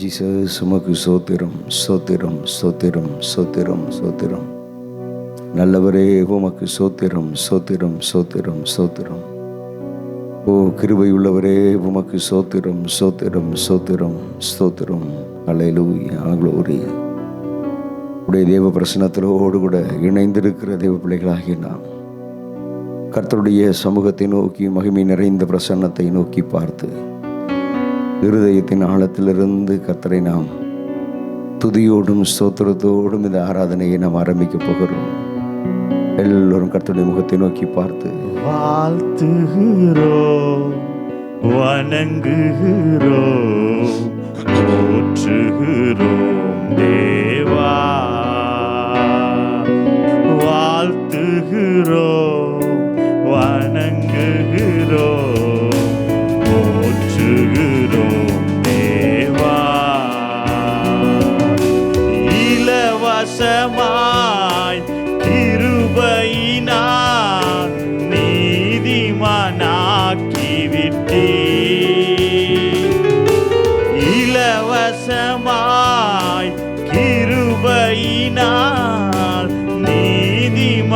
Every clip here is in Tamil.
ஜீசஸ், உமக்கு ஸ்தோத்திரம், ஸ்தோத்திரம், ஸ்தோத்திரம், ஸ்தோத்திரம், ஸ்தோத்திரம். நல்லவரே, உமக்கு ஸ்தோத்திரம், ஸ்தோத்திரம், ஸ்தோத்திரம், ஸ்தோத்திரம். ஓ கிருபையுள்ளவரே, உமக்கு ஸ்தோத்திரம், ஸ்தோத்திரம், ஸ்தோத்திரம், ஸ்தோத்திரம். அல்லேலூயா, க்ளோரி. உடைய தேவ பிரசன்னத்தோடு கூட இணைந்திருக்கிற தேவ பிள்ளைகளாகிய நாம் கர்த்தருடைய சமூகத்தை நோக்கி, மகிமை நிறைந்த பிரசன்னத்தை நோக்கி பார்த்து இருதயத்தின் ஆழத்திலிருந்து கர்த்தரை நாம் துதியோடும் ஸ்தோத்திரத்தோடும் இந்த ஆராதனையை நாம் ஆரம்பிக்க போகிறோம். எல்லோரும் கர்த்தருடைய முகத்தை நோக்கி பார்த்து வாழ்த்துகிறோம், வணங்குகிறோம், போற்றுகிறோம் தேவா. வாழ்த்துகிறோம், வணங்குகிறோம், போற்றுகிறோம் தேவா. இலவசமாய் கிருபையினால் நீதிமானாக்கிவிட்டீர். இலவசமாய் கிருபையினால் நீதிமானாக்கிவிட்டீர்.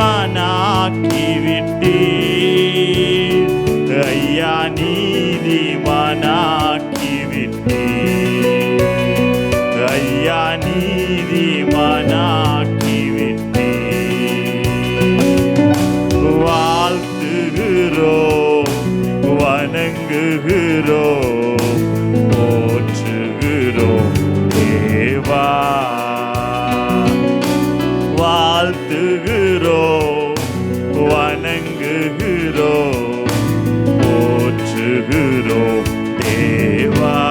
ஐயா, நீதிமானாக்கிவிட்டீர். ஐயா, நீதிமானாக்கிவிட்டீர். வாழ்த்துகிறோம், வணங்குகிறோம், போற்றுகிறோம் தேவா. வாழ்த்துகிறோம், வணங்குகிறோம், போற்றுகிறோம் தேவா.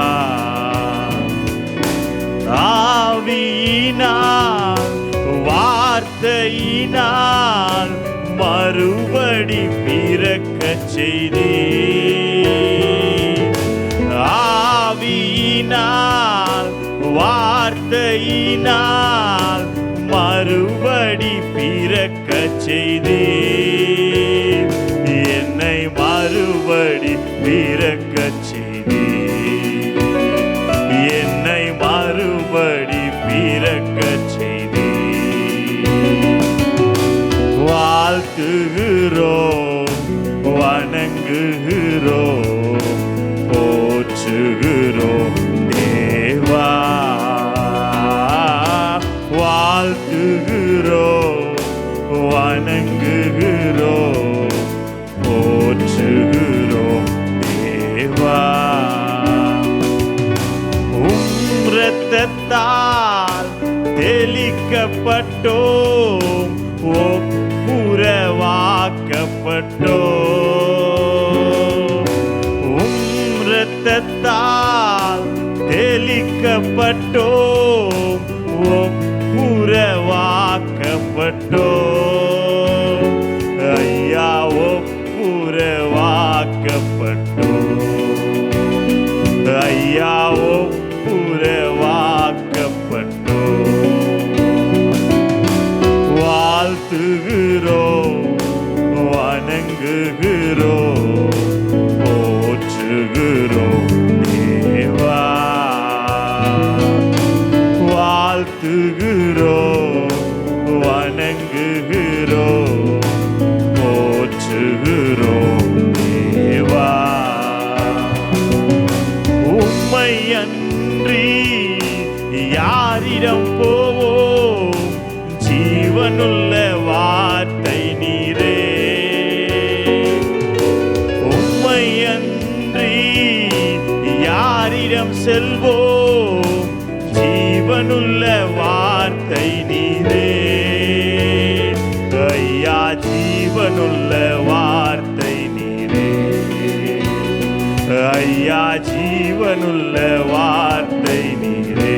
ஆவியினால் வார்த்தையினால் மறுபடி பிறக்கச் செய்தீர். ஆவியினால் வார்த்தையினால் மறுபடி பிறக்கச் செய்தீர். என்னை மறுபடி பிறக்கச் செய்தீர். என்னை மறுபடி பிறக்கச் செய்தீர். வாழ்த்துகிறோம், வணங்குகிறோம், போற்றுகிறோம் தேவா. வாழ்த்துகிறோம், வணங்குகிறோம், போற்றுகிறோம் தேவா. இரத்தத்தால் தெளிக்கப்பட்டோம், ஒப்புரவாக்கப்பட்டோம். இரத்தத்தால் தெளிக்கப்பட்டோம், ஒப்புரவாக்கப்பட்டோம். ஐயா, ஒப்புரவாக்கப்பட்டோம். ஐயா, ஒப்புரவாக்கப்பட்டோம். வாழ்த்துகிறோம், வணங்குகிறோம், போற்றுகிறோம் தேவா. வாழ்த்துகிறோம், வணங்குகிறோம், போற்றுகிறோம் தேவா. உம்மை அன்றி யாரிடம் போவோம்? ஜீவனுள்ள வார்த்தை நீரே. உம்மை அன்றி யாரிடம் செல்வோம்? ஜீவனுள்ள வார்த்தை நீரே. ஐயா, ஜீவனுள்ள வார்த்தை நீரே. ஐயா, ஜீவனுள்ள வார்த்தை நீரே.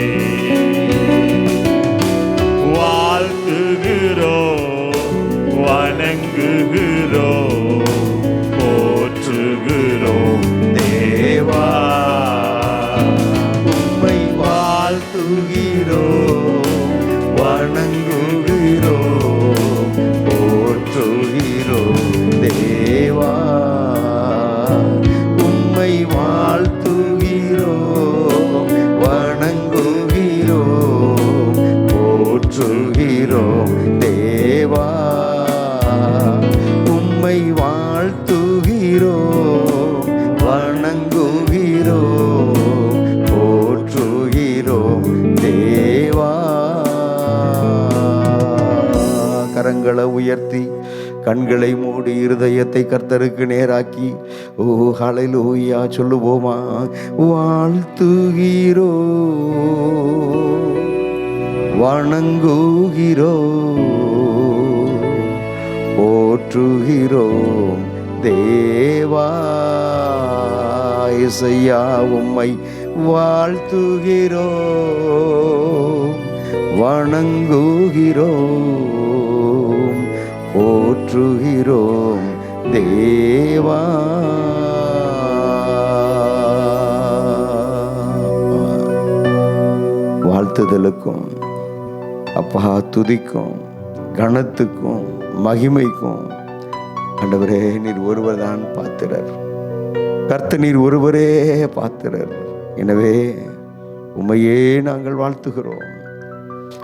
வாழ்த்துகிறோம், வணங்குகிறோம், போற்றுகிறோம் தேவா. உம்மை வாழ்த்துகிறோம், வணங்குகிறோம், போற்றுகிறோம் தேவா. உம்மை வாழ்த்துகிறோம், வணங்குகிறோம், வாழ்த்துகிறோம் தேவா, உம்மை வாழ்த்துகிறோம், வணங்குகிறோம், போற்றுகிறோம் தேவா. கரங்களை உயர்த்தி கண்களை மூடி இருதயத்தை கர்த்தருக்கு நேராக்கி ஓ ஹல்லேலூயா சொல்லுவோமா? வாழ்த்துகிறோ, வணங்குகிறோ, போற்றுகிறோம் தேவா. இசையா உம்மை வாழ்த்துகிறோம், வணங்குகிறோம், போற்றுகிறோம் தேவா. வாழ்த்துதலுக்கும் அப்பா துதிக்கும் கனத்துக்கும் மகிமைக்கும் ஆண்டவரே நீர் ஒருவர் தான் பாத்திரர். கர்த்தர் நீர் ஒருவரே பாத்திரர். எனவே உம்மையே நாங்கள் வாழ்த்துகிறோம்.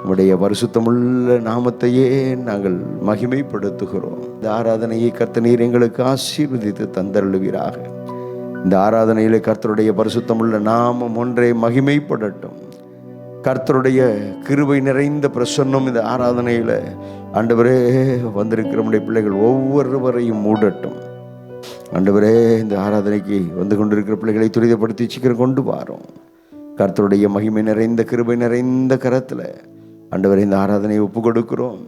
உம்முடைய பரிசுத்தமுள்ள நாமத்தையே நாங்கள் மகிமைப்படுத்துகிறோம். இந்த ஆராதனையை கர்த்தர் நீர் எங்களுக்கு ஆசீர்வதித்து தந்தருளுவீராக. இந்த ஆராதனையிலே கர்த்தருடைய பரிசுத்தமுள்ள நாமம் ஒன்றே மகிமைப்படட்டும். கர்த்தருடைய கிருபை நிறைந்த பிரசன்னம் இந்த ஆராதனையில் ஆண்டவரே வந்திருக்கிற நம்முடைய பிள்ளைகள் ஒவ்வொருவரையும் மூடட்டும். ஆண்டவரே இந்த ஆராதனைக்கு வந்து கொண்டிருக்கிற பிள்ளைகளை துரிதப்படுத்தி சீக்கிரம் கொண்டு வாரோம். கர்த்தருடைய மகிமை நிறைந்த கிருபை நிறைந்த கரத்தில் ஆண்டவரே இந்த ஆராதனையை ஒப்பு கொடுக்கிறோம்.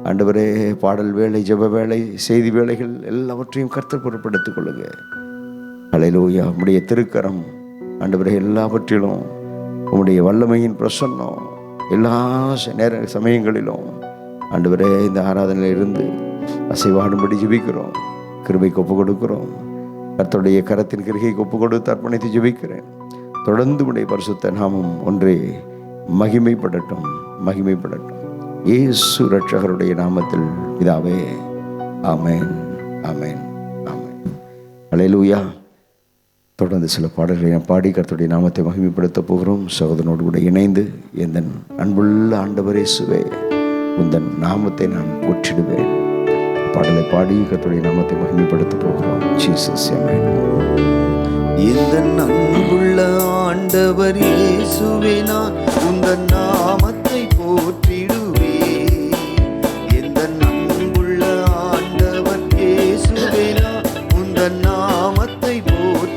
ஆண்டவரே பாடல் வேலை, ஜெப வேலை, செய்தி வேலைகள் எல்லாவற்றையும் கர்த்தர் பொறுப்படுத்திக் கொள்ளுங்க. ஹல்லேலூயா. உம்முடைய திருக்கரம் ஆண்டவரே எல்லாவற்றிலும் உம்முடைய வல்லமையின் பிரசன்னம் எல்லா சமயங்களிலும் ஆண்டவரே இந்த ஆராதனையில் இருந்து அசைவாடும்படி ஜெபிக்கிறோம். கிருபைக்கு ஒப்பு கொடுக்கிறோம். கர்த்தருடைய கரத்தின் கிருபைக்கு ஒப்பு கொடுத்து அர்ப்பணித்து ஜெபிக்கிறேன். தொடர்ந்து உடைய பரிசுத்த நாமம் ஒன்றே மகிமைப்படட்டும், மகிமைப்படட்டும். இயேசு ரட்சகருடைய நாமத்தில் பிதாவே, ஆமென், ஆமென், ஆமென். ஹல்லேலூயா. தொடர்ந்து சில பாடல்களை நான் பாடி கர்த்தருடைய நாமத்தை மகிமைப்படுத்த போகிறோம். சகோதரனோடு கூட இணைந்து எந்தன் அன்புள்ள ஆண்டவர் இயேசுவே உந்தன் நாமத்தை நான் போற்றிடுவேன் பாடலை பாடி கர்த்தருடைய நாமத்தை மகிமைப்படுத்த போகிறோம். ஜீசஸ், ஆமென். இந்த அன்புள்ள ஆண்டவர் இயேசுவே நான் உந்தன் நாமத்தை போற்றிடுவேன். இந்த அன்புள்ள ஆண்டவர் இயேசுவே நான் உந்தன் நாமத்தை போற்றிடுவேன்.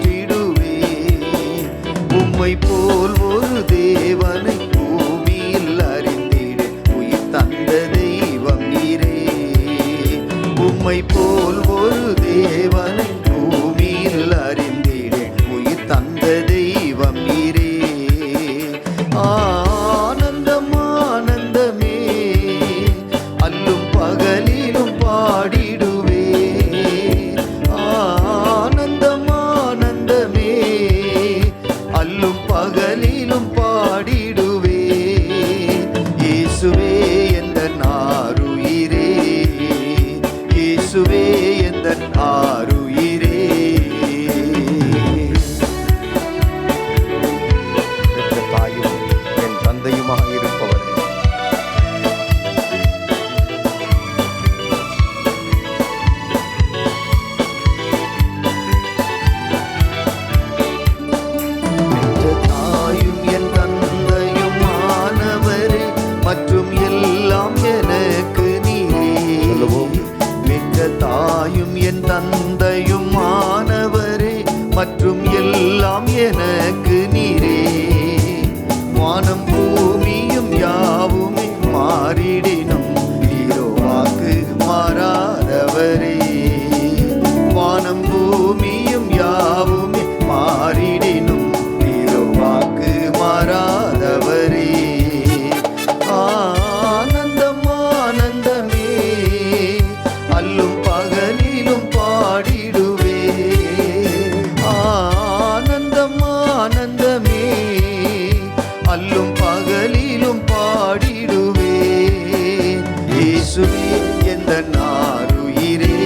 உம்மை போல் ஒரு தேவனை பூமியில் அறிந்திட உயிர் தந்த தெய்வம் நீரே. உம்மை போல் ஒரு தேவனை பூமியில் அறிந்திட தந்த தெய்வம் நீரே. ஆனந்தம் ஆனந்தமே, அல்லும் பகலிலும் பாடிடுவே. ஆனந்தம் ஆனந்தமே, அல்லும் பகலிலும் பாடிடுவே. இயேசுவே எந்தன் ஆருயிரே, இயேசுவே எந்தன் ஆருயிரே. தாயும் என் தந்தையும் ஆனவரே மற்றும் எல்லாம் எனக்கு நீரே. வானம் பூமியும் யாவுமே மாறிடினும் நீரோ வாக்கு மாறாதவரே. வானம் பூமியும் யாவுமே மாறிடினும் நீரோ வாக்கு மாறாதவரே. ஆனந்தம் ஆனந்தமே, அல்லும் பகலிலும் பாடிடுவே. ஆனந்தம் ஆனந்தமே, அல்லும் பகலிலும் பாடிடுவே. இயேசுவே எந்தன் ஆருயிரே,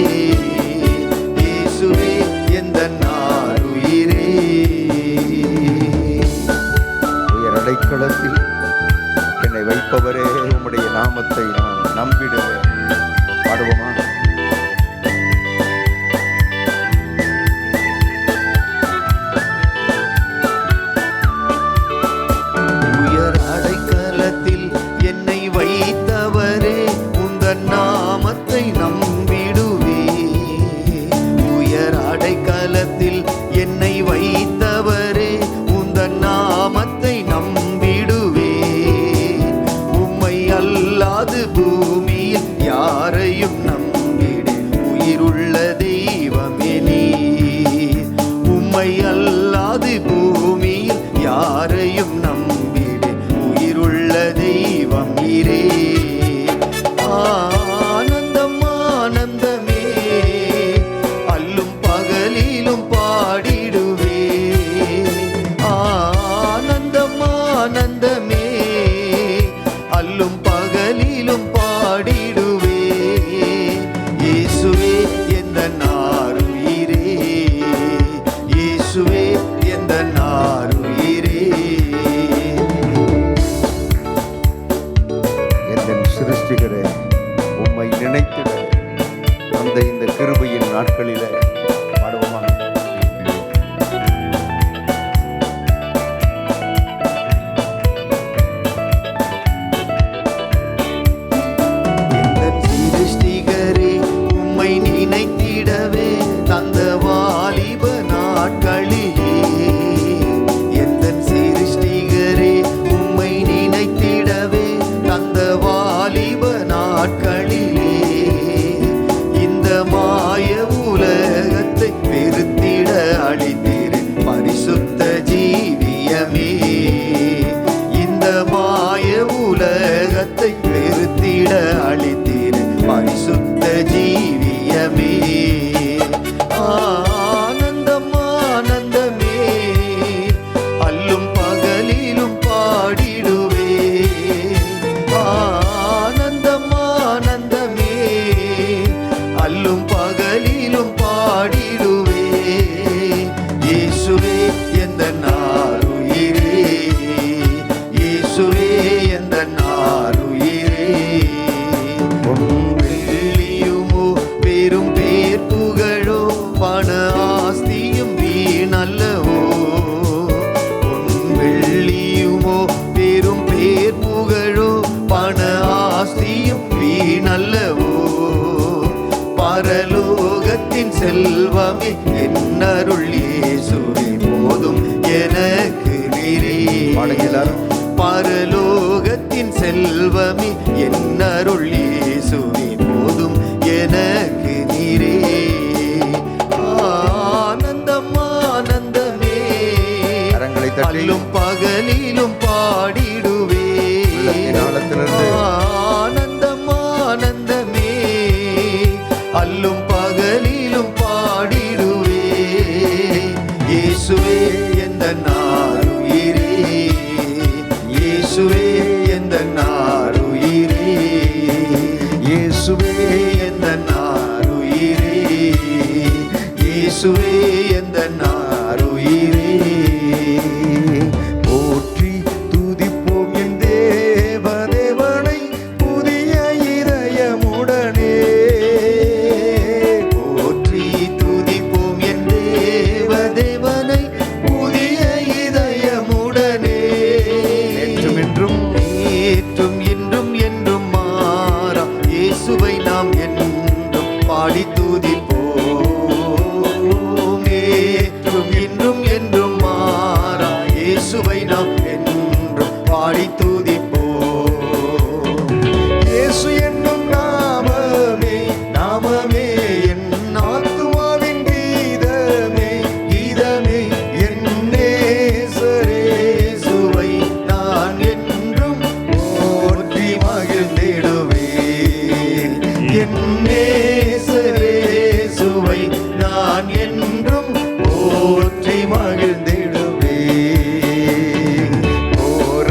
இயேசுவே எந்தன் ஆருயிரே. உயர் அடைக்கலத்தில் என்னை வைப்ப மீட்பவரே உம்முடைய நாமத்தை நான் நம்பிடுவேன். பாடுவோமா? உயர் அடைக்கலத்தில் என்னை வைத்தவரே உந்தன் நாமத்தை நம்பிடுவே. உயர் அடைக்கலத்தில் என்னை வைத்தவரே உந்தன் நாமத்தை நம்பிடுவே. உம்மை அல்லாது பூமியில் யாரையும் நம்பிடு உயிருள்ள தெய்வமே நீர். உம்மை அல்லாது பூமியில் யாரையும் நம்பிடு உயிருள்ள தெய்வம் நீரே. ஆனந்தம் ஆனந்தமே அல்லும் பகலிலும் பாடிடுவே. ஆனந்தம் ஆனந்தமே அல்லும் பகலிலும் பாடிடுவே. இயேசுவே எந்தன் ஆருயிரே, இயேசுவே எந்தன் ஆருயிரே. என் சிருஷ்டிகரே, உம்மை நினைத்திட அந்த இந்த கிருபையின் நாட்களிலே பாடுவோமா? எந்தன் சிருஷ்டிகரே, உம்மை நினைத்திடவே தந்த வாலிப நாட்களிலே. எந்தன் சிருஷ்டிகரே, உம்மை நினைத்திடவே தந்த வாலிப நாட்களிலே. இந்த மாய உலகத்தை வெறுத்திட அளித்தீர் பரிசுத்த ஜீவியமே. இந்த மாய உலகத்தை வெறுத்திட அளித்தீர் பரிசுத்த ஜீவியமே. ஆனந்தம் ஆனந்தமே அல்லும் பகலிலும் பாடிடுவே. ஆனந்தம் ஆனந்தமே அல்லும் பகலிலும் பாடிடுவே. இயேசுவே எந்தன் ஆருயிரே, இயேசுவே எந்தன் ஆருயிரே. வெள்ளியுமோ பெரும் பேர் புகழோ பண ஆஸ்தியும் வீணல்லவோ. வெள்ளியுமோ பெரும் பேர் புகழோ பண ஆஸ்தியும் வீணல்லவோ. பரலோகத்தின் செல்வமே என்னருள் இயேசுவே போதும் எனக்கு நீரே. பாடுகிறார். பரலோகத்தின் செல்வமே என்னருள் இயேசுவே போதும் எனக்கு நீரே. ஆனந்தம் ஆனந்தமே கரங்களை தட்டி அல்லும் பகலிலும் பாடிடுவே. உள்ளத்தின் ஆழத்திலிருந்து ஆனந்தம் ஆனந்தமே அல்லும் பகலிலும் பாடிடுவே. இயேசுவே எந்தன் ஆருயிரே, இயேசுவே எந்தன் ஆருயிரே. இயேசுவே எந்தன் ஆருயிரே, இயேசுவே எந்தன் ஆருயிரே. போற்றி துதிப்போம் என் தேவனை புதிய இதயமுடனே. போற்றி துதிப்போம் என் தேவனை புதிய இதயமுடனே. என்றும் என்றும் நேற்றும் இன்றும் என்றும் மாறா இயேசுவை நாம் என்றும் பாடி துதிப்போம். நேற்றும் இன்றும் என்றும் மாறா இயேசுவை நாம் என்றும் பாடி துதிப்போம். இயேசு என்னும் நாமமே, நாமமே என் ஆத்துமாவின் கீதமே, கீதமே என் நேசரேசுவை நான் என்றும் போற்றி மகிழ்ந்திடுவேன். என் நேசரேசுவை நான் என்றும் போற்றி மகிழ்ந்திடுவேன். போற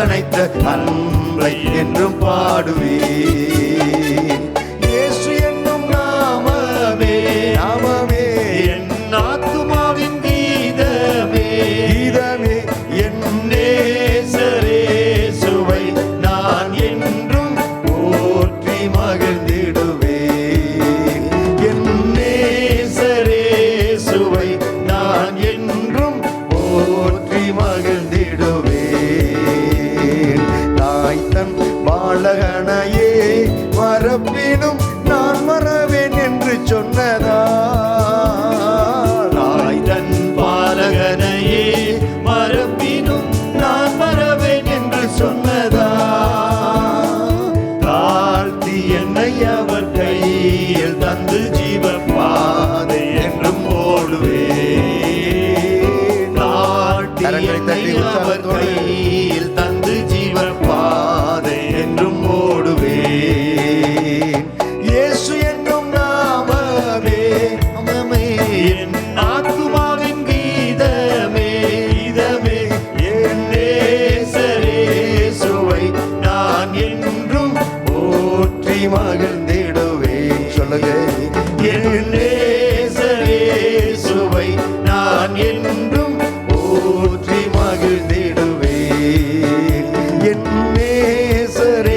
அரவணைத்த அன்பை என்றும் பாடுவேன். இயேசு என்னும் நாமமே நாமமே என் ஆத்துமாவின் கீதமே கீதமே என் நேசரேசுவை நான் என்றும் போற்றி மகிழ்ந்திடுவேன். என் நேசரேசுவை நான் என்றும் போற்றி மகிழ்ந்திடுவேன். தாய் தன் பாலகனையே மறப்பினும் நான் மறவேன் என்று சொன்னதா, தாய் தன் பாலகனையே மறப்பினும் நான் மறவேன் என்று சொன்னதா, தாழ்த்தி என்னை அவர் கையில் தந்து ஜீவ பாதை என்றும் ஓடுவேன். தாழ்த்தி என்னை அவர் கையில் தந்து ஜீவ பாதை என்றும் ஓடுவேன். இயேசு என்னும் நாமமே நாமமே என் ஆத்துமாவின் கீதமே கீதமே என் நேசரேசுவை நான் என்றும் போற்றி மகிழ்ந்திடுவேன். சொல்லுங்க, என் நேசரேசுவை நான் என்றும் போற்றி மகிழ்ந்திடுவேன். என் நேசரேசுவை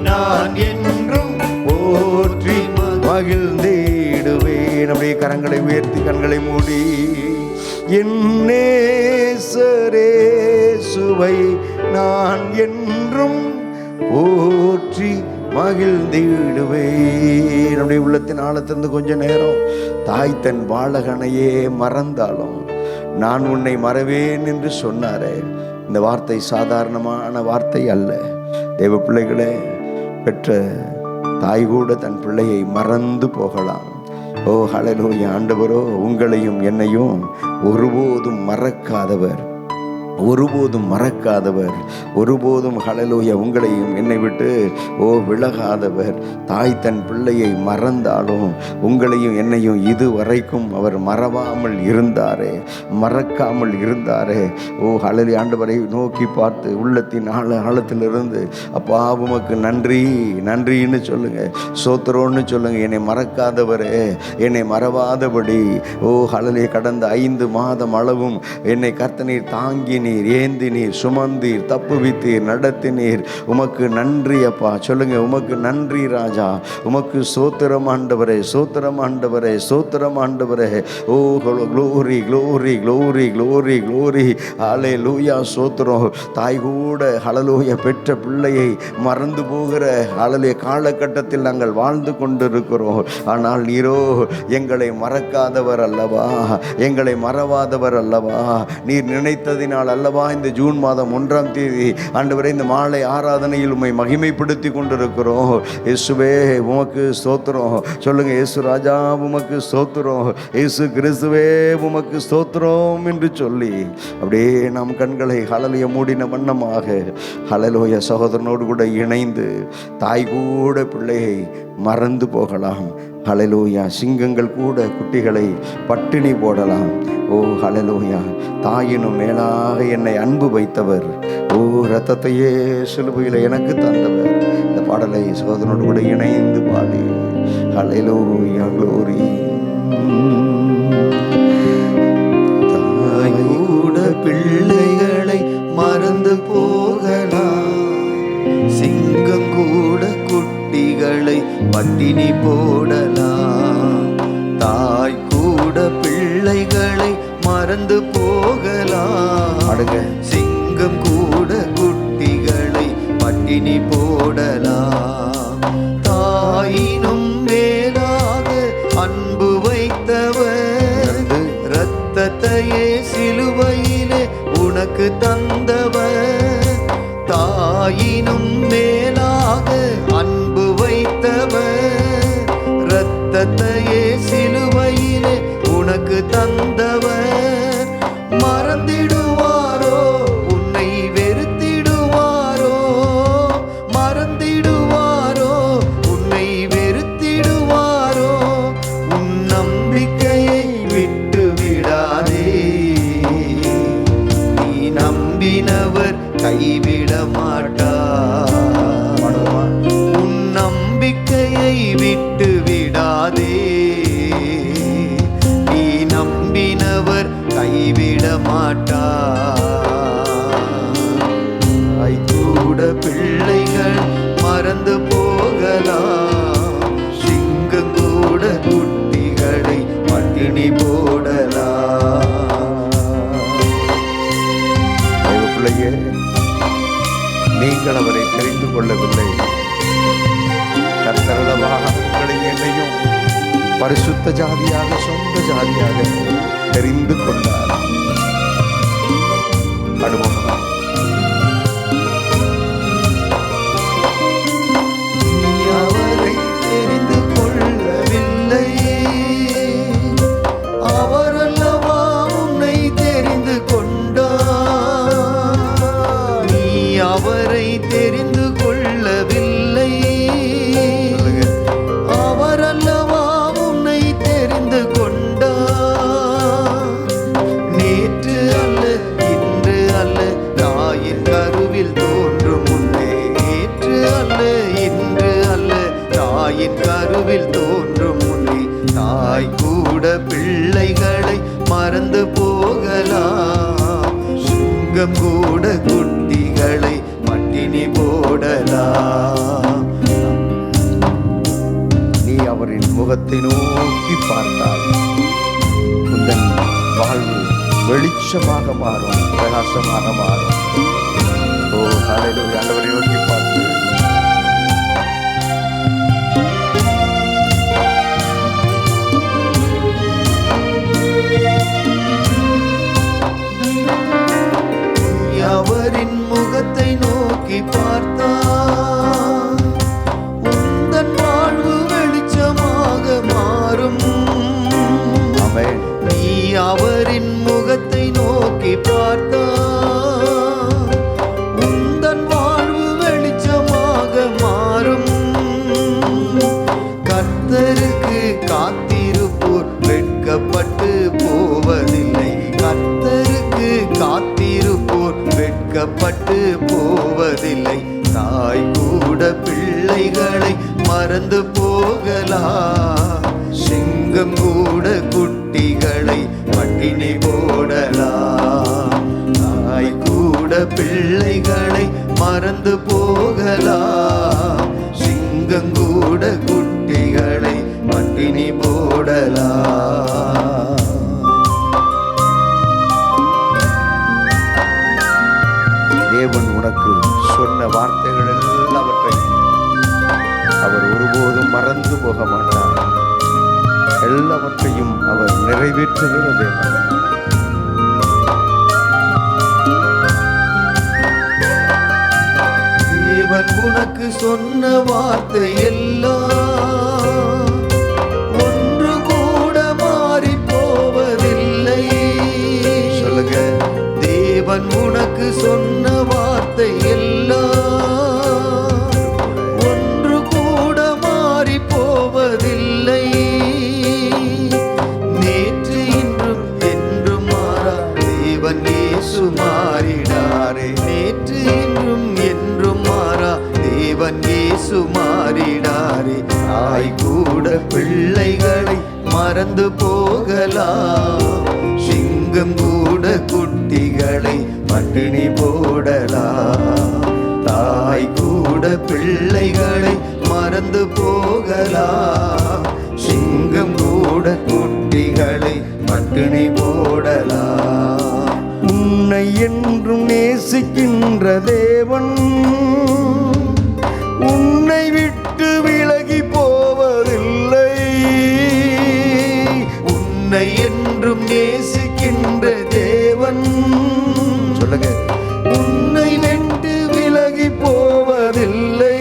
நான் என்றும் போற்றி மகிழ்ந்திடுவேன். அப்படியே கரங்களை உயர்த்தி கண்களை மூடி, என் நேசரேசுவை நான் என்றும் போற்றி மகிழ்ந்திடுவேன். நம்முடைய உள்ளத்தின் ஆழத்திலிருந்து கொஞ்ச நேரம், தாய் தன் பாலகனையே மறந்தாலும் நான் உன்னை மறவேன் என்று சொன்னாரே, இந்த வார்த்தை சாதாரணமான வார்த்தை அல்ல. தேவ பிள்ளைகளே, பெற்ற தாய் கூட தன் பிள்ளையை மறந்து போகலாம். ஓ ஹல்லேலூயா! ஆண்டவரோ உங்களையும் என்னையும் ஒருபோதும் மறக்காதவர், ஒருபோதும் மறக்காதவர், ஒருபோதும் ஹல்லேலூயா உங்களையும் என்னை விட்டு விலகாதவர். தாய் தன் பிள்ளையை மறந்தாலும் உங்களையும் என்னையும் இதுவரைக்கும் அவர் மறவாமல் இருந்தாரே, மறக்காமல் இருந்தாரே. ஹல்லேலூயா! ஆண்டவரை நோக்கி பார்த்து உள்ளத்தின் ஆழத்திலிருந்து அப்பா உமக்கு நன்றி நன்றின்னு சொல்லுங்க, சோத்திரோன்னு சொல்லுங்க. என்னை மறக்காதவரே, என்னை மறவாதபடி ஹல்லேலூயா கடந்த 5 மாதம் அளவும் என்னை கர்த்தனீர் தாங்கி நீர் ஏந்தினீர், சுமந்தீர், தப்புவித்தீர், நடத்தினீர். உமக்கு நன்றி அப்பா. சொல்லுங்க, உமக்கு நன்றி ராஜா, உமக்கு சோத்திரம் ஆண்டவரே, சோத்திரம் ஆண்டவரே, சோத்திரம் ஆண்டவரே. Oh glory glory glory glory glory, hallelujah, சோத்திரம். தாய் கூட ஹல்லேலூயா பெற்ற பிள்ளையை மறந்து போகிற ஹல்லேலூயா காலகட்டத்தில் நாங்கள் வாழ்ந்து கொண்டிருக்கிறோம். ஆனால் நீரோ எங்களை மறக்காதவர் அல்லவா, எங்களை மறவாதவர் அல்லவா. நீர் நினைத்ததினால் அல்லவா இந்த ஜூன் மாதம் 1ஆம் தேதி ஆண்டவரே இந்த மாலை ஆராதனையில் உம்மை மகிமைப்படுத்தி கொண்டிருக்கிறோம். இயேசுவே உமக்கு ஸ்தோத்திரம். சொல்லுங்க, இயேசு ராஜா உமக்கு ஸ்தோத்திரம், இயேசு கிறிஸ்துவே உமக்கு ஸ்தோத்திரம் என்று சொல்லி அப்படியே நாம் கண்களை ஹல்லேலூயா மூடின வண்ணமாக ஹல்லேலூயா சகோதரனோடு கூட இணைந்து தாய் கூட பிள்ளையை மறந்து போகலாம். ஹல்லேலூயா! சிங்கங்கள் கூட குட்டிகளை பட்டினி போடலாம். ஓ ஹல்லேலூயா! தாயினும் மேலாக என்னை அன்பு வைத்தவர், இரத்தத்தையே சிலுவையில் எனக்கு தந்தவர். இந்த பாடலை சகோதரனோடு கூட இணைந்து பாடி ஹல்லேலூயா க்ளோரி. தாய் கூட பிள்ளைகளை மறந்து போகலாம், சிங்கம் கூட குட்டிகளை பட்டினி போடலாம். தாய் கூட பிள்ளைகளை மறந்து போகலாம், சிங்கம் கூட குட்டிகளை பட்டினி போடலாம். தாயினும் மேலாக அன்பு வைத்தவர், இரத்தத்தையே சிலுவையிலே உனக்கு தந்தவர். தாயினும் மேலாக அன்பு வைத்தவர், இரத்தத்தையே சிலுவையிலே உனக்கு தந்தவர். மறந்திடுவாரோ உன்னை வெறுத்திடுவாரோ, மறந்திடுவாரோ உன்னை வெறுத்திடுவாரோ. உன் நம்பிக்கையை விட்டு விடாதே, நீ நம்பினவர் கை மாட்டார். உன் நம்பிக்கையை விட்டு விடாதே, நீ நம்பினவர் கைவிட மாட்டார். கூட பிள்ளைகள் மறந்து போகலாம், சிங்கம் கூட குட்டிகளை பட்டினி போடலாம். பிள்ளையே, நீங்கள் அவரை தெரிந்து கொள்ளவில்லை. கர்த்தரளவாக உங்களை என்னையும் பரிசுத்த ஜாதியாக, சொந்த ஜாதியாக தெரிந்து கொண்டார். அனுபவம். அவரை தெரிந்து கொள்ளவில்லை, அவரல்லவா உன்னை தெரிந்து கொண்டார். நீ அவரை தெரிந்து கொள்ளவில்லை, அவரல்லவா உன்னை தெரிந்து கொண்டார். நேற்று அல்ல இன்று அல்ல தாயின் கருவில் தோன்றும் முன்னே, நேற்று அல்ல இன்று அல்ல தாயின் கருவில் தோன்றும் முன்னே, தாய் கூட பிள்ளைகளை மறந்து போகலாம், சிங்கம் கூட குட்டிகளை பட்டினி போடலாம். நீ அவரின் முகத்தை நோக்கி பார்த்தால் உந்தன் வாழ்வு வெளிச்சமாக மாறும், பிரகாசமாக மாறும். ஓ ஹல்லேலூயா. ஆண்டவரை நோக்கி பார்த்து அவரின் முகத்தை நோக்கி பார்த்தால் உந்தன் வாழ்வு வெளிச்சமாக மாறும். ஆமென். நீ அவரின் முகத்தை நோக்கி பார்த்தால் உந்தன் வாழ்வு வெளிச்சமாக மாறும். கர்த்தருக்கு காத்திருப்போர் வெட்கப்பட்டு போவதில்லை, கர்த்தருக்கு காத்திருப்போர் வெட்கப்பட்டு போவதில்லை. தாய் கூட பிள்ளைகளை மறந்து போகலாம், சிங்கம் கூட குட்டிகளை பட்டினி போடலாம். தாய் கூட பிள்ளைகளை மறந்து போகலாம், சிங்கம் கூட குட்டிகளை பட்டினி போடலாம். தேவன் உனக்கு சொன்ன வார்த்தைகள் எல்லாவற்றையும் அவர் ஒருபோதும் மறந்து போக மாட்டார். எல்லாவற்றையும் அவர் நிறைவேற்றுகிற தேவன். தேவன் உனக்கு சொன்ன வார்த்தை எல்லாம் ஒன்று கூட மாறி போவதில்லை. சொல்லுங்க. தேவன் உனக்கு சொன்ன வார்த்தை எல்லாம் ஒன்று கூட மாறி போவதில்லை. நேற்று இன்றும் என்றும் மாறா தேவன் இயேசு மாறிடாரே, நேற்று இன்றும் என்றும் மாறா தேவன் இயேசு மாறிடாரே. தாய் கூட பிள்ளைகளை மறந்து போகலாம், சிங்கம் கூட குட்டிகளை பட்டினி போடலாம். தாய் கூட பிள்ளைகளை மறந்து போகலாம், சிங்கம் கூட குட்டிகளை பட்டினி போடலாம். உன்னை என்றும் நேசிக்கின்ற தேவன் உன்னை விட்டு விலகி போவதில்லை. உன்னை என்றும் நேசிக்கின்ற தேவன், சொல்லுங்க, உன்னை விட்டு விலகி போவதில்லை.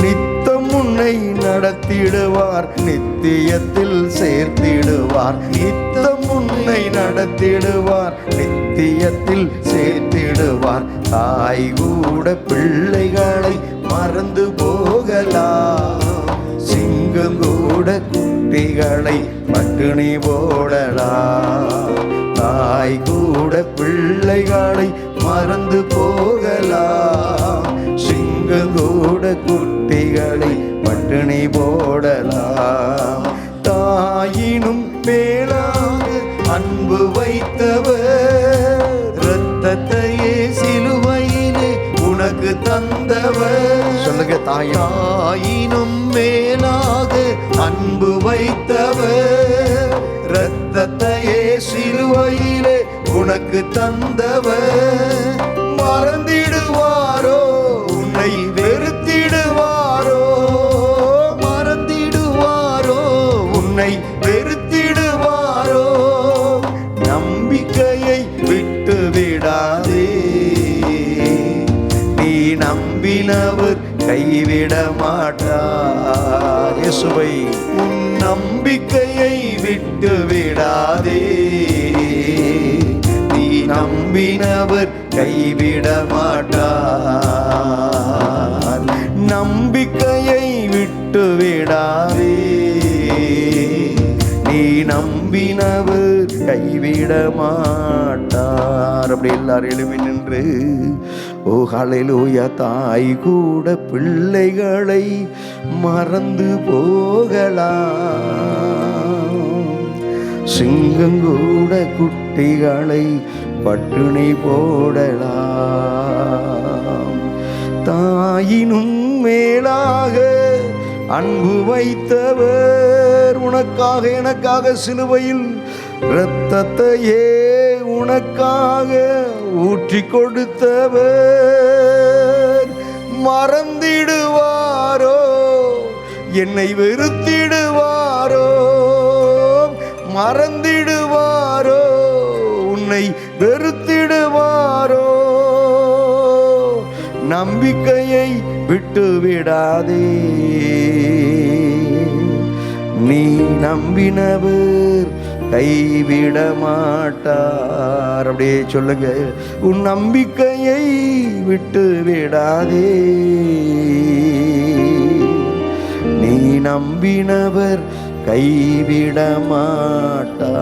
நித்தம் உன்னை நடத்திடுவார், நித்தியத்தில் சேர்த்திடுவார். நித்தம் உன்னை நடத்திடுவார், நித்தியத்தில் சேர்த்திடுவார். தாய் கூட பிள்ளைகளை மறந்து போகலாம், சிங்கம் கூட குட்டிகளை பட்டினி போடலாம். தாய் கூட பிள்ளைகளை மறந்து போகலாம். சிங்கம் கூட குட்டிகளை பட்டினி போடலாம். தாயினும் மேலாக அன்பு வைத்தவர், இரத்தத்தையே சிலுவையிலே உனக்கு தந்தவர். சொல்லுங்க, தாயினும் மேலாக அன்பு வைத்தவர், இரத்தத்தையே சிலுவையிலே உனக்கு தந்தவர். மறந்திடுவாரோ உன்னை வெறுத்திடுவாரோ, மறந்திடுவாரோ உன்னை வெறுத்திடுவாரோ. நம்பிக்கையை விட்டு விடாதே, நீ நம்பினவர் கைவிட மாட்டார். இயேசுவை உன் நம்பிக்கையை விட்டு விடாதே, நீ நம்பினவர் கைவிட மாட்டார். நம்பிக்கையை விட்டு விடாதே, நீ நம்பினவர் கைவிட மாட்டார். அப்படி எல்லாரும் எழுப்பி நின்று ஓ ஹல்லேலூயா. தாய் கூட பிள்ளைகளை மறந்து போகலாம், சிங்கம் கூட குட்டிகளை பட்டினி போடலாம். தாயினும் மேலாக அன்பு வைத்தவர், உனக்காக எனக்காக சிலுவையில் இரத்தத்தையே உனக்காக ஊற்றி கொடுத்தவர். மறந்திடுவாரோ என்னை வெறுத்திடுவாரோ, மறந்திடுவாரோ உன்னை வெறுத்திடுவாரோ. நம்பிக்கையை விட்டு விடாதே, நீ நம்பினவர் கைவிட மாட்டார். அப்படியே சொல்லுங்க, உன் நம்பிக்கையை விட்டு விடாதே, நீ நம்பினவர் கைவிட மாட்டார்.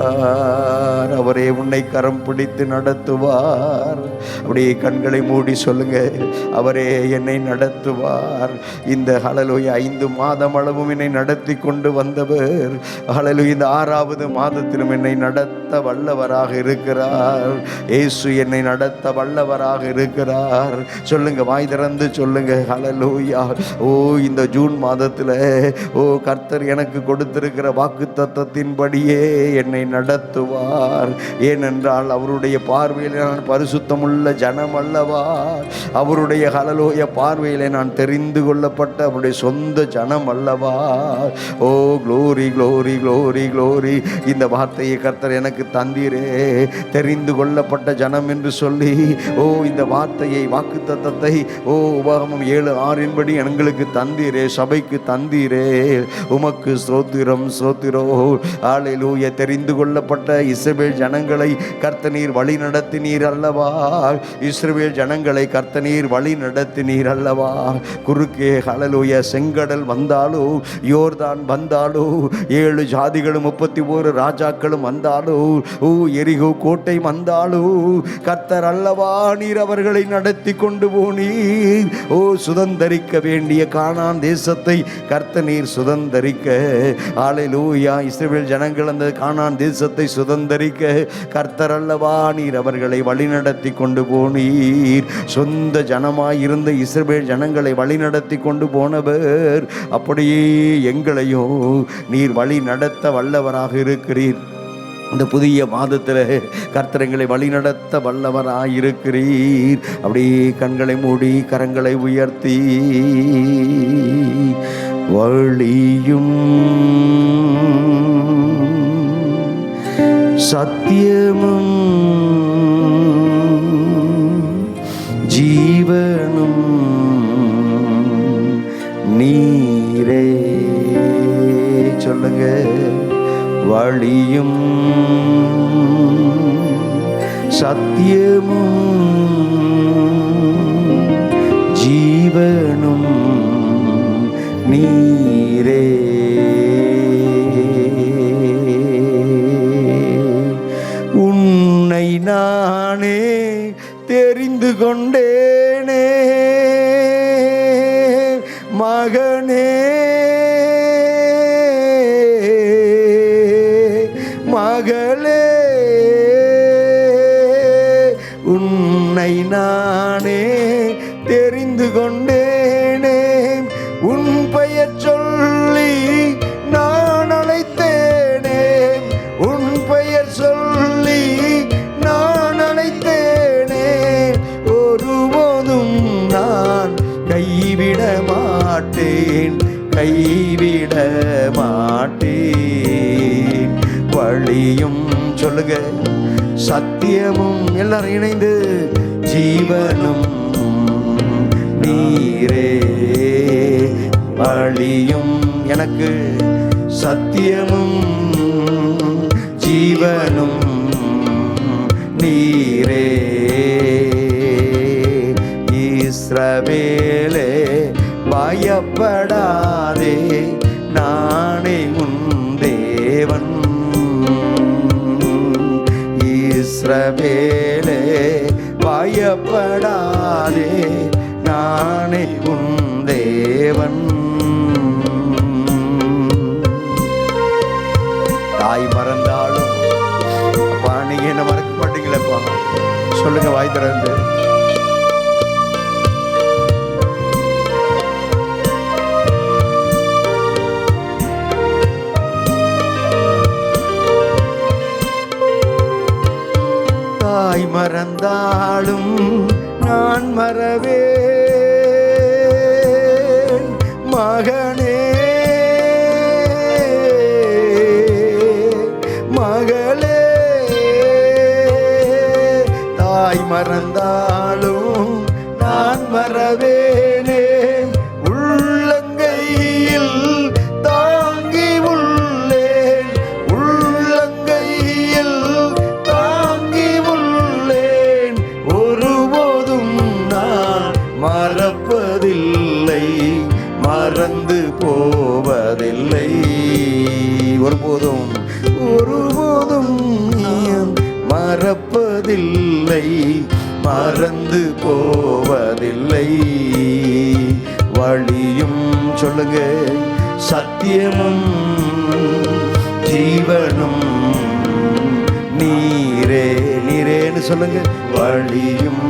அவரே உன்னை கரம் பிடித்து நடத்துவார். அப்படியே கண்களை மூடி சொல்லுங்க, அவரே என்னை நடத்துவார். இந்த ஹல்லேலூயா 5 மாதம் அளவும் என்னை நடத்தி கொண்டு வந்தவர் ஹல்லேலூயா இந்த 6வது மாதத்திலும் என்னை நடத்த வல்லவராக இருக்கிறார். இயேசு என்னை நடத்த வல்லவராக இருக்கிறார். சொல்லுங்க, வாய் திறந்து சொல்லுங்க ஹல்லேலூயா. ஓ இந்த ஜூன் மாதத்தில் ஓ கர்த்தர் எனக்கு கொடுத்திருக்கிற வாக்குத்தத்தத்தின்படியே என்னை நடத்துவார். ஏனென்றால் அவருடைய பார்வையில் நான் பரிசுத்தமுள்ள ஜனம் அல்லவா, அவருடைய ஹல்லேலூயா பார்வையிலே நான் தெரிந்து கொள்ளப்பட்ட அவருடைய சொந்த ஜனம் அல்லவா. ஓ க்ளோரி க்ளோரி க்ளோரி க்ளோரி. இந்த வார்த்தையை கர்த்தர் எனக்கு தந்தீரே, தெரிந்து கொள்ளப்பட்ட ஜனம் என்று சொல்லி. ஓ இந்த வார்த்தையை வாக்குத்தத்தத்தை ஓ உபாகமம் 7:6 எங்களுக்கு தந்தீரே, சபைக்கு தந்தீரே. உமக்கு ஸ்தோத்திரம் ஸ்தோத்திரம். ஹல்லேலூயா. தெரிந்து கொள்ளப்பட்ட இஸ்ரவேல் ஜனங்களை கர்த்தர் வழி நடத்தினீர் அல்லவா, இஸ்ரவேல் ஜனங்களை கர்த்தர் வழி நடத்தினீர் அல்லவா. குறுக்கே ஹல்லேலூயா செங்கடல் வந்தாலோ, யோர்தான் வந்தாலோ, 7 ஜாதிகளும் 31 ராஜாக்களும் வந்தாலோ, ஓ எரிகோ கோட்டை வந்தாலோ, கர்த்தர் அல்லவா நீர் அவர்களை நடத்தி கொண்டு போனீர். ஓ சுதந்தரிக்க வேண்டிய கானான் தேசத்தை கர்த்தர் நீர் சுதந்தரிக்க. ஹல்லேலூயா. இஸ்ரவேல் ஜனங்கள் அந்த கானான் தேசத்தை சுதந்தரிக்க கர்த்தர் அல்லவா நீர் அவர்களை வழிநடத்தி கொண்டு போனீர். சொந்த ஜனமாய் இருந்த இஸ்ரவேல் ஜனங்களை வழிநடத்தி கொண்டு போனவர் அப்படியே எங்களையும் நீர் வழி நடத்த வல்லவராக இருக்கிறீர். இந்த புதிய மாதத்தில் கர்த்தரங்களை வழிநடத்த வல்லவராயிருக்கிறீர். அப்படியே கண்களை மூடி கரங்களை உயர்த்தி வழியும் சத்தியமும் ஜீவனும் நீரே. சொல்லுங்க, வழியும் சத்தியமும் ஜீவனும் நீரே. உன்னை நானே தெரிந்து கொண்டேனே மகனே மகளே, உன்னை நானே தெரிந்து கொண்டேனே. உன் பெயர் சொல்லி நான் அழைத்தேனே, உன் பெயர் சொல்லி நான் அழைத்தேனே. ஒருபோதும் நான் கைவிட மாட்டேன், கைவிட மாட்டேன். வழியும் சொல்லுங்க, சத்தியமும், எல்லாரும் இணைந்து, ஜீவனும் நீரே. வழியும் எனக்கு, சத்தியமும் ஜீவனும் நீரே. இஸ்ரவேலே பயப்படாதே, நானே உன் தேவன். இஸ்ரவேலே பயப்படாதே, நானே உன் தேவன். தாய் மறந்தாலும் அப்பா நீங்க என்ன மறக்க மாட்டீங்களப்பா. சொல்லுங்க வாய் திறந்து. தாய் மறந்தாலும் நான் மறவேன் மகனே மகளே. தாய் மறந்தாலும் நான் மறவேனே, உள்ளங்கையில் தாங்கி உள்ளேன், உள்ளங்கையில் தாங்கி உள்ளேன். ஒருபோதும் நான் மறப்பதில்லை, மறந்து போவதில்லை. ஒருபோதும் ஒருபோதும் மறப்பதில்லை, மறந்து போவதில்லை. வழியும் சொல்லுங்க, சத்தியமும் ஜீவனும் நீரே. நீரேன்னு சொல்லுங்க. வழியும்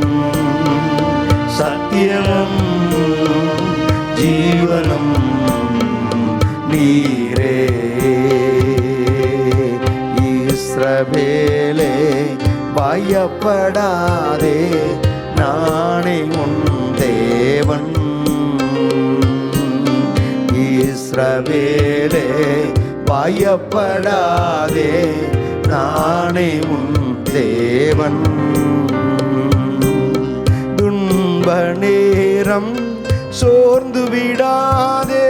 சத்தியமும் ஜீவனும் நீரே. இஸ்ரவேலே பயப்படாதே, நானே உன் தேவன். இஸ்ரவேலே பயப்படாதே, நானே உன் தேவன். துன்ப நேரம் சோர்ந்து விடாதே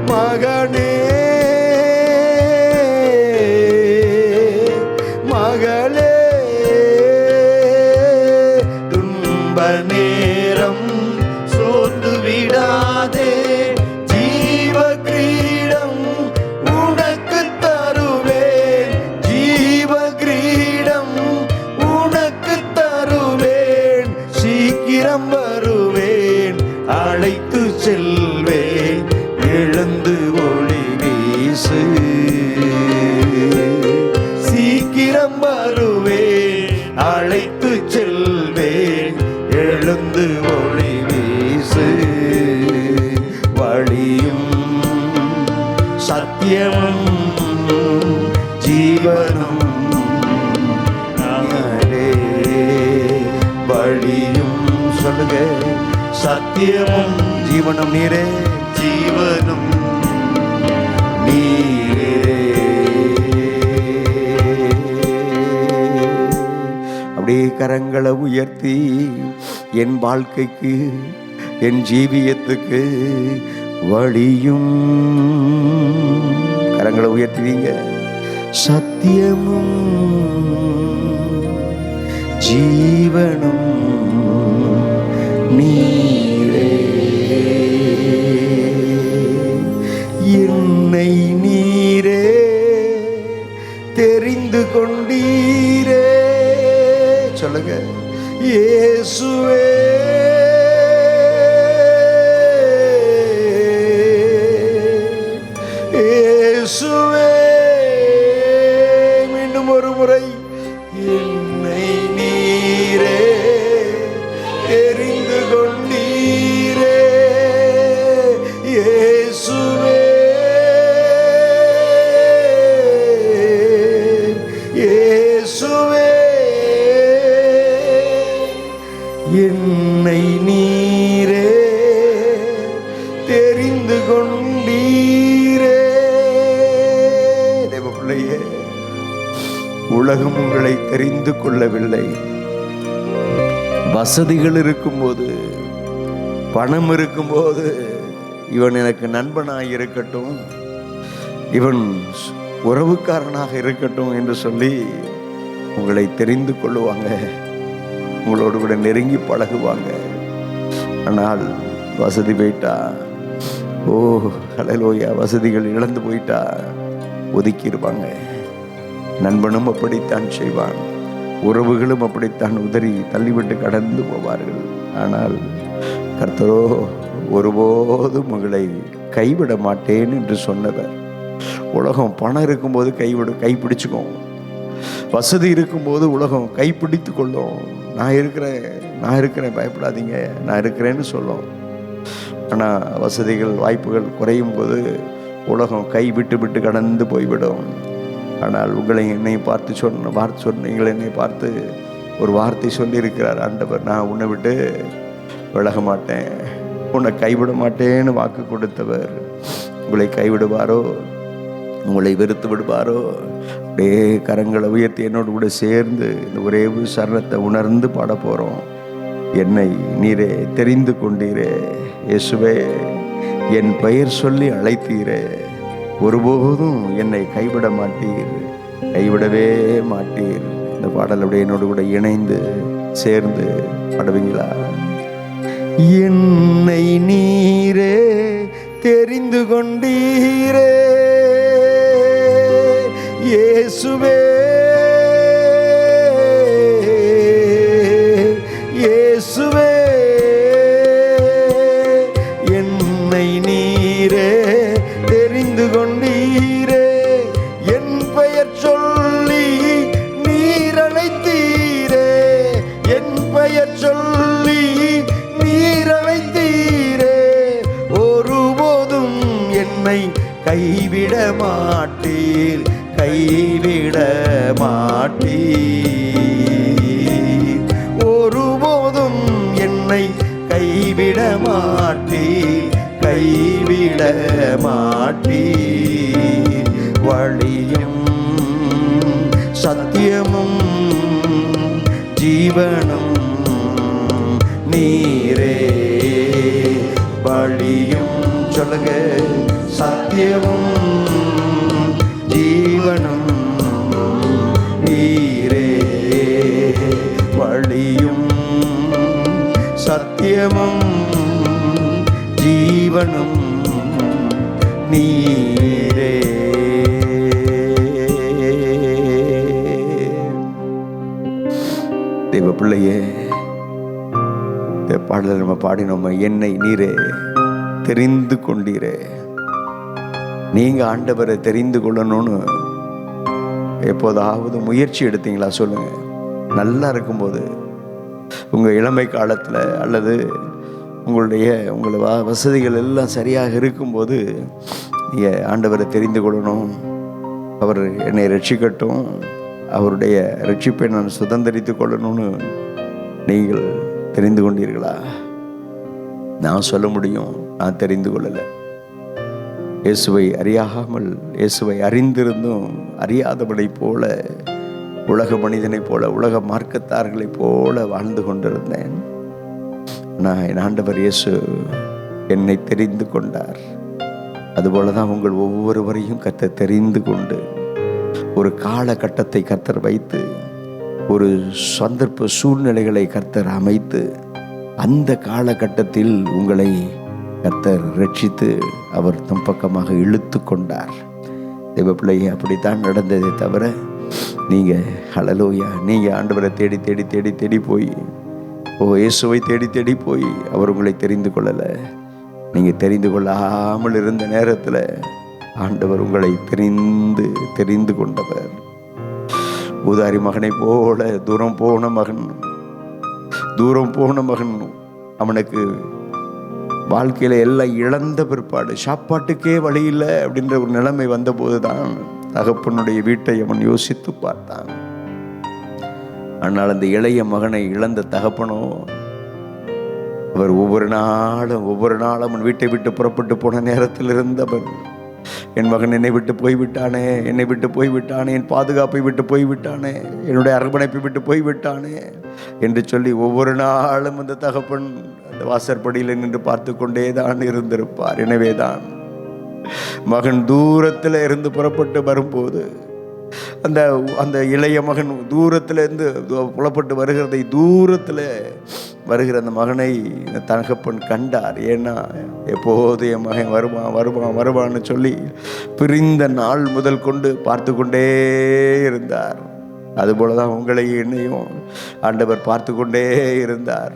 மகனே மகளே. துன்ப நேரம் சோர்ந்து விடாதே, ஜீவ கிரீடம் உனக்கு தருவேன், ஜீவ கிரீடம் உனக்கு தருவேன். சீக்கிரம் வருவேன், அழைத்து செல்வேன், எழுந்து ஒளி வீசு. சீக்கிரம் வருவேன், அழைத்து செல்வேன், எழுந்து ஒளி வீசு. வழியும் சத்தியமும் ஜீவனும் நானே. வழியும் சொல்லுங்க, சத்தியமும் ஜீவனும் நீரே. ஜீவனும் நீரே. அப்படியே கரங்களை உயர்த்தி என் வாழ்க்கைக்கு, என் ஜீவியத்துக்கு வழியும், கரங்களை உயர்த்துவீங்க. சத்தியமும் ஜீவனும் நீரே. என்னை நீரே தெரிந்து கொண்டீரே. சொல்லுங்க, இயேசுவே இயேசுவே. மீண்டும் ஒரு முறை, என்னை நீரே தெரிந்து கொண்டீரே இயேசுவே இயேசுவே. என்னை நீரே தெரிந்து கொண்டீரே. தேவ பிள்ளையே, உலகம் உங்களை தெரிந்து கொள்ளவில்லை. வசதிகள் இருக்கும்போது, பணம் இருக்கும்போது, இவன் எனக்கு நண்பனாக இருக்கட்டும், இவன் உறவுக்காரனாக இருக்கட்டும் என்று சொல்லி உங்களை தெரிந்து கொள்ளுவாங்க, உங்களோடு கூட நெருங்கி பழகுவாங்க. ஆனால் வசதி போயிட்டா, ஓ ஹல்லேலூயா, வசதிகள் இழந்து போயிட்டா ஒதுக்கிடுவாங்க. நண்பனும் அப்படித்தான் செய்வான், உறவுகளும் அப்படித்தான் உதறி தள்ளிவிட்டு கடந்து போவார்கள். ஆனால் கர்த்தரோ ஒருபோதும் உங்களை கைவிட மாட்டேன் என்று சொன்னவர். உலகம் பணம் இருக்கும்போது கைப்பிடிச்சுக்கும், வசதி இருக்கும்போது உலகம் கைப்பிடித்து கொள்ளும். நான் இருக்கிறேன் பயப்படாதீங்க, நான் இருக்கிறேன்னு சொல்லும். ஆனால் வசதிகள் வாய்ப்புகள் குறையும் போது உலகம் கை விட்டு கடந்து போய்விடும். ஆனால் உங்களை என்னை பார்த்து சொன்னீங்கள், என்னை பார்த்து ஒரு வார்த்தை சொல்லியிருக்கிறார் ஆண்டவர், நான் உன்னை விட்டு விலக மாட்டேன், உன்னை கைவிட மாட்டேன்னு வாக்கு கொடுத்தவர். உங்களை கைவிடுவாரோ, உங்களை வெறுத்து விடுவாரோ? அப்படியே கரங்களை உயர்த்தி என்னோடு கூட சேர்ந்து இந்த ஒரே சரணத்தை உணர்ந்து பாட போகிறோம். என்னை நீரே தெரிந்து கொண்டீரே இயேசுவே, என் பெயர் சொல்லி அழைத்தீரே, ஒருபோதும் என்னை கைவிட மாட்டீர், கைவிடவே மாட்டீர். இந்த பாடல் அப்படியே என்னோடு கூட இணைந்து சேர்ந்து பாடுவீங்களா? என்னை நீரே தெரிந்து கொண்டீரே இயேசுவே இயேசுவே, என்னை நீரே தெரிந்து கொண்டீரே, என் பெயர் சொல்லி நீர் அழைத்தீரே, என் பெயர் சொல்லி நீர் அழைத்தீரே, ஒருபோதும் என்னை கைவிட மாட்டீர், கைவிட மாட்டீர், ஒருபோதும் என்னை கைவிட மாட்டீர், கைவிட மாட்டீர். வழியும் சத்தியமும் ஜீவனும் நீரே, வழியும் சொல்லுங்க, சத்தியமும் ஜீவனும் நீரே, வழியும் சத்தியமும் ஜீவனும் நீரே. தேவ பிள்ளையே, இந்த பாடலை நம்ம பாடினோம். என்னை நீரே தெரிந்து கொண்டீரே. நீங்க ஆண்டவரை தெரிந்து கொள்ளணும்னு எப்போதாவது முயற்சி எடுத்தீங்களா? சொல்லுங்க. நல்லா இருக்கும்போது, உங்க இளமை காலத்துல, அல்லது உங்களை வசதிகள் எல்லாம் சரியாக இருக்கும்போது நீங்க ஆண்டவரை தெரிந்து கொள்ளணும், அவர் என்னை ரட்சிக்கட்டும், அவருடைய ரட்சிப்பை நான் சுதந்திரித்து கொள்ளணும்னு நீங்கள் தெரிந்து கொண்டீர்களா? நான் சொல்ல முடியும், நான் தெரிந்து கொள்ளலை. இயேசுவை அறியாமல், இயேசுவை அறிந்திருந்தும் அறியாதவனை போல, உலக மனிதனைப் போல, உலக மார்க்கத்தார்களைப் போல வாழ்ந்து கொண்டிருந்தேன். நான் என் ஆண்டவர் இயேசு என்னை தெரிந்து கொண்டார். அதுபோலதான் உங்கள் ஒவ்வொருவரையும் கர்த்தர் தெரிந்து கொண்டு ஒரு காலகட்டத்தை கர்த்தர் வைத்து, ஒரு சந்தர்ப்ப சூழ்நிலைகளை கர்த்தர் அமைத்து, அந்த காலகட்டத்தில் உங்களை கர்த்தர் ரட்சித்து அவர் தம் பக்கமாக இழுத்து கொண்டார். தேவ பிள்ளையே, அப்படித்தான் நடந்ததே தவிர நீங்கள் ஹல்லேலூயா, நீங்கள் ஆண்டவரை தேடி தேடி தேடி தேடி போய் இயேசுவை தேடி தேடி போய் அவர் உங்களை தெரிந்து கொள்ளலை. நீங்கள் தெரிந்து கொள்ளாமல் இருந்த நேரத்தில் ஆண்டவர் உங்களை தெரிந்து கொண்டவர். ஊதாரி மகனை போல தூரம் போன மகன் அவனுக்கு வாழ்க்கையில எல்லாம் இழந்த பிற்பாடு சாப்பாட்டுக்கே வழி இல்லை அப்படின்ற ஒரு நிலைமை வந்தபோது தான் தகப்பனுடைய வீட்டை அவன் யோசித்து பார்த்தான். ஆனால் அந்த இளைய மகனை இழந்த தகப்பனோ அவர் ஒவ்வொரு நாளும் அவன் வீட்டை விட்டு புறப்பட்டு போன நேரத்தில் இருந்தவர், என் மகன் என்னை விட்டு போய்விட்டானே, என் பாதுகாப்பை விட்டு போய்விட்டானே, என்னுடைய அரவணைப்பை விட்டு போய்விட்டானே என்று சொல்லி ஒவ்வொரு நாளும் அந்த தகப்பன் அந்த வாசற்படியில் நின்று பார்த்து கொண்டே தான் இருந்திருப்பார். எனவேதான் மகன் தூரத்தில் இருந்து புறப்பட்டு வரும்போது அந்த இளைய மகன் தூரத்தில் இருந்து புறப்பட்டு வருகிறதை, தூரத்தில் வருகிற அந்த மகனை தகப்பன் கண்டார். ஏன்னா எப்போது என் மகன் வருவான்னு சொல்லி பிரிந்த நாள் முதல் கொண்டு பார்த்து கொண்டே இருந்தார். அதுபோலதான் உங்களை என்னையும் ஆண்டவர் பார்த்து கொண்டே இருந்தார்.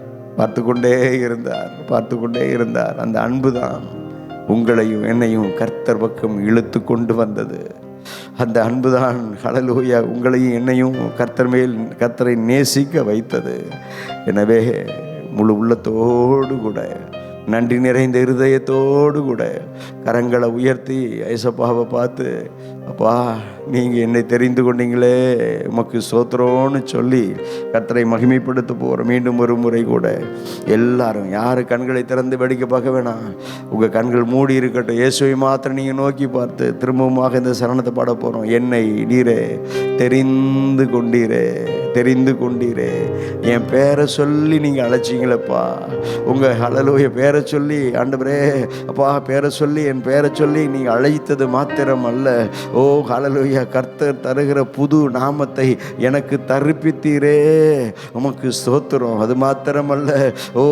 அந்த அன்புதான் உங்களையும் என்னையும் கர்த்தர் பக்கம் இழுத்து கொண்டு வந்தது. அந்த அன்புதான் ஹல்லேலூயா உங்களையும் என்னையும் கர்த்தரை நேசிக்க வைத்தது. எனவே முழு உள்ளத்தோடு கூட, நன்றி நிறைந்த இருதயத்தோடு கூட கரங்களை உயர்த்தி ஏசப்பாவை பார்த்து, அப்பா நீங்கள் என்னை தெரிந்து கொண்டீங்களே, உமக்கு ஸ்தோத்திரம்னு சொல்லி கர்த்தரை மகிமைப்படுத்த போகிறோம். மீண்டும் ஒரு முறை கூட எல்லாரும் யார் கண்களை திறந்து வேடிக்கை பார்க்க வேணாம், உங்கள் கண்கள் மூடி இருக்கட்டும். இயேசுவை மாத்திரம் நீங்கள் நோக்கி பார்த்து திரும்பமாக இந்த சரணத்தை பாட போகிறோம். என்னை நீரே தெரிந்து கொண்டீரே, என் பேரை சொல்லி நீங்கள் அழைச்சிங்களப்பா. உங்கள் ஹல்லேலூயா பேரை சொல்லி ஆண்டவரே அப்பா பேரை சொல்லி என் பேரை சொல்லி நீங்கள் அழைத்தது மாத்திரம் அல்ல, ஓ ஹல்லேலூயா கர்த்தர் தருகிற புது நாமத்தை எனக்கு தரிப்பித்தீரே, உமக்கு ஸ்தோத்திரம். அது மாத்திரமல்ல, ஓ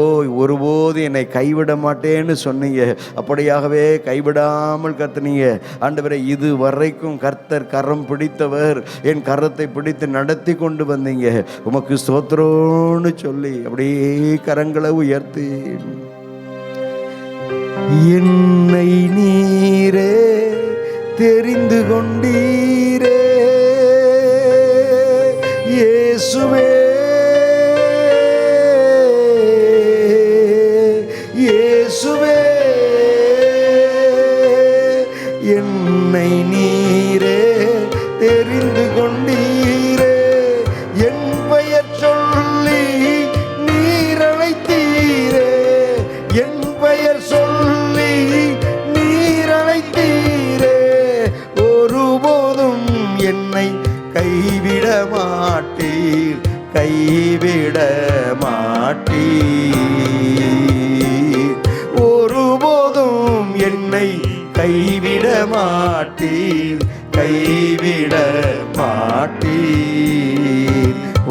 ஒருபோது என்னை கைவிட மாட்டேன்னு சொன்னீங்க, அப்படியாகவே கைவிடாமல் கர்த்தனீங்க ஆண்டவரே. இது வரைக்கும் கர்த்தர் கரம் பிடித்தவர், என் கரத்தை பிடித்து நடத்தி கொண்டு வந்தீங்க, உமக்கு ஸ்தோத்திரம்னு சொல்லி அப்படியே கரங்களை உயர்த்தி, என்னை நீரே தெரிந்து கொண்டீரே இயேசுவே, என்னை நீரே தெரிந்து கொண்டீரே, என் பெயர் சொல்லி நீர் அழைத்தீரே, என் பெயர் சொல்லி நீர் அழைத்தீரே, ஒருபோதும் என்னை கைவிட மாட்டீர், ஒருபோதும் என்னை கைவிட மாட்டீர்.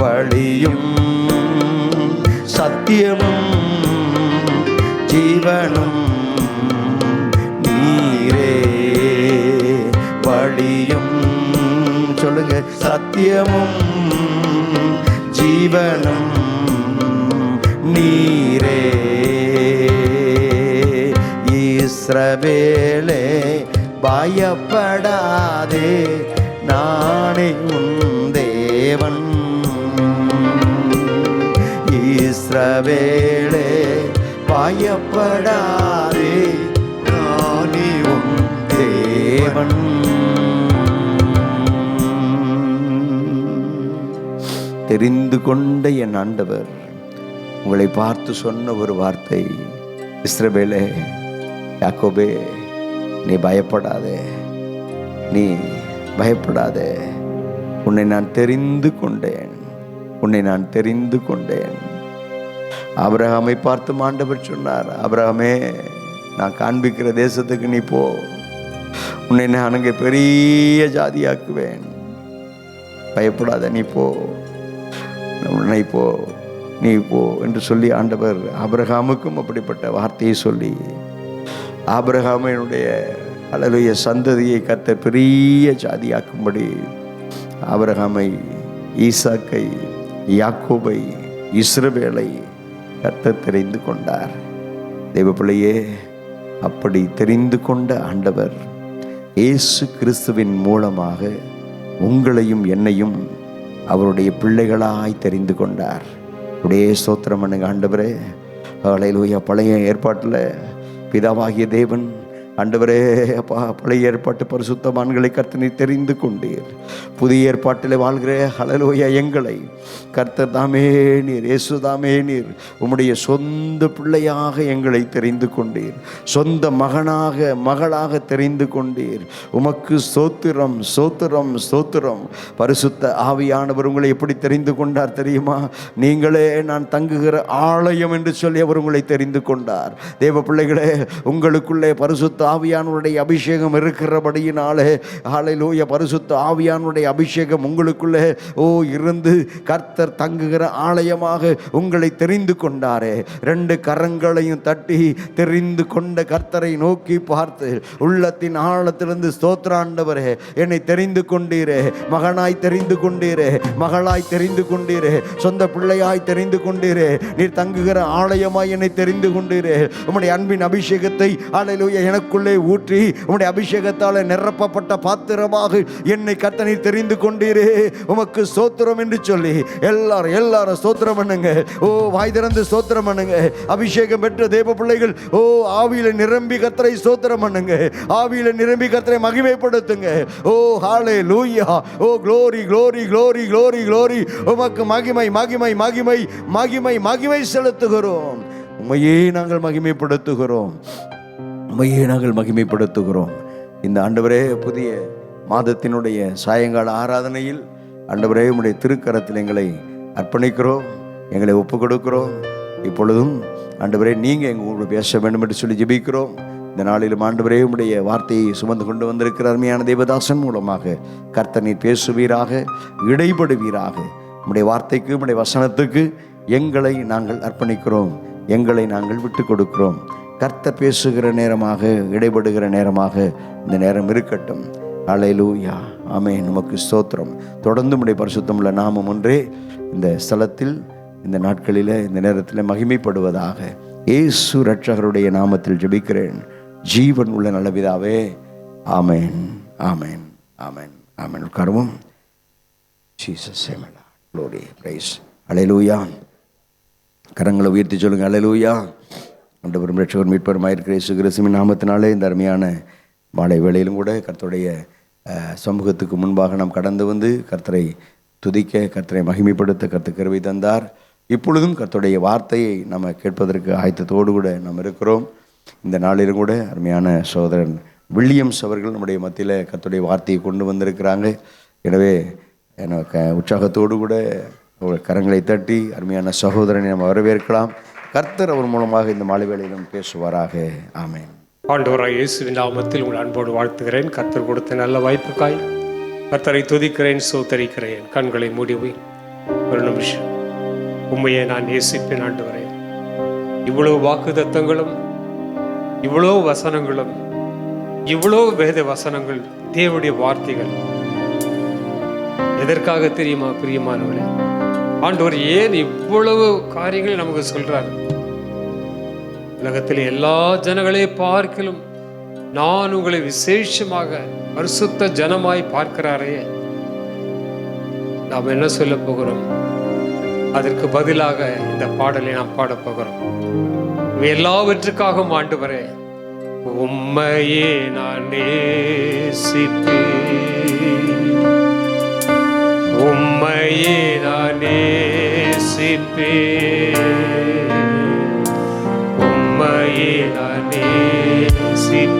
வழியும் சத்தியமும் ஜீவனும் நீரே, வழியும் சொல்லுங்க, சத்தியமும் ஜீவனும் நீரே. இஸ்ரவேலே பயப்படாதே, நானே உன் தேவன். இஸ்ரவேலே பயப்படாதே, நானே உன் தேவன். தெரிந்து கொண்ட என் ஆண்டவர் உங்களை பார்த்து சொன்ன ஒரு வார்த்தை, இஸ்ரவேலே யாக்கோபே நீ பயப்படாதே, உன்னை நான் தெரிந்து கொண்டேன். ஆபிரகாமை பார்த்து ஆண்டவர் சொன்னார், ஆபிரகாமே நான் காண்பிக்கிற தேசத்துக்கு நீ போ, உன்னை நான் அங்கே பெரிய ஜாதியாக்குவேன், பயப்படாத, நீ போ என்று சொல்லி ஆண்டவர் ஆபிரகாமுக்கும் அப்படிப்பட்ட வார்த்தையை சொல்லி, ஆபிரகாமினுடைய ஹல்லேலூயா சந்ததியை கர்த்தர் பெரிய ஜாதியாக்கும்படி ஆபிரகாமை, ஈசாக்கை, யாக்கோபை, இஸ்ரவேலை கர்த்தர் தெரிந்து கொண்டார். தேவ பிள்ளையே, அப்படி தெரிந்து கொண்ட ஆண்டவர் இயேசு கிறிஸ்துவின் மூலமாக உங்களையும் என்னையும் அவருடைய பிள்ளைகளாய் தெரிந்து கொண்டார். அப்படியே ஸ்தோத்திரம் பண்ணுங்க. ஆண்டவரே, ஹல்லேலூயா. பழைய ஏற்பாட்டில் பிதாவாகிய தேவன், ஆண்டவரே அப்பா, பழைய ஏற்பாட்டு பரிசுத்தவான்களை கர்த்தர் நீர் தெரிந்து கொண்டீர். புதிய ஏற்பாட்டில் வாழ்கிற ஹல்லேலூயா எங்களை கர்த்தர் தாமே நீர், இயேசு தாமே நீர் உம்முடைய சொந்த பிள்ளையாக எங்களை தெரிந்து கொண்டீர். சொந்த மகளாக தெரிந்து கொண்டீர். உமக்கு ஸ்தோத்திரம், ஸ்தோத்திரம், ஸ்தோத்திரம். பரிசுத்த ஆவியானவர் உங்களை எப்படி தெரிந்து கொண்டார் தெரியுமா? நீங்களே நான் தங்குகிற ஆலயம் என்று சொல்லி அவர் உங்களை தெரிந்து கொண்டார். தேவ பிள்ளைகளே, உங்களுக்குள்ளே பரிசுத்த ஆவியானுடைய அபிஷேகம் இருக்கிறபடியினாலே, ஹல்லேலூயா, பரிசுத்த ஆவியானுடைய அபிஷேகம் உங்களுக்குள்ளே இருந்து கர்த்தர் தங்குகிற ஆலயமாக உங்களை தெரிந்து கொண்டாரே. 2 கரங்களையும் தட்டி தெரிந்து கொண்ட கர்த்தரை நோக்கி பார்த்து உள்ளத்தின் ஆழத்திலிருந்து ஸ்தோத்திராண்டவரே, என்னை தெரிந்து கொண்டீரே, மகனாய் தெரிந்து கொண்டீரே, மகளாய் தெரிந்து கொண்டீரே, சொந்த பிள்ளையாய் தெரிந்து கொண்டீரே, நீர் தங்குகிற ஆலயமாய் என்னை தெரிந்து கொண்டீரே. உம்முடைய அன்பின் அபிஷேகத்தை ஹல்லேலூயா எனக்குள்ளே ஊற்றி உம்முடைய அபிஷேகத்தால் நிரப்பப்பட்ட பாத்திரமாக என்னை கர்த்தர் நீர் தெரிந்து கொண்டீரே. உமக்கு ஸ்தோத்திரம் என்று சொல்லி எல்லாரும் ஸ்தோத்திரம் பண்ணுங்க. வாய் திறந்து ஸ்தோத்திரம் பண்ணுங்க. அபிஷேகம் பெற்ற தேவ பிள்ளைகள் ஆவியில நிரம்பி கர்த்தரை ஸ்தோத்திரம் பண்ணுங்க. ஆவியில நிரம்பி கர்த்தரை மகிமைப்படுத்துங்க. ஹல்லேலூயா. glory glory glory glory glory. உமக்கு மகிமை மகிமை மகிமை மகிமை மகிமை செலுத்துகிறோம். உம்மையே நாங்கள் மகிமைப்படுத்துகிறோம். உம்மையே நாங்கள் மகிமைப்படுத்துகிறோம். இந்த ஆண்டவரே, புதிய மாதத்தினுடைய சாயங்கால ஆராதனையில் ஆண்டவரே உம்முடைய திருக்கரத்தில் எங்களை அர்ப்பணிக்கிறோம், எங்களை ஒப்பு கொடுக்கிறோம். இப்பொழுதும் ஆண்டவரே நீங்கள் எங்களோடு பேச வேண்டும் என்று சொல்லி ஜெபிக்கிறோம். இந்த நாளிலும் ஆண்டவரே உம்முடைய வார்த்தையை சுமந்து கொண்டு வந்திருக்கிற அருமையான தேவதாசன் மூலமாக கர்த்தர் நீர் பேசுவீராக, இடைபடுவீராக. உம்முடைய வார்த்தைக்கு, உம்முடைய வசனத்துக்கு எங்களை நாங்கள் அர்ப்பணிக்கிறோம், எங்களை நாங்கள் விட்டு கொடுக்கிறோம். கர்த்தர் பேசுகிற நேரமாக, இடைபடுகிற நேரமாக இந்த நேரம் இருக்கட்டும். ஹல்லேலூயா. ஆமென். நமக்கு ஸ்தோத்திரம். தொடர்ந்து உம்முடைய பரிசுத்தமுள்ள நாமம் ஒன்றே இந்த ஸ்தலத்தில், இந்த நாட்களில், இந்த நேரத்தில் மகிமைப்படுவதாக. இயேசு இரட்சகருடைய நாமத்தில் ஜெபிக்கிறேன் ஜீவன் உள்ள நல்ல பிதாவே. ஆமென், ஆமென், ஆமென், ஆமென். உட்காருவோம். Jesus name. glory, praise. ஹல்லேலூயா. கரங்களை உயர்த்தி சொல்லுங்க. ஹல்லேலூயா. ஆண்டவரும் இரட்சகரும் மீட்பருமாய் இருக்கிற இயேசு கிறிஸ்துவின் நாமத்தினாலே இந்த அருமையான மாலை வேளையிலும் கூட கர்த்தருடைய சமூகத்துக்கு முன்பாக நாம் கடந்து வந்து கர்த்தரை துதிக்க, கர்த்தரை மகிமைப்படுத்த கர்த்தர் கிருபை தந்தார். இப்பொழுதும் கர்த்தருடைய வார்த்தையை நம்ம கேட்பதற்கு ஆயத்தத்தோடு கூட நாம் இருக்கிறோம். இந்த நாளிலும் கூட அருமையான சகோதரன் வில்லியம்ஸ் அவர்கள் நம்முடைய மத்தியில் கர்த்தருடைய வார்த்தையை கொண்டு வந்திருக்கிறாங்க. எனவே எனக்கு உற்சாகத்தோடு கூட கரங்களை தட்டி அருமையான சகோதரனை நம்ம வரவேற்கலாம். கர்த்தர் அவர் மூலமாக இந்த மாலை வேளையிலும் பேசுவாராக. ஆமென். ஆண்டவராய் இயேசுவின் நாமத்தில் உங்கள் அன்போடு வாழ்த்துகிறேன். கர்த்தர் கொடுத்த நல்ல வாய்ப்புக்காய் கர்த்தரை துதிக்கிறேன், சோதரிக்கிறேன். கண்களை மூடிவை ஒரு நிமிஷம். உண்மையை நான் நேசிப்பேன் ஆண்டவரே. இவ்வளவு வாக்குத்தத்தங்களும், இவ்வளவு வசனங்களும், இவ்வளவு வேத வசனங்கள், தேவனுடைய வார்த்தைகள் எதற்காக தெரியுமா பிரியமானவர்களே? ஆண்டவர் ஏன் இவ்வளவு காரியங்களை நமக்கு சொல்றாரு? உலகத்தில் எல்லா ஜனங்களே பார்க்கிலும் நான் உங்களை விசேஷமாக பரிசுத்த ஜனமாய் பார்க்கிறாரே. நாம் என்ன சொல்ல போகிறோம்? அதற்கு பதிலாக இந்த பாடலை நாம் பாடப் போகிறோம். எல்லாவற்றுக்காகவும் ஆண்டவரே, உம்மையே நான் நேசிப்பேன், உம்மையே நான் நேசிப்பேன், உம்மையே நான் நேசிப்பேன்.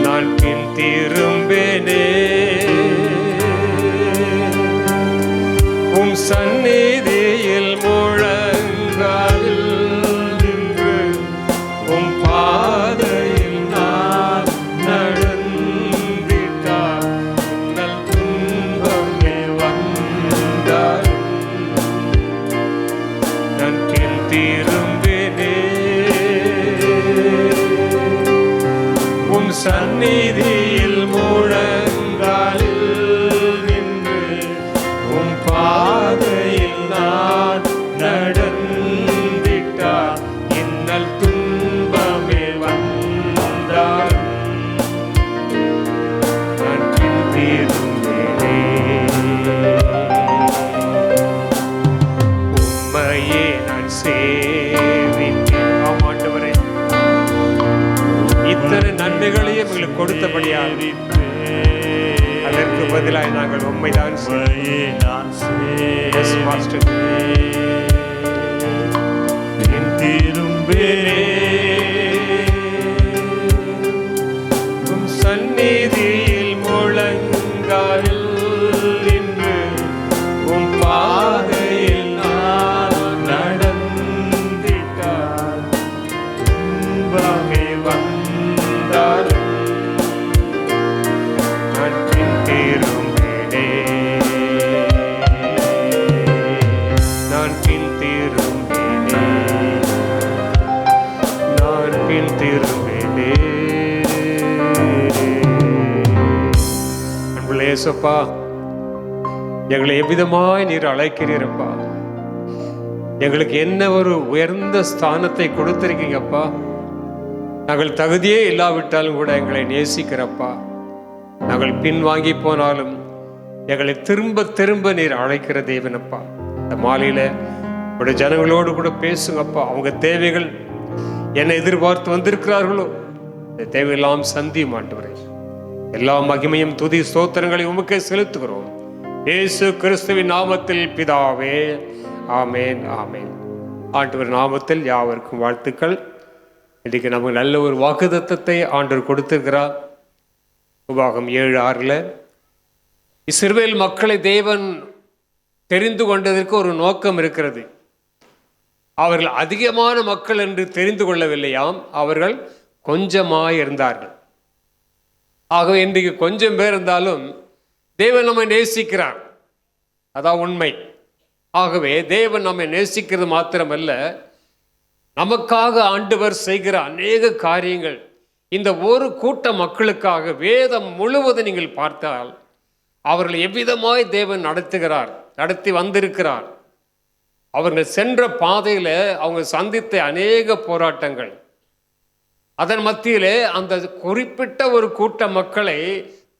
நான் பின் திரும்பேனே உம் சந்நிதியில் முழங்காலில் நின்று உம் பாதையில் நான் நடந்திட்டால் உங்கள் துன்பமே வந்தால் நான் பின் திரும்பினே உம் சந்நிதியில் முழங்காலில் நின்று உம் பாதையில் நான் உம்மையே நான் சேவிப்பேன். ஆண்டவரே, இத்தனை நன்மைகளையும் எங்களுக்கு கொடுத்தபடியால் அதற்கு பதிலாக நாங்கள் உண்மைதான் சந்நிதியில் முழங்காலில் நின்று உம் பாதையில் நான் நடந்திட்டால் வகை வந்தாலும் நான் பின் திரும்பினே, நான் பின் திரும்பினே, நான் பின் திரும்பினே. அன்புள்ள இயேசுப்பா, எங்களை எவ்விதமாய் நீர் அழைக்கிறீரப்பா. எங்களுக்கு என்ன ஒரு உயர்ந்த ஸ்தானத்தை கொடுத்திருக்கீங்கப்பா. நாங்கள் தகுதியே இல்லாவிட்டாலும் கூட எங்களை நேசிக்கிறப்பா. நாங்கள் பின்வாங்கி போனாலும் எங்களை திரும்ப திரும்ப நீர் அழைக்கிற தேவனப்பா. இந்த மாலையில உடைய ஜனங்களோடு கூட பேசுங்கப்பா. அவங்க தேவைகள் என்ன எதிர்பார்த்து வந்திருக்கிறார்களோ இந்த தேவையெல்லாம் சந்தியும் ஆண்டவரே. எல்லா மகிமையும் துதி ஸ்தோத்திரங்களை உமக்கே செலுத்துகிறோம் இயேசு கிறிஸ்துவின் நாமத்தில் பிதாவே, ஆமேன் ஆமேன். ஆண்டவர் நாமத்தில் யாவருக்கும் வாழ்த்துக்கள். இன்றைக்கு நமக்கு நல்ல ஒரு வாக்குத்தத்தத்தை ஆண்டவர் கொடுத்திருக்கிறார். உபாகம் 7:6 இஸ்ரவேல் மக்களை தேவன் தெரிந்து கொண்டதற்கு ஒரு நோக்கம் இருக்கிறது. அவர்கள் அதிகமான மக்கள் என்று தெரிந்து கொள்ளவில்லையாம், அவர்கள் கொஞ்சமாய் இருந்தார்கள். ஆகவே இன்றைக்கு கொஞ்சம் பேர் இருந்தாலும் தேவன் நம்மை நேசிக்கிறார், அதான் உண்மை. ஆகவே தேவன் நம்மை நேசிக்கிறது மாத்திரமல்ல, நமக்காக ஆண்டவர் செய்கிற அநேக காரியங்கள் இந்த ஒரு கூட்ட மக்களுக்காக வேதம் முழுவதும் நீங்கள் பார்த்தால் அவர்கள் எவ்விதமாய் தேவன் நடத்தி வந்திருக்கிறார். அவர்கள் சென்ற பாதையில் அவங்க சந்தித்த அநேக போராட்டங்கள், அதன் மத்தியிலே அந்த குறிப்பிட்ட ஒரு கூட்ட மக்களை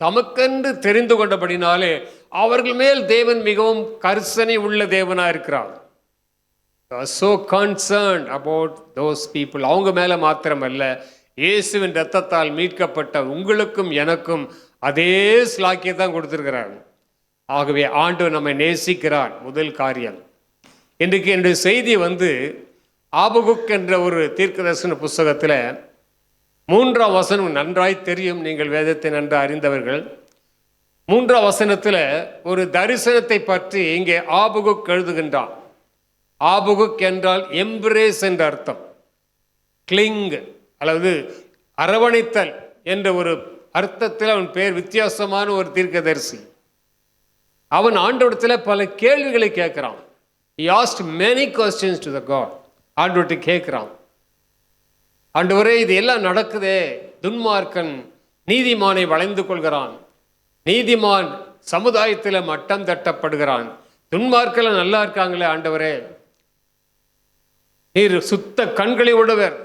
தமக்கென்று தெரிந்து கொண்டபடினாலே அவர்கள் மேல் தேவன் மிகவும் கரிசனை உள்ள தேவனாக இருக்கிறார். so concerned about those people. அவங்க மேலே மாத்திரமல்ல, இயேசுவின் இரத்தத்தால் மீட்கப்பட்ட உங்களுக்கும் எனக்கும் அதே ஸ்லாக்கியை தான் கொடுத்திருக்கிறார். ஆகவே ஆண்டவர் நம்மை நேசிக்கிறார். முதல் காரியம். இன்றைக்கு என்னுடைய செய்தி ஆபகுக் என்ற ஒரு தீர்க்கதரிசன புஸ்தகத்தில் 3ஆம் வசனம் நன்றாய் தெரியும், நீங்கள் வேதத்தை நன்றாக அறிந்தவர்கள். 3ஆம் வசனத்தில் ஒரு தரிசனத்தை பற்றி இங்கே ஆபகுக் எழுதுகின்றான். ஆபகுக் என்றால் எம்ப்ரேஸ் என்ற அர்த்தம். கிளிங் அல்லது அரவணைத்தல் என்ற ஒரு அர்த்தத்தில் அவன் பேர். வித்தியாசமான ஒரு தீர்க்கதரிசி. அவன் ஆண்டவரிடத்தில் பல கேள்விகளை கேட்கிறான். He asked many questions to the God. ஆண்டவர்கிட்ட கேட்கிறான், ஆண்டவரே இது எல்லாம் நடக்குதே, துன்மார்க்கன் நீதிமானை வளைந்து கொள்கிறான், நீதிமான் சமுதாயத்தில் மட்டம் தட்டப்படுகிறான், துன்மார்க்கெல்லாம் நல்லா இருக்காங்களே ஆண்டவரே, நீர் சுத்த கண்களை உடையவர்,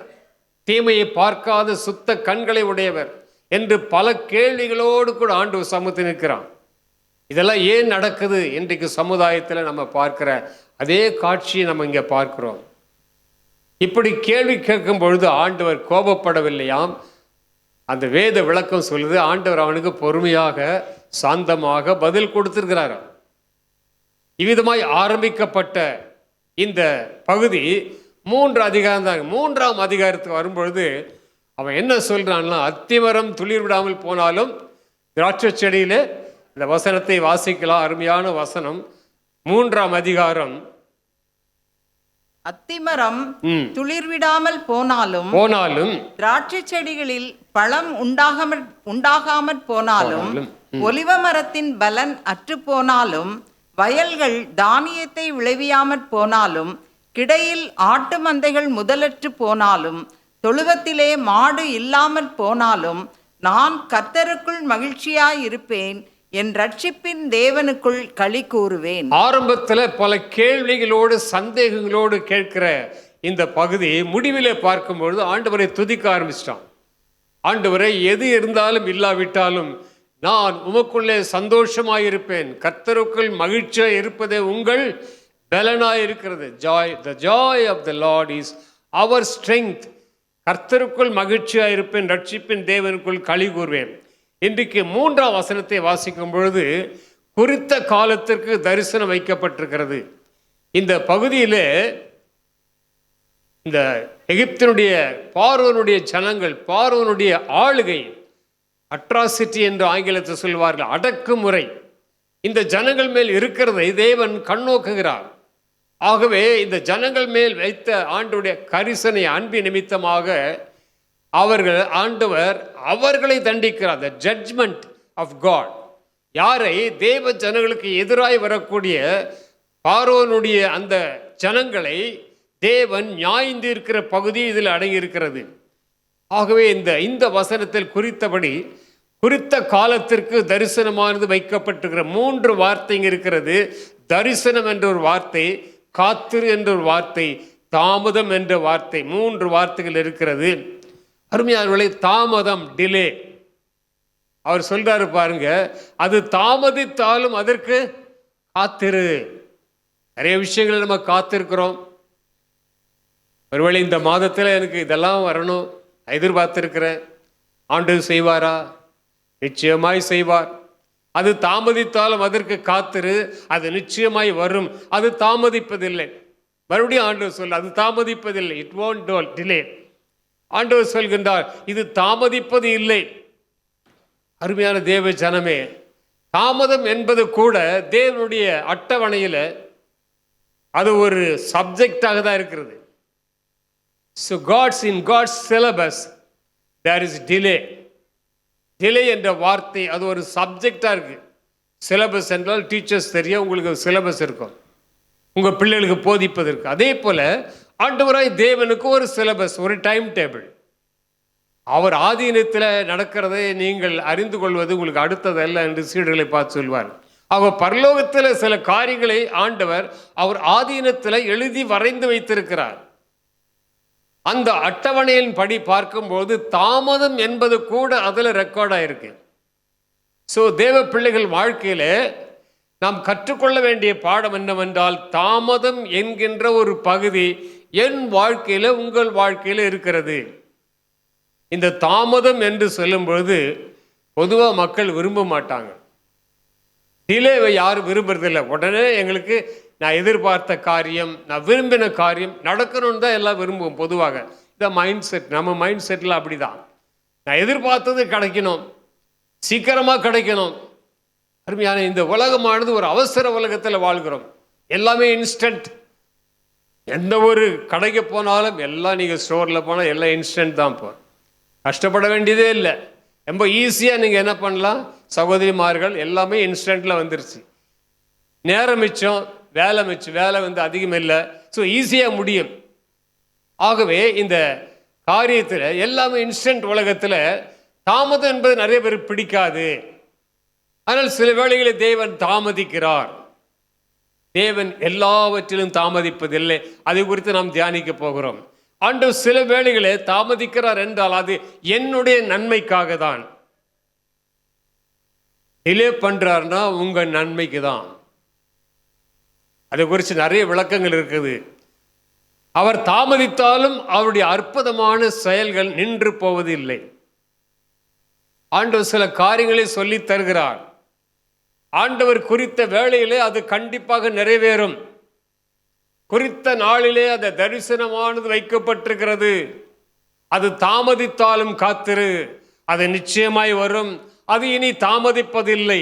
தீமையை பார்க்காத சுத்த கண்களை உடையவர் என்று பல கேள்விகளோடு கூட ஆண்டவர் சமூகத்தில் நிற்கிறான். இதெல்லாம் ஏன் நடக்குது? இன்றைக்கு சமுதாயத்தில் நம்ம பார்க்கிற அதே காட்சியை நம்ம இங்கே பார்க்கிறோம். இப்படி கேள்வி கேட்கும் பொழுது ஆண்டவர் கோபப்படவில்லையாம். அந்த வேத விளக்கம் சொல்லுது, ஆண்டவர் அவனுக்கு பொறுமையாக சாந்தமாக பதில் கொடுத்திருக்கிறார். இவ்விதமாய் ஆரம்பிக்கப்பட்ட இந்த பகுதி 3 அதிகாரம் தான். 3ஆம் அதிகாரத்துக்கு வரும்பொழுது அவன் என்ன சொல்றான்னா, அத்திமரம் துளிர் விடாமல் போனாலும் திராட்சை செடியில, இந்த வசனத்தை வாசிக்கலாம், அருமையான வசனம். 3ஆம் அதிகாரம். அத்திமரம் துளிர்விடாமல் போனாலும் திராட்சை செடிகளில் பழம் உண்டாகாமற் போனாலும் ஒலிவ மரத்தின் பலன் அற்று போனாலும் வயல்கள் தானியத்தை விளைவியாமற் போனாலும் கிடையில் ஆட்டு மந்தைகள் முதலற்று போனாலும் தொழுவத்திலே மாடு இல்லாமற் போனாலும் நான் கர்த்தருக்குள் மகிழ்ச்சியாயிருப்பேன், என் ரட்சிப்பின் தேவனுக்குள் களி கூறுவேன். ஆரம்பத்தில் பல கேள்விகளோடு சந்தேகங்களோடு கேட்கிற இந்த பகுதி முடிவிலே பார்க்கும்பொழுது ஆண்டவரை துதிக்க ஆரம்பிச்சிட்டான். ஆண்டவரை எது இருந்தாலும் இல்லாவிட்டாலும் நான் உமக்குள்ளே சந்தோஷமாயிருப்பேன், கர்த்தருக்குள் மகிழ்ச்சியாக இருப்பதே உங்கள் பலனாய் இருக்கிறது. Joy, the joy of the Lord is our strength. கர்த்தருக்குள் மகிழ்ச்சியாக இருப்பேன், ரட்சிப்பின் தேவனுக்குள் களி கூறுவேன். இன்றைக்கு 3ஆம் வசனத்தை வாசிக்கும் பொழுது குறித்த காலத்திற்கு தரிசனம் வைக்கப்பட்டிருக்கிறது. இந்த பகுதியில் இந்த எகிப்தினுடைய பார்வோனுடைய ஜனங்கள், பார்வோனுடைய ஆளுகை, அட்ராசிட்டி என்று ஆங்கிலத்தில் சொல்வார்கள், அடக்குமுறை, இந்த ஜனங்கள் மேல் இருக்கிறதை தேவன் கண்ணோக்குகிறார். ஆகவே இந்த ஜனங்கள் மேல் வைத்த ஆண்டவருடைய கரிசனை அன்பின் நிமித்தமாக ஆண்டவர் அவர்களை தண்டிக்கிறார். த ஜட்ஜ்மெண்ட் ஆஃப் காட். யாரை? தேவ ஜனங்களுக்கு எதிராய் வரக்கூடிய பார்வோனுடைய அந்த ஜனங்களை தேவன் நியாயந்திருக்கிற பகுதி இதில் அடங்கியிருக்கிறது. ஆகவே இந்த வசனத்தில் குறித்தபடி குறித்த காலத்திற்கு தரிசனமானது வைக்கப்பட்டிருக்கிற 3 வார்த்தைங்க இருக்கிறது. தரிசனம் என்ற ஒரு வார்த்தை, காத்திரு என்ற ஒரு வார்த்தை, தாமதம் என்ற வார்த்தை, 3 வார்த்தைகள் இருக்கிறது. அருமையானவர்களே, தாமதம், டிலே. அவர் சொல்றாரு பாருங்க, அது தாமதித்தாலும் அதற்கு காத்திரு. நிறைய விஷயங்கள் நம்ம காத்திருக்கிறோம். ஒருவேளை இந்த மாதத்தில் எனக்கு இதெல்லாம் வரணும் எதிர்பார்த்திருக்கிறேன், ஆண்டவர் செய்வாரா? நிச்சயமாய் செய்வார். அது தாமதித்தாலும் அதற்கு காத்திரு, அது நிச்சயமாய் வரும். அது தாமதிப்பதில்லை. மறுபடியும் ஆண்டவர் சொல்ல, அது தாமதிப்பதில்லை. It won't delay. ஆண்டவர் சொல்கின்றார், இது தாமதிப்பது இல்லை. அருமையான தேவ ஜனமே, தாமதம் என்பது கூட தேவனுடைய அட்டவணையில் அது ஒரு சப்ஜெக்டாக தான் இருக்கிறது. So in God's syllabus there is delay. Delay என்ற வார்த்தை அது ஒரு சப்ஜெக்டாக இருக்குது. சிலபஸ் என்றால் டீச்சர்ஸ் தெரியும், உங்களுக்கு சிலபஸ் இருக்கும், உங்கள் பிள்ளைகளுக்கு போதிப்பதற்கு. அதே போல் ஆண்டவராய் தேவனுக்கு ஒரு சிலபஸ், ஒரு டைம் டேபிள். அவர் ஆதீனத்தில் நடக்கிறதை நீங்கள் அறிந்து கொள்வது உங்களுக்கு அடுத்ததல்ல என்று சீடர்களை பார்த்து சொல்வார். அவர் பரலோகத்தில் சில காரியங்களை ஆண்டவர் அவர் ஆதீனத்தில் எழுதி வரைந்து வைத்திருக்கிறார். அந்த அட்டவணையின் படி பார்க்கும்போது தாமதம் என்பது கூட அதில் ரெக்கார்டாக இருக்கு. ஸோ தேவ பிள்ளைகள் வாழ்க்கையில் நாம் கற்றுக்கொள்ள வேண்டிய பாடம் என்னவென்றால், தாமதம் என்கின்ற ஒரு பகுதி என் வாழ்க்கையில் உங்கள் வாழ்க்கையில் இருக்கிறது. இந்த தாமதம் என்று சொல்லும் பொழுது பொதுவாக மக்கள் விரும்ப மாட்டாங்க. டிலேவை யாரும் விரும்புறதில்லை. உடனே எங்களுக்கு நான் எதிர்பார்த்த காரியம், நான் விரும்பின காரியம் நடக்கணும்னு தான் எல்லாம் விரும்புவோம். பொதுவாக இந்த மைண்ட் செட், நம்ம மைண்ட் செட்டில் அப்படி தான். நான் எதிர்பார்த்தது கிடைக்கணும், சீக்கிரமாக கிடைக்கணும். அருமையான இந்த உலகமானது ஒரு அவசர உலகத்தில் வாழ்கிறோம். எல்லாமே இன்ஸ்டன்ட். எந்த ஒரு கடைக்கு போனாலும் எல்லாம், நீங்கள் ஸ்டோரில் போனால் எல்லாம் இன்ஸ்டன்ட் தான். கஷ்டப்பட வேண்டியதே இல்லை. ரொம்ப ஈஸியாக நீங்கள் என்ன பண்ணலாம், சகோதரிமார்கள் எல்லாமே இன்ஸ்டண்ட்டில் வந்துருச்சு. நேரம் மிச்சம், வேலை மிச்சம், வேலை வந்து அதிகம் இல்லை. ஸோ ஈஸியாக முடியும். ஆகவே இந்த காரியத்தில் எல்லாமே இன்ஸ்டன்ட் உலகத்தில் தாமதம் என்பது நிறைய பேர் பிடிக்காது. ஆனால் சில வேளைகளில் தேவன் தாமதிக்கிறார். தேவன் எல்லாவற்றிலும் தாமதிப்பதில்லை. அதை குறித்து நாம் தியானிக்க போகிறோம். ஆண்டவர் சில வேளைகளை தாமதிக்கிறார் என்றால் அது என்னுடைய நன்மைக்காக தான். டிலே பண்றாருன்னா உங்க நன்மைக்கு தான். அதை குறித்து நிறைய விளக்கங்கள் இருக்குது. அவர் தாமதித்தாலும் அவருடைய அற்புதமான செயல்கள் நின்று போவதில்லை. ஆண்டவர் சில காரியங்களை சொல்லி தருகிறார். ஆண்டவர் குறித்த வேளையிலே அது கண்டிப்பாக நிறைவேறும். குறித்த நாளிலே அந்த தரிசனமானது வைக்கப்பட்டிருக்கிறது. அது தாமதித்தாலும் காத்திரு, அது நிச்சயமாய் வரும். அது இனி தாமதிப்பதில்லை.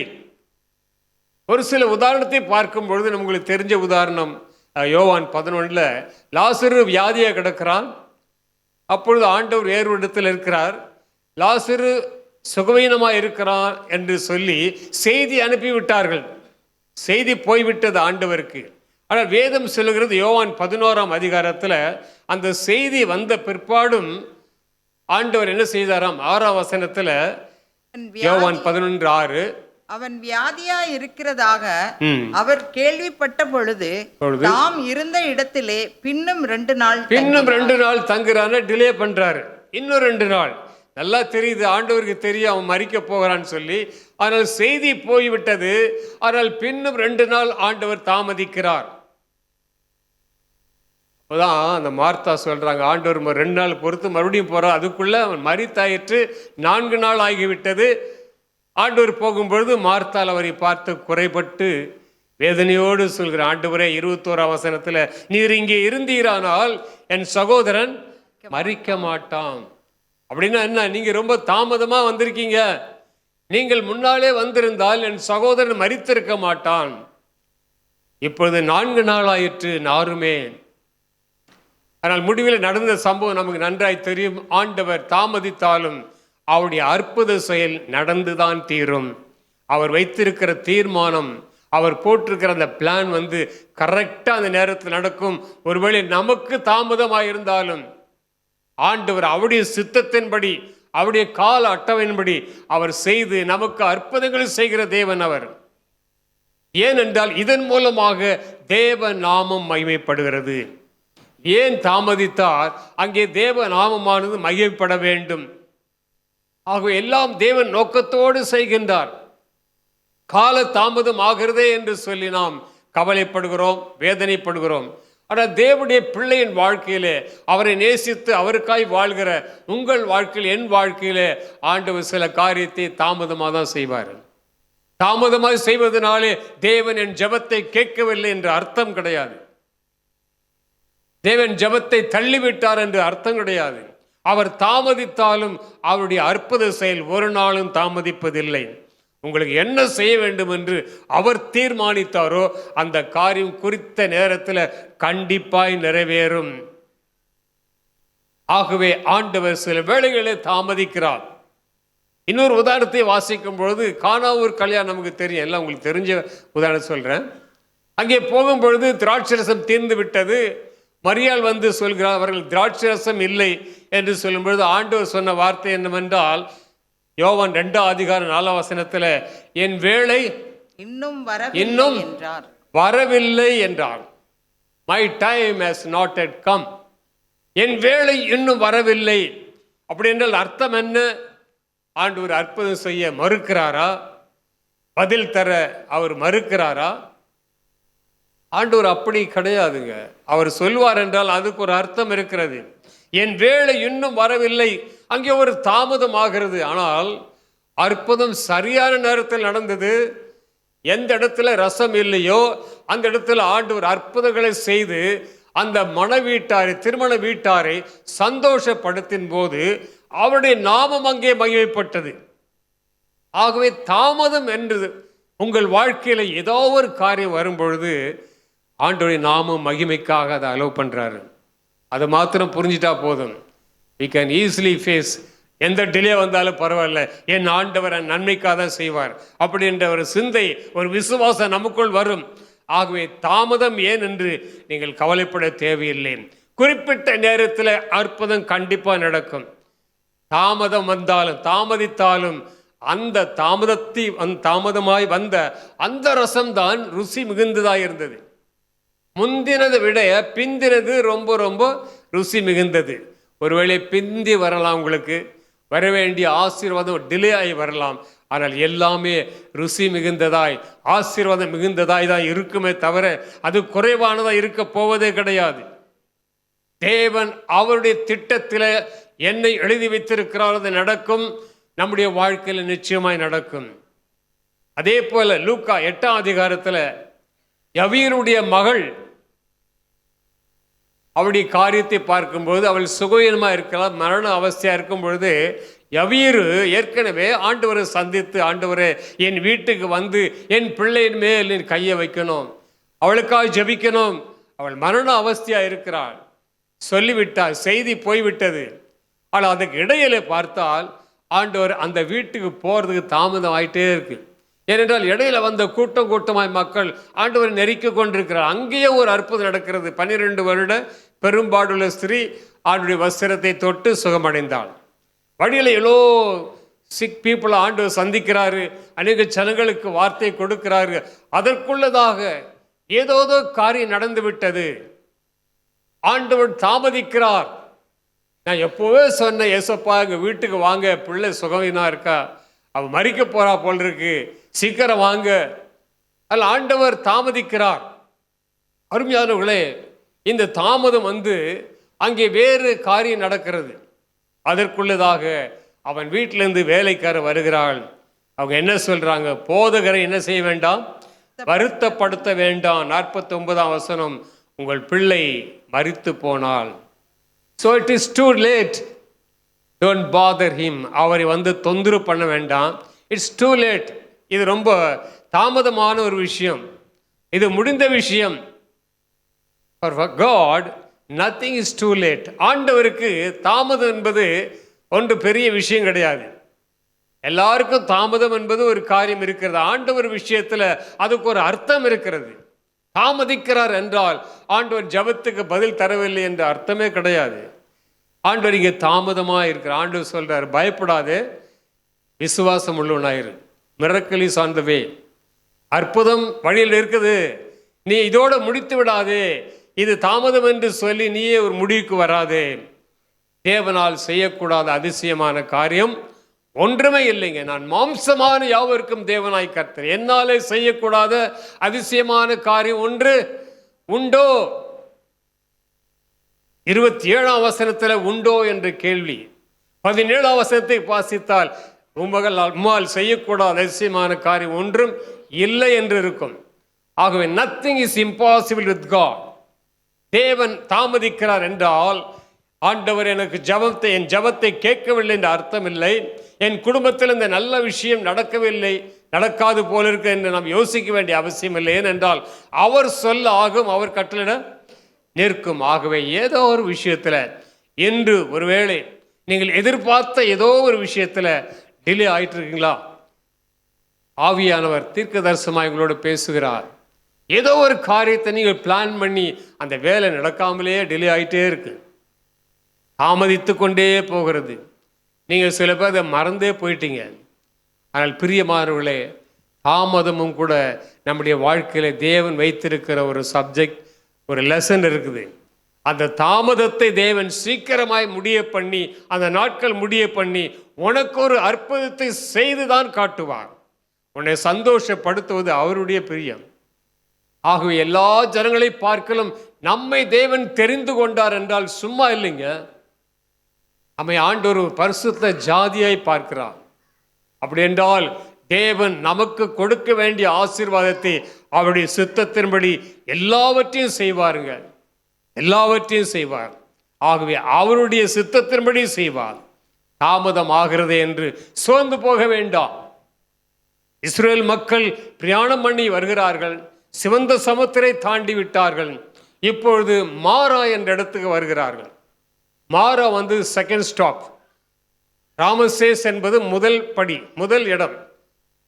ஒரு சில உதாரணத்தை பார்க்கும் பொழுது நம்மளுக்கு தெரிஞ்ச உதாரணம், யோவான் 11 லாசரு வியாதியாக கிடக்கிறான். அப்பொழுது ஆண்டவர் வேறு இடத்தில் இருக்கிறார். லாசரு சுகவீனமாக இருக்கிறான் என்று சொல்லி செய்தி அனுப்பிவிட்டார்கள். செய்தி போய்விட்டது ஆண்டவருக்கு. ஆனால் வேதம் சொல்லுகிறது, யோவான் 11ஆம் அதிகாரத்தில் அந்த செய்தி வந்த பிற்பாடும் ஆண்டவர் என்ன செய்தாராம்? 6ஆம் வசனத்தில் யோவான் 11:6, அவன் வியாதியா இருக்கிறதாக அவர் கேள்விப்பட்ட பொழுது தாம் இருந்த இடத்திலே பின்னும் 2 நாள் தங்குறான. டிலே பண்றாரு. இன்னும் 2 நாள். நல்லா தெரியுது, ஆண்டவருக்கு தெரியும் அவன் மரிக்க போகிறான்னு சொல்லி. ஆனால் செய்தி போய்விட்டது. ஆனால் பின்னும் 2 நாள் ஆண்டவர் தாமதிக்கிறார். அப்போதான் அந்த மார்த்தா சொல்கிறாங்க, ஆண்டவர் 2 நாள் பொறுத்து மறுபடியும் போகிறார், அதுக்குள்ளே அவன் மரித்தாயிற்று, 4 நாள் ஆகிவிட்டது. ஆண்டவர் போகும்பொழுது மார்த்தாள் அவரை பார்த்து குறைபட்டு வேதனையோடு சொல்கிற, ஆண்டவரே 21ஆம் வசனத்தில், நீர் இங்கே இருந்தீரானால் என் சகோதரன் மரிக்க மாட்டான். அப்படின்னா என்ன? நீங்கள் ரொம்ப தாமதமாக வந்திருக்கீங்க, நீங்கள் முன்னாலே வந்திருந்தால் என் சகோதரன் மரித்திருக்க மாட்டான். இப்பொழுது 4 நாள் ஆயிற்று, நாருமே. ஆனால் முடிவில் நடந்த சம்பவம் நமக்கு நன்றாய் தெரியும். ஆண்டவர் தாமதித்தாலும் அவருடைய அற்புத செயல் நடந்துதான் தீரும். அவர் வைத்திருக்கிற தீர்மானம், அவர் போட்டிருக்கிற அந்த பிளான் கரெக்டாக அந்த நேரத்தில் நடக்கும். ஒருவேளை நமக்கு தாமதமாக இருந்தாலும் ஆண்டவர் அவருடைய சித்தத்தின்படி, அவருடைய கால அட்டவணையின்படி அவர் செய்து நமக்கு அற்புதங்களை செய்கிற தேவன் அவர். ஏனென்றால் இதன் மூலமாக தேவ நாமம் மகிமைப்படுகிறது. ஏன் தாமதித்தார்? அங்கே தேவ நாமமானது மகிமைப்பட வேண்டும். ஆகவே எல்லாம் தேவன் நோக்கத்தோடு செய்கின்றார். கால தாமதம் ஆகிறதே என்று சொல்லி நாம் கவலைப்படுகிறோம், வேதனைப்படுகிறோம். ஆனால் தேவனுடைய பிள்ளையின் வாழ்க்கையிலே, அவரை நேசித்து அவருக்காய் வாழ்கிற உங்கள் வாழ்க்கையில், என் வாழ்க்கையிலே ஆண்டவர் சில காரியத்தை தாமதமாக தான் செய்வார். தாமதமாக செய்வதனாலே தேவன் என் ஜெபத்தை கேட்கவில்லை என்று அர்த்தம் கிடையாது. தேவன் ஜெபத்தை தள்ளிவிட்டார் என்று அர்த்தம் கிடையாது. அவர் தாமதித்தாலும் அவருடைய அற்புத செயல் ஒரு நாளும் தாமதிப்பதில்லை. உங்களுக்கு என்ன செய்ய வேண்டும் என்று அவர் தீர்மானித்தாரோ அந்த காரியம் குறித்த நேரத்தில் கண்டிப்பாய் நிறைவேறும். ஆகவே ஆண்டவர் சில வேளைகளில் தாமதிக்கிறார். இன்னொரு உதாரணத்தை வாசிக்கும் பொழுது, கானாவூர் கல்யாணம் நமக்கு தெரியும், எல்லாம் உங்களுக்கு தெரிஞ்ச உதாரணம் சொல்றேன். அங்கே போகும்பொழுது திராட்சரசம் தீர்ந்து விட்டது. மரியாள் சொல்கிறார், அவர்கள் திராட்சரசம் இல்லை என்று சொல்லும் பொழுது ஆண்டவர் சொன்ன வார்த்தை என்னவென்றால், யோவான் 2:4 என் வேளை இன்னும் வரவில்லை என்றார். My time has not yet come. என் வேளை இன்னும் வரவில்லை. அப்படி என்றால் அர்த்தம் என்ன? ஆண்டவர் அற்புதம் செய்ய மறுக்கிறாரா? பதில் தர அவர் மறுக்கிறாரா? ஆண்டவர் அப்படி கிடையாதுங்க. அவர் சொல்வார் என்றால் அதுக்கு ஒரு அர்த்தம் இருக்கிறது. என் வேளை இன்னும் வரவில்லை, அங்கே ஒரு தாமதம் ஆகிறது. ஆனால் அற்புதம் சரியான நேரத்தில் நடந்தது. எந்த இடத்துல ரசம் இல்லையோ அந்த இடத்துல ஆண்டவர் அற்புதங்களை செய்து அந்த மணவீட்டாரை, திருமண வீட்டாரை சந்தோஷப்படுத்தின் போது அவருடைய நாமம் அங்கே மகிமைப்பட்டது. ஆகவே தாமதம் என்று உங்கள் வாழ்க்கையில் ஏதோ ஒரு காரியம் வரும்பொழுது ஆண்டவருடைய நாமம் மகிமைக்காக அதை அலோவ் பண்ணுறாரு. அதை மாத்திரம் புரிஞ்சிட்டா போதும். we can easily face, எந்த டிலே வந்தாலும் பரவாயில்ல, என் ஆண்டவர் நன்மைக்காக தான் செய்வார் அப்படின்ற ஒரு சிந்தை, ஒரு விசுவாசம் நமக்குள் வரும். ஆகவே தாமதம் ஏன் என்று நீங்கள் கவலைப்பட தேவையில்லை. குறிப்பிட்ட நேரத்தில் அற்புதம் கண்டிப்பாக நடக்கும். தாமதம் வந்தாலும் தாமதித்தாலும் அந்த தாமதமாய் வந்த அந்த ரசம்தான் ருசி மிகுந்ததாக இருந்தது. முந்தினதை விட பிந்தினது ரொம்ப ரொம்ப ருசி மிகுந்தது. ஒருவேளை பிந்தி வரலாம், உங்களுக்கு வர வேண்டிய ஆசீர்வாதம் டிலே ஆகி வரலாம். ஆனால் எல்லாமே ருசி மிகுந்ததாய், ஆசீர்வாதம் மிகுந்ததாய் தான் இருக்குமே தவிர அது குறைவானதாக இருக்க போவதே கிடையாது. தேவன் அவருடைய திட்டத்தில் என்னை எழுதி வைத்திருக்கிறார், அது நடக்கும். நம்முடைய வாழ்க்கையில் நிச்சயமாய் நடக்கும். அதே போல லூக்கா 8 யவீருடைய மகள், அவருடைய காரியத்தை பார்க்கும்போது அவள் சுகவீனமாக இருக்கலாம், மரண அவஸ்தையாக இருக்கும் பொழுது யவீரு ஏற்கனவே ஆண்டவரை சந்தித்து, ஆண்டவரே என் வீட்டுக்கு வந்து என் பிள்ளையின் மேல் என் கையை வைக்கணும், அவளுக்காக ஜெபிக்கணும், அவள் மரண அவஸ்தையாக இருக்கிறாள் சொல்லிவிட்டார், செய்தி போய்விட்டது. ஆனால் அதுக்கு இடையில பார்த்தால் ஆண்டவர் அந்த வீட்டுக்கு போகிறதுக்கு தாமதம் ஆகிட்டே இருக்கு. ஏனென்றால் இடையில வந்த கூட்டமாய் மக்கள் ஆண்டவரை நெருக்கி கொண்டிருக்கிறார். அங்கேயே ஒரு அற்புதம் நடக்கிறது. 12 வருட பெரும்பாடுள்ள ஸ்திரீ ஆண்டுடைய வஸ்திரத்தை தொட்டு சுகமடைந்தாள். வழியில் எவ்வளோ சிக் பீப்புளை ஆண்டவர் சந்திக்கிறாரு, அநேக ஜனங்களுக்கு வார்த்தை கொடுக்கிறாரு. அதற்குள்ளதாக ஏதோ காரியம் நடந்து விட்டது. ஆண்டவர் தாமதிக்கிறார். நான் எப்போவே சொன்னேன், ஏசப்பா எங்கள் வீட்டுக்கு வாங்க, பிள்ளை சுகவீனா இருக்கா, அவள் மறிக்க போறா போல் இருக்கு, சீக்கிரம் வாங்க. அதில் ஆண்டவர் தாமதிக்கிறார். அருமையானவர்களே, இந்த தாமதம் அங்கே வேறு காரியம் நடக்கிறது. அதற்குள்ளதாக அவன் வீட்டிலேருந்து வேலைக்காரர் வருகிறாள். அவங்க என்ன சொல்றாங்க? போதகரை என்ன செய்ய வேண்டாம், வருத்தப்படுத்த வேண்டாம். 49ஆம் வசனம், உங்கள் பிள்ளை மரித்து போனாள். So it is too late, don't father him. அவரை தொந்தரவு பண்ண வேண்டாம். It's too late. இது ரொம்ப தாமதமான ஒரு விஷயம், இது முடிந்த விஷயம். For God nothing is too late. ஆண்டவருக்கு தாமதம் என்பது ஒன்று பெரிய விஷயம் கிடையாது. எல்லாருக்கும் தாமதம் என்பது ஒரு காரியம் இருக்கிறது. ஆண்டவர் விஷயத்துல அதுக்கு ஒரு அர்த்தம் இருக்கிறது. தாமதிக்கிறார் என்றால் ஆண்டவர் ஜெபத்துக்கு பதில் தரவில்லை என்ற அர்த்தமே கிடையாது. ஆண்டவர் இங்கே தாமதமா இருக்கிறார். ஆண்டவர் சொல்றார், பயப்படாதே, விசுவாசம் உள்ளவனாயிரு. மிரக்கிள் இஸ் ஆன் தி வே. அற்புதம் வழியில் இருக்குது, நீ இதோட முடித்து விடாதே. இது தாமதம் என்று சொல்லி நீயே ஒரு முடிவுக்கு வராதே. தேவனால் செய்யக்கூடாத அதிசயமான காரியம் ஒன்றுமே இல்லைங்க. நான் மாம்சமான யாவருக்கும் தேவனாய் கர்த்தர். என்னாலே செய்யக்கூடாத அதிசயமான காரியம் ஒன்று உண்டோ? 27ஆம் வசனத்தில் உண்டோ என்று கேள்வி. 17ஆம் வசனத்தை வாசித்தால் உம்மால் செய்யக்கூடாத அதிசயமான காரியம் ஒன்றும் இல்லை என்று இருக்கும். ஆகவே nothing is impossible with God. தேவன் தாமதிக்கிறார் என்றால் ஆண்டவர் எனக்கு என் ஜபத்தை கேட்கவில்லை என்ற அர்த்தம் இல்லை. என் குடும்பத்தில் இந்த நல்ல விஷயம் நடக்கவில்லை, நடக்காது போல இருக்கு என்று நாம் யோசிக்க வேண்டிய அவசியம் இல்லை. ஏனென்றால் அவர் சொல்ல ஆகும், அவர் கட்டளையிட நிற்கும். ஆகவே ஏதோ ஒரு விஷயத்தில் என்று ஒருவேளை நீங்கள் எதிர்பார்த்த ஏதோ ஒரு விஷயத்தில் டிலே ஆயிட்டு இருக்கீங்களா? ஆவியானவர் தீர்க்க தரிசனமாய் உங்களோடு பேசுகிறார். ஏதோ ஒரு காரியத்தை நீங்கள் பிளான் பண்ணி அந்த வேலை நடக்காமலே டிலே ஆகிட்டே இருக்கு, தாமதித்து கொண்டே போகிறது. நீங்கள் சில பேர் அதை மறந்தே போயிட்டீங்க. ஆனால் பிரியமானவர்களே, தாமதமும் கூட நம்முடைய வாழ்க்கையில தேவன் வைத்திருக்கிற ஒரு சப்ஜெக்ட், ஒரு லெசன் இருக்குது. அந்த தாமதத்தை தேவன் சீக்கிரமாய் முடிய பண்ணி, அந்த நாட்கள் முடிய பண்ணி உனக்கு ஒரு அற்புதத்தை செய்துதான் காட்டுவார். உன்னை சந்தோஷப்படுத்துவது அவருடைய பிரியம். ஆகவே எல்லா ஜனங்களை பார்க்கலும் நம்மை தேவன் தெரிந்து கொண்டார் என்றால் சும்மா இல்லைங்க. நம்மை ஆண்டவர் பரிசுத்த ஜாதியாய் பார்க்கிறார். அப்படி என்றால் தேவன் நமக்கு கொடுக்க வேண்டிய ஆசீர்வாதத்தை அவருடைய சித்தத்தின்படி எல்லாவற்றையும் செய்வாருங்க, எல்லாவற்றையும் செய்வார். ஆகவே அவருடைய சித்தத்தின்படி செய்வார். தாமதம் ஆகிறது என்று சோர்ந்து போக வேண்டாம். இஸ்ரேல் மக்கள் பிரயாணம் பண்ணி வருகிறார்கள், சிவந்த சமுத்திரை தாண்டி விட்டார்கள். இப்பொழுது மாரா என்ற இடத்துக்கு வருகிறார்கள். மாரா செகண்ட் ஸ்டாப். ராமசேஸ் என்பது முதல் படி, முதல் இடம்.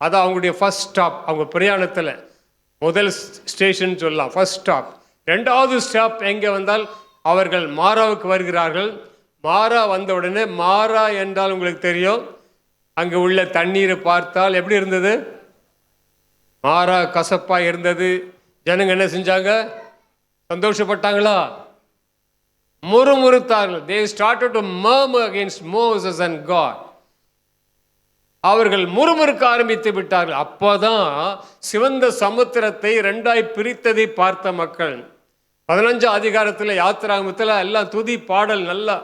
அது அவங்களுடைய ஃபர்ஸ்ட் ஸ்டாப். அவங்க பிரயாணத்தில் முதல் ஸ்டேஷன் சொல்லலாம், ஃபர்ஸ்ட் ஸ்டாப். ரெண்டாவது ஸ்டாப் எங்கே வந்தால் அவர்கள் மாராவுக்கு வருகிறார்கள். மாரா வந்த உடனே, மாரா என்றால் உங்களுக்கு தெரியும், அங்கே உள்ள தண்ணீரை பார்த்தால் எப்படி இருந்தது? மாரா கசப்பாக இருந்தது. ஜனங்க என்ன செஞ்சாங்க? சந்தோஷப்பட்டாங்களா? முறுமுறுத்தார்கள். They started to murmur against Moses and God. அவர்கள் முறுமுறுக்க ஆரம்பித்து விட்டார்கள். அப்போதான் சிவந்த சமுத்திரத்தை ரெண்டாய் பிரித்ததை பார்த்த மக்கள் 15ஆம் அதிகாரத்தில் யாத்திராகமத்தில் எல்லாம் துதி பாடல் நல்லா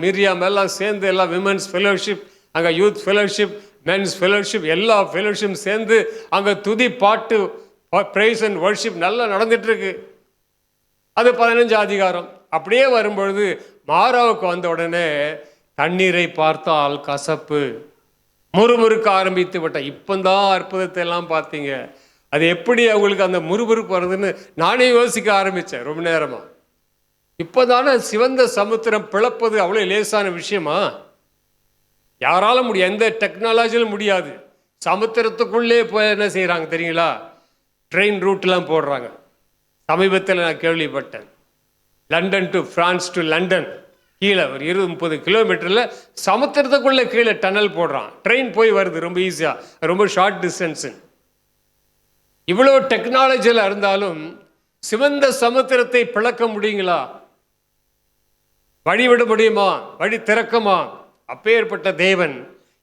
மிரியாம் எல்லாம் சேர்ந்து எல்லாம் விமென்ஸ் ஃபெலோஷிப், அங்கே யூத் ஃபெலோஷிப், மென்ஸ் ஃபெலோஷிப், எல்லா ஃபெலோஷிப் சேர்ந்து அங்கே துதி பாட்டு பிரைஸ் அண்ட் வர்ஷிப் நல்லா நடந்துட்டு இருக்கு. அது 15ஆம் அதிகாரம். அப்படியே வரும்பொழுது மாராவுக்கு வந்த உடனே தண்ணீரை பார்த்தால் கசப்பு, முறுமுறுக்க ஆரம்பித்து விட்ட. இப்போதான் அற்புதத்தை எல்லாம் பார்த்தீங்க. அது எப்படி அவங்களுக்கு அந்த முறுமுறுப்பு வருதுன்னு நானே யோசிக்க ஆரம்பித்தேன் ரொம்ப நேரமா. இப்போதானே சிவந்த சமுத்திரம் பிளப்பது அவ்வளோ லேசான விஷயமா? யாரால முடியும்? எந்த டெக்னாலஜியிலும் முடியாது. சமுத்திரத்துக்குள்ளே போய் என்ன செய்கிறாங்க தெரியுங்களா? ட்ரெயின் ரூட்லாம் போடுறாங்க. சமீபத்தில் நான் கேள்விப்பட்டேன், London to France to London கீழே ஒரு 20-30 கிலோமீட்டரில் சமுத்திரத்துக்குள்ளே கீழே டனல் போடுறான். ட்ரெயின் போய் வருது ரொம்ப ஈஸியாக, ரொம்ப ஷார்ட் டிஸ்டன்ஸு. இவ்வளோ டெக்னாலஜியில் இருந்தாலும் சிவந்த சமுத்திரத்தை பிளக்க முடியுங்களா? வழிவிட முடியுமா? வழி திறக்குமா? அப்பேற்பட்ட தேவன்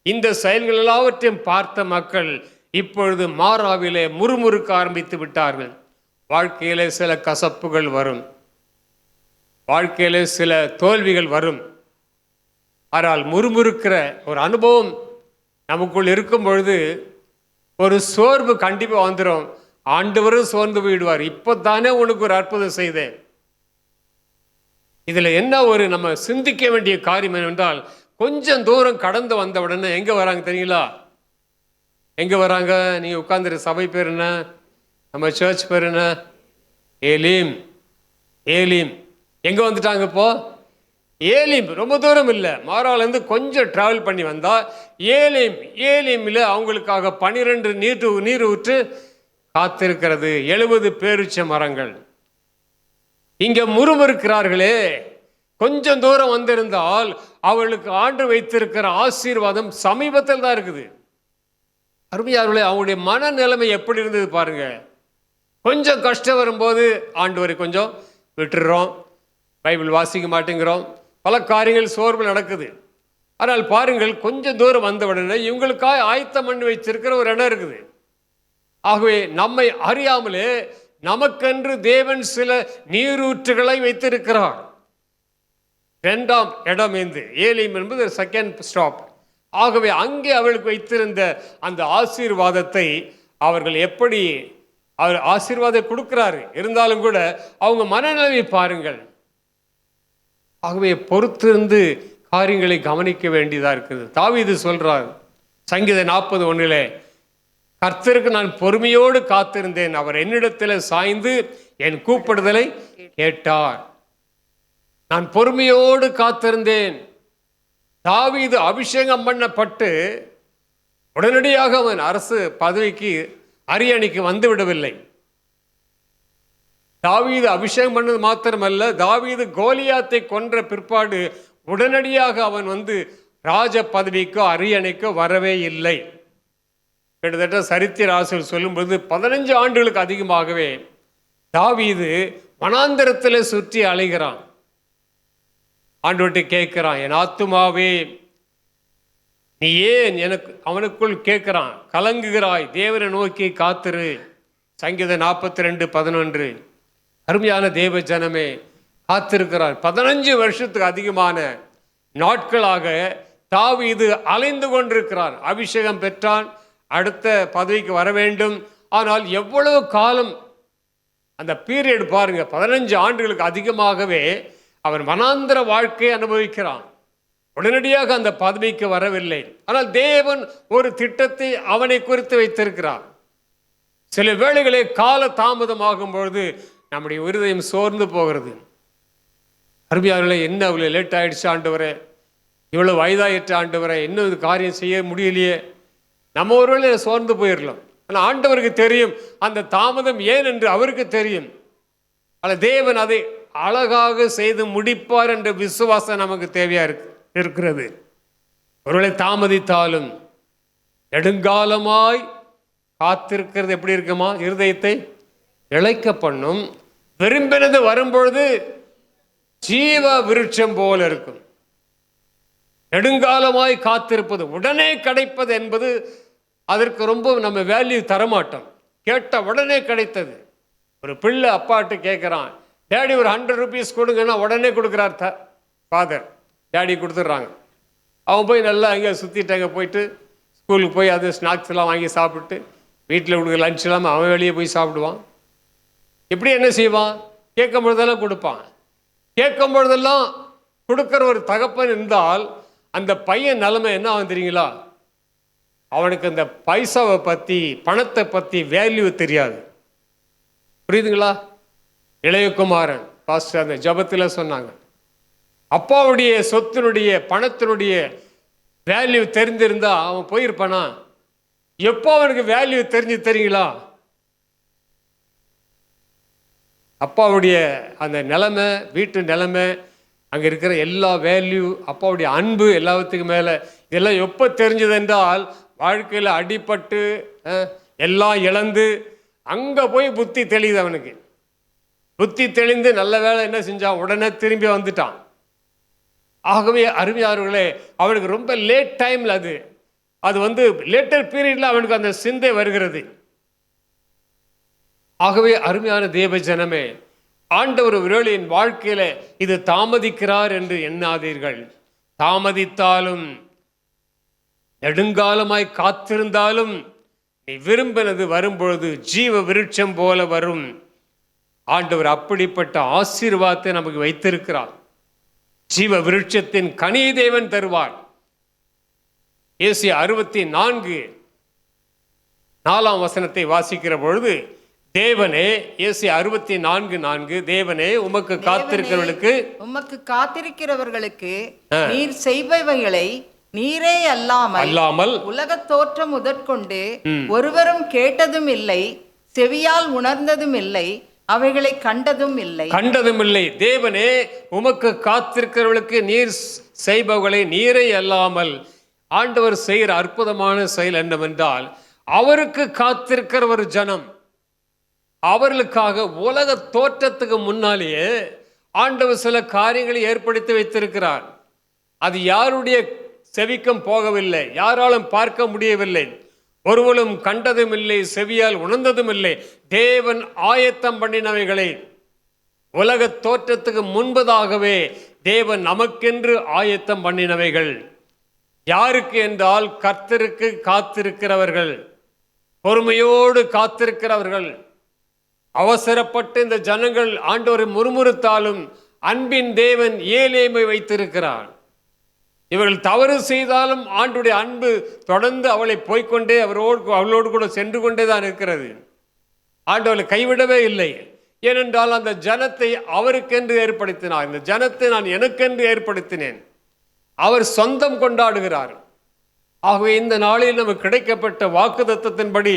இந்த செயல்கள் எல்லாவற்றையும் பார்த்த மக்கள் இப்பொழுது மாராவிலே முறுமுறுக்க ஆரம்பித்து விட்டார்கள். வாழ்க்கையிலே சில கசப்புகள் வரும். வாழ்க்கையில் சில தோல்விகள் வரும். ஆனால் முறுமுறுக்கிற ஒரு அனுபவம் நமக்குள் இருக்கும் பொழுது ஒரு சோர்வு கண்டிப்பாக வந்துடும். ஆண்டவரும் சோர்ந்து போயிடுவார். இப்போ தானே உனக்கு ஒரு அற்புதம் செய்தேன். இதில் என்ன ஒரு நம்ம சிந்திக்க வேண்டிய காரியம் என்னவென்றால், கொஞ்சம் தூரம் கடந்து வந்த உடனே எங்கே வராங்க தெரியுங்களா? எங்கே வராங்க? நீங்கள் உட்காந்துரு சபை பேர் என்ன? நம்ம சர்ச் பேர் என்ன? ஏலீம். ஏலீம் எங்கே வந்துட்டாங்க இப்போ? ஏலீம் ரொம்ப தூரம் இல்லை, மாறாலேருந்து கொஞ்சம் ட்ராவல் பண்ணி வந்தால் ஏலீம். ஏலீமில் அவங்களுக்காக 12 நீர் ஊற்று காத்திருக்கிறது, 70 பேரீச்ச மரங்கள். இங்கே முறுமுறுக்கிறார்களே, கொஞ்சம் தூரம் வந்திருந்தால் அவளுக்கு ஆண்டு வைத்திருக்கிற ஆசீர்வாதம் சமீபத்தில் தான் இருக்குது. அருமையார்களே, அவங்களுடைய மனநிலைமை எப்படி இருந்தது பாருங்க. கொஞ்சம் கஷ்டம் வரும்போது ஆண்டவரை கொஞ்சம் விட்டுடுறோம், பைபிள் வாசிக்க மாட்டேங்கிறோம், பல காரியங்கள் சோர்வு நடக்குது. ஆனால் பாருங்கள், கொஞ்சம் தூரம் வந்த உடனே இவங்களுக்காக ஆயத்தம் பண்ணி வச்சிருக்கிற ஒரு இடம் இருக்குது. ஆகவே நம்மை அறியாமலே நமக்கென்று தேவன் சில நீரூற்றுகளை வைத்திருக்கிறார். 2ஆம் இடம் ஏலீம் என்பது செகண்ட் ஸ்டாப். ஆகவே அங்கே அவளுக்கு வைத்திருந்த அந்த ஆசீர்வாதத்தை அவர்கள் எப்படி அவர் ஆசீர்வாதம் கொடுக்கிறாரு. இருந்தாலும் கூட அவங்க மனநிலையை பாருங்கள். ஆகவே பொறுத்திருந்து காரியங்களை கவனிக்க வேண்டியதாக இருக்குது. தாவீது சொல்றார் சங்கீதம் 40:1, கர்த்தருக்கு நான் பொறுமையோடு காத்திருந்தேன், அவர் என்னிடத்தில் சாய்ந்து என் கூப்பிடுதலை கேட்டார். நான் பொறுமையோடு காத்திருந்தேன். தாவீது அபிஷேகம் பண்ணப்பட்டு உடனடியாக அவன் அரசு பதவிக்கு அரியணைக்கு வந்து விடவில்லை. தாவீது அபிஷேகம் பண்ணது மாத்திரமல்ல, தாவீது கோலியாத்தை கொன்ற பிற்பாடு உடனடியாக அவன் வந்து ராஜ பதவிக்கோ அரியணைக்கோ வரவே இல்லை. கிட்டத்தட்ட சரித்திர ஆசிரியர் சொல்லும்போது 15 ஆண்டுகளுக்கு அதிகமாகவே தாவீது வனாந்தரத்தில் சுற்றி அலைகிறான். ஆண்டவர்கிட்ட கேட்கிறான், என் ஆத்துமாவே நீ ஏன் எனக்கு அவனுக்குள் கேட்கிறான் கலங்குகிறாய், தேவனை நோக்கி காத்திரு. சங்கீதம் 42:11. அருமையான தேவ ஜனமே, காத்திருக்கிறார். 15 வருஷத்துக்கு அதிகமான நாட்களாக தாவீது அலைந்து கொண்டிருக்கிறான். அபிஷேகம் பெற்றான், அடுத்த பதவிக்கு வர வேண்டும். ஆனால் எவ்வளவு காலம் அந்த பீரியட் பாருங்க, 15 ஆண்டுகளுக்கு அதிகமாகவே அவன் வனாந்தர வாழ்க்கையை அனுபவிக்கிறான். உடனடியாக அந்த பதவிக்கு வரவில்லை. ஆனால் தேவன் ஒரு திட்டத்தை அவனை குறித்து வைத்திருக்கிறார். சில வேளைகளே கால தாமதமாகும் பொழுது நம்முடைய இருதயம் சோர்ந்து போகிறது. அருமையாளர்களே, என்ன அவ்வளோ லேட் ஆயிடுச்சு ஆண்டவரே, இவ்வளோ வயதாயிற்று ஆண்டவரே, இன்னும் இது காரியம் செய்ய முடியலையே, நம்ம ஒருவேளை சோர்ந்து போயிடலாம். ஆனால் ஆண்டவருக்கு தெரியும் அந்த தாமதம் ஏன் என்று அவருக்கு தெரியும். ஆனால் தேவன் அதை அழகாக செய்து முடிப்பார் என்ற விசுவாசம் நமக்கு தேவையா இருக்கிறது. ஒருவேளை தாமதித்தாலும் நெடுங்காலமாய் காத்திருக்கிறது எப்படி இருக்குமா? இருதயத்தை இளைக்க பண்ணும். விரும்பினது வரும்பொழுது ஜீவ விருட்சம் போல இருக்கும். நெடுங்காலமாய் காத்திருப்பது, உடனே கிடைப்பது என்பது அதற்கு ரொம்ப நம்ம வேல்யூ தரமாட்டோம். கேட்ட உடனே கிடைத்தது. ஒரு பிள்ளை அப்பாட்டு கேட்குறான், டேடி ஒரு 100 ரூபீஸ் கொடுங்கன்னா உடனே கொடுக்குறார் ஃபாதர், டேடி கொடுத்துட்றாங்க. அவன் போய் நல்லா அங்கே சுற்றிட்டு அங்கே போயிட்டு ஸ்கூலுக்கு போய் அது ஸ்நாக்ஸ் எல்லாம் வாங்கி சாப்பிட்டு வீட்டில் கொடுக்குற லஞ்ச் இல்லாமல் அவன் வெளியே போய் சாப்பிடுவான். இப்படி என்ன செய்வான்? கேட்கும் பொழுதெல்லாம் கொடுப்பான். கேட்கும் பொழுதெல்லாம் கொடுக்குற ஒரு தகப்பன் இருந்தால் அந்த பையன் நிலைமை என்ன ஆகும் தெரியுங்களா? அவனுக்கு அந்த பைசாவை பற்றி, பணத்தை பற்றி வேல்யூ தெரியாது. புரியுதுங்களா? இளையகுமாரன் பாஸ்டர் அந்த ஜபத்தில் சொன்னாங்க, அப்பாவுடைய சொத்தினுடைய பணத்தினுடைய வேல்யூ தெரிஞ்சிருந்தா அவன் போயிருப்பானா? எப்போ அவனுக்கு வேல்யூ தெரியுங்களா? அப்பாவுடைய அந்த நிலைமை, வீட்டு நிலைமை, அங்கே இருக்கிற எல்லா வேல்யூ, அப்பாவுடைய அன்பு எல்லாத்துக்கும் மேலே, இதெல்லாம் எப்போ தெரிஞ்சது என்றால் வாழ்க்கையில் அடிபட்டு எல்லாம் இழந்து அங்கே போய் புத்தி தெளியுது அவனுக்கு. புத்தி தெளிந்து நல்ல வேலை என்ன செஞ்சான், உடனே திரும்பி வந்துட்டான். ஆகவே அருமையானவர்களே, அவனுக்கு ரொம்ப லேட் டைமில் அது வந்து லேட்டர் பீரியடில் அவனுக்கு அந்த சிந்தை வருகிறது. ஆகவே அருமையான தேவ ஜனமே, ஆண்டவர் ஒருவேளை என் வாழ்க்கையில இது தாமதிக்கிறார் என்று எண்ணாதீர்கள். தாமதித்தாலும் நெடுங்காலமாய் காத்திருந்தாலும் நீ விரும்பினது வரும்பொழுது ஜீவ விருட்சம் போல வரும். ஆண்டவர் அப்படிப்பட்ட ஆசீர்வாதத்தை நமக்கு வைத்திருக்கிறார். ஜீவ விருட்சத்தின் கனி தேவன் தருவார். ஏசாயா 64:4 வாசிக்கிற பொழுது தேவனே, ஏசாயா 64:4, தேவனே உமக்கு காத்திருக்கிறவர்களுக்கு நீர் செய்பவைகளை நீரே அல்லாமல் உலகத் தோற்றம் முதற்கொண்டு ஒருவரும் கேட்டதும் இல்லை, செவியால் உணர்ந்ததும் இல்லை, அவைகளை கண்டதும் இல்லை. தேவனே உமக்கு காத்திருக்கிறவர்களுக்கு நீர் செய்பவர்களை நீரே அல்லாமல். ஆண்டவர் செய்கிற அற்புதமான செயல் என்னவென்றால், அவருக்கு காத்திருக்கிற ஒரு ஜனம், அவர்களுக்காக உலக தோற்றத்துக்கு முன்னாலேயே ஆண்டவர் சில காரியங்களை ஏற்படுத்தி வைத்திருக்கிறார். அது யாருடைய செவிக்கும் போகவில்லை, யாராலும் பார்க்க முடியவில்லை, ஒருவரும் கண்டதும் இல்லை, செவியால் உணர்ந்ததும் இல்லை. தேவன் ஆயத்தம் பண்ணினவைகளை உலக தோற்றத்துக்கு முன்பதாகவே தேவன் நமக்கென்று ஆயத்தம் பண்ணினவைகள். யாருக்கு என்றால் கர்த்தருக்கு காத்திருக்கிறவர்கள், பொறுமையோடு காத்திருக்கிறவர்கள். அவசரப்பட்டு இந்த ஜனங்கள் ஆண்டவரை முறுமுறுத்தாலும் அன்பின் தேவன் ஏலேமை வைத்திருக்கிறார். இவர்கள் தவறு செய்தாலும் ஆண்டுடைய அன்பு தொடர்ந்து அவளை போய்கொண்டே அவளோடு கூட சென்று கொண்டே தான் இருக்கிறது. ஆண்டவரை கைவிடவே இல்லை. ஏனென்றால் அந்த ஜனத்தை அவருக்கென்று ஏற்படுத்தினார். இந்த ஜனத்தை நான் எனக்கென்று ஏற்படுத்தினேன். அவர் சொந்தம் கொண்டாடுகிறார். ஆகவே இந்த நாளில் நமக்கு கிடைக்கப்பட்ட வாக்குத்தத்தத்தின்படி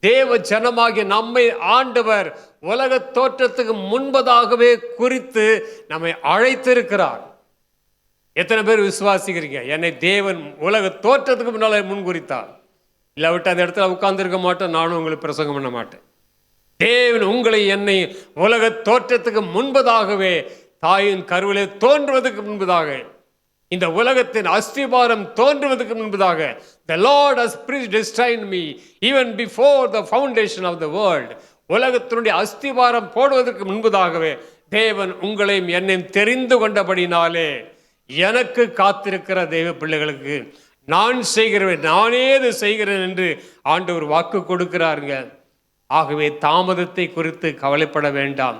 தேவ ஜனமாகிய நம்மை ஆண்டவர் உலக தோற்றத்துக்கு முன்பதாகவே குறித்து நம்மை அழைத்திருக்கிறார். எத்தனை பேர் விசுவாசிக்கிறீங்க? என்னை தேவன் உலக தோற்றத்துக்கு முன்னால முன்குறித்தார். இல்லாவிட்டு அந்த இடத்துல உட்கார்ந்துருக்க மாட்டேன், நானும் உங்களுக்கு பிரசங்கம் பண்ண மாட்டேன். தேவன் உங்களை என்னை உலக தோற்றத்துக்கு முன்பதாகவே, தாயின் கருவிலே தோன்றுவதற்கு முன்பதாக, இந்த உலகத்தின் அஸ்திபாரம் தோன்றுவதற்கு முன்பதாக, the Lord has predestined me even before the foundation of the world. உலகத்தினுடைய அஸ்திபாரம் போடுவதற்கு முன்பதாகவே தேவன் உங்களையும் என்னையும் தெரிந்து கொண்டபடினாலே, எனக்கு காத்திருக்கிற தெய்வ பிள்ளைகளுக்கு நான் செய்கிறேன், நானே இது செய்கிறேன் என்று ஆண்டவர் வாக்கு கொடுக்கிறாருங்க. ஆகவே தாமதத்தை குறித்து கவலைப்பட வேண்டாம்.